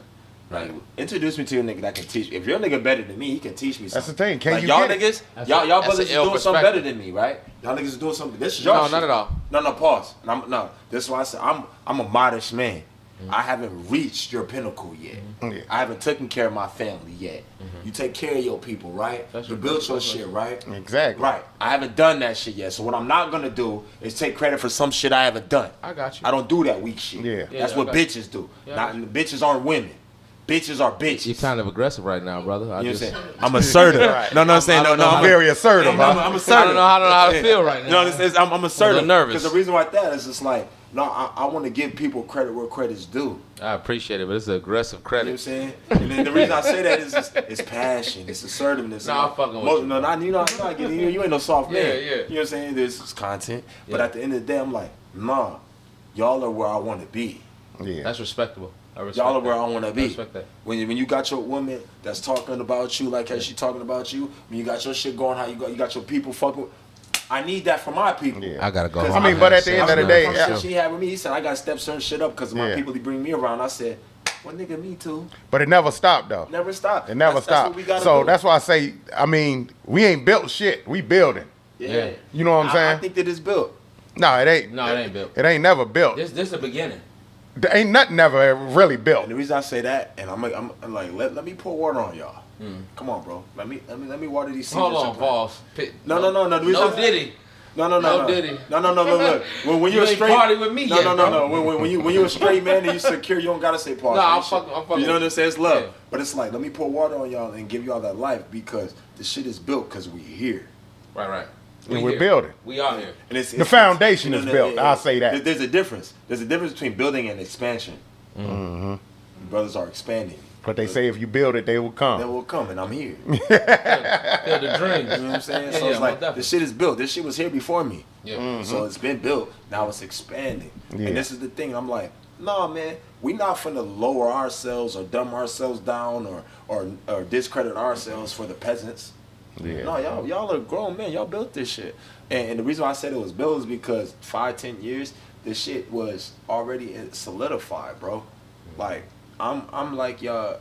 Like, introduce me to a nigga that can teach. If your nigga better than me, he can teach me something. That's the thing. Can like, you y'all get niggas, it? y'all brothers is doing something better than me, right? Y'all niggas is doing something. This is your shit. not at all. No, pause. No, this is why I said I'm a modest man. I haven't reached your pinnacle yet. Yeah. I haven't taken care of my family yet. You take care of your people, right? You build your shit, right? Exactly. Right. I haven't done that shit yet. So what I'm not gonna do is take credit for some shit I haven't done. I got you. I don't do that weak shit. Yeah. That's what bitches do. Bitches aren't women. Bitches are bitches. You're kind of aggressive right now, brother. You know what I'm saying? I'm assertive. Right. No, I'm saying I'm very assertive. I'm assertive. I don't know how to feel right now. I'm assertive. I'm nervous. Because the reason why that is just like, no, I want to give people credit where credit's due. I appreciate it, but it's aggressive credit. You know what I'm saying? And then the reason I say that is it's passion, it's assertiveness. I'm fucking with you. No, I get it. You ain't no soft man. Yeah. You know what I'm saying? This is content. But at the end of the day, I'm like, nah, y'all are where I want to be. Yeah. That's respectable. Y'all are where I want to be. I respect that. When you got your woman that's talking about you like how she talking about you, when you got your shit going, how you got your people fucking. I need that for my people. Yeah. I gotta go. I mean, but at the end of the day, she had with me. He said I gotta step certain shit up because my people. He bring me around. I said, well, nigga, me too. But it never stopped though. Never stopped. It never stopped. So that's why I say, I mean, we ain't built shit. We building. Yeah. You know what I'm saying? I think that it's built. No, it ain't. No, it ain't built. It ain't never built. This is the beginning. There ain't nothing ever really built. And the reason I say that, and I'm like, let me pour water on y'all. Come on, bro. Let me water these seeds. Hold on, boss. No. No Diddy. No, Diddy. No. Look. When you're you straight, party with me yet, no. When you're a straight man and you secure, you don't gotta say party. No, I'm fucking. You know what I'm saying? It's love. Yeah. But it's like, let me pour water on y'all and give y'all that life because the shit is built because we here. Right. And we're building. We out here. And the foundation is built. I'll say that. There's a difference. There's a difference between building and expansion. Brothers are expanding. But they say if you build it, they will come. They will come, and I'm here. Build the dreams. You know what I'm saying? So it's like, this shit is built. This shit was here before me. Yeah. So it's been built. Now it's expanding. Yeah. And this is the thing. I'm like, nah, man, we not finna lower ourselves or dumb ourselves down or discredit ourselves for the peasants. Yeah. No, y'all are grown men. Y'all built this shit. And the reason why I said it was built is because 5-10 years, this shit was already solidified, bro. Like, I'm like y'all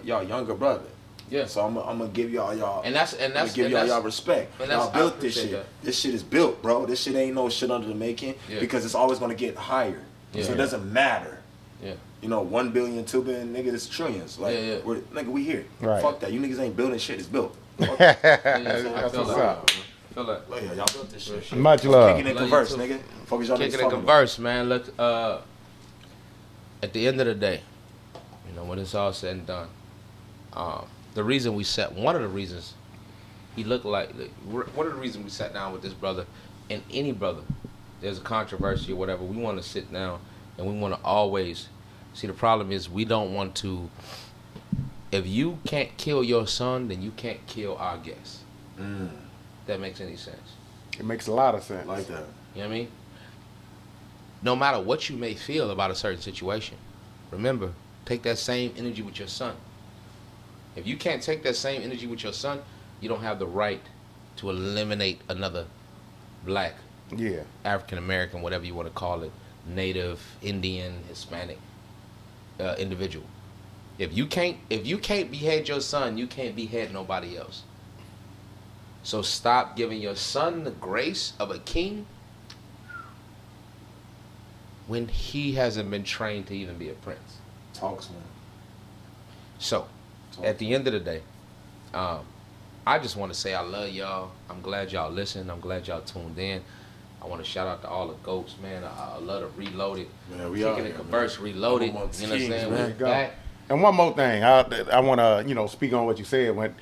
younger brother. Yeah. So I'm gonna give y'all and that's give y'all respect. And y'all built this shit. This shit is built, bro. This shit ain't no shit under the making because it's always gonna get higher. Yeah. So it doesn't matter. Yeah. You know, 1 billion, 2 billion, nigga, it's trillions. Like, we here. Right. Fuck that. You niggas ain't building shit. It's built. That's what's up. Feel that. Y'all built this shit. Much love. Kick It'n Converse, nigga. Focus y'all Kick It'n Converse, man. Look, at the end of the day, you know, when it's all said and done, one of the reasons he looked like, one of the reasons we sat down with this brother, and any brother, there's a controversy or whatever, we want to sit down and we want to always, see, the problem is we don't want to, if you can't kill your son, then you can't kill our guests. That makes any sense. It makes a lot of sense. Like that. You know what I mean? No matter what you may feel about a certain situation, remember, take that same energy with your son. If you can't take that same energy with your son, you don't have the right to eliminate another black, African American, whatever you want to call it, Native, Indian, Hispanic individual. If you can't behead your son, you can't behead nobody else. So stop giving your son the grace of a king when he hasn't been trained to even be a prince. Talks, man. So, at the end of the day, I just want to say I love y'all. I'm glad y'all listened. I'm glad y'all tuned in. I want to shout out to all the goats, man. I love to reload it. Man, we Kick It'n Converse, reloaded. You know what I'm saying? We're back. And one more thing, I want to speak on what you said.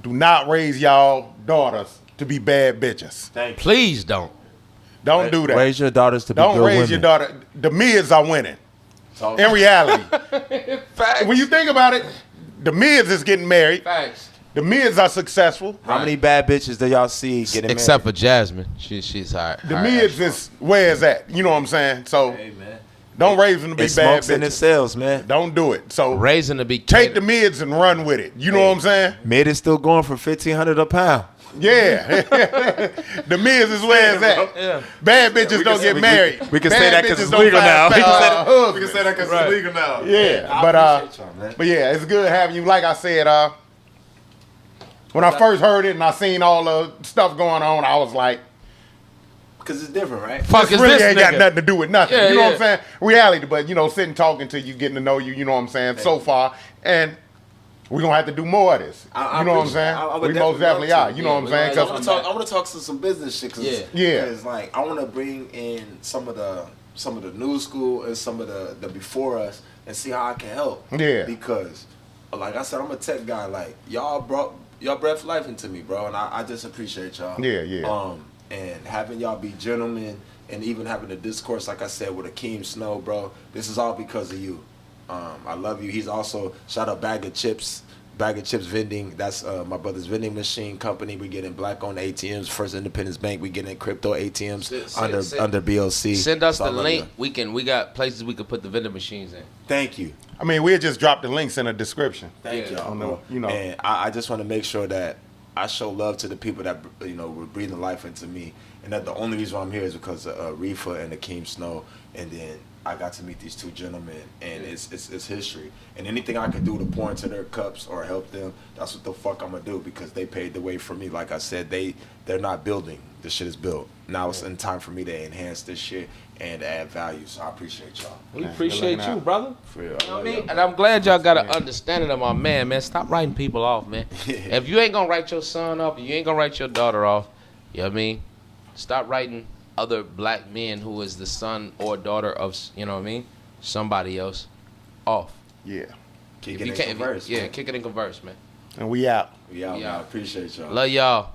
Do not raise y'all daughters to be bad bitches. Please don't. Don't do that. Raise your daughters to be good women. Don't raise your daughter. The mids are winning. In reality. Facts. When you think about it, the mids is getting married. Facts. The mids are successful. How many bad bitches do y'all see getting married? Except for Jasmine. She's hard. The mids is where is that? You know what I'm saying? So don't raise them to be bad smokes bitches. in it sells, man. Don't do it. So raising to be take the mids and run with it. You know what I'm saying? Mid is still going for $1,500 a pound. Yeah. The mids is where it's at. Yeah. Bad bitches don't get married. We can say that because it's legal now. We can say that because it's legal now. Yeah. But yeah, it's good having you. Like I said, when I first heard it and I seen all the stuff going on, I was like, because it's different, right? Fuck, this really ain't got nothing to do with nothing. You know what I'm saying? Reality, but sitting talking to you, getting to know you, you know what I'm saying, so far. And we're going to have to do more of this. You know what I'm saying? We most definitely are. You know what I'm saying? I want to talk to some business shit. Because like, I want to bring in some of the new school and some of the before us and see how I can help. Yeah. Because, like I said, I'm a tech guy. Like, y'all breath life into me, bro. And I just appreciate y'all. Yeah. And having y'all be gentlemen and even having a discourse, like I said, with Akeem Snow, bro, this is all because of you. I love you. He's also, shout out Bag of Chips vending. That's my brother's vending machine company. We getting black-owned ATMs, First Independence Bank. We getting crypto ATMs under BOC. Send us the link. We got places we could put the vending machines in. Thank you. I mean, we'll just drop the links in the description. Thank y'all. And I just want to make sure that I show love to the people that were breathing life into me, and that the only reason why I'm here is because of Reefa and Akeem Snow, and then I got to meet these two gentlemen, and it's history. And anything I can do to pour into their cups or help them, that's what the fuck I'm gonna do, because they paved the way for me. Like I said, they're not building. This shit is built. Now it's in time for me to enhance this shit and add value. So I appreciate y'all. We appreciate you, brother. For real. You know what I mean? And I'm glad y'all got an understanding of my man. Man, stop writing people off, man. If you ain't gonna write your son off, if you ain't gonna write your daughter off, you know what I mean? Stop writing other black men who is the son or daughter of, you know what I mean, somebody else off. Yeah. Kick It'n Converse. Kick It'n Converse, man. And we out. We out. I appreciate y'all. Love y'all.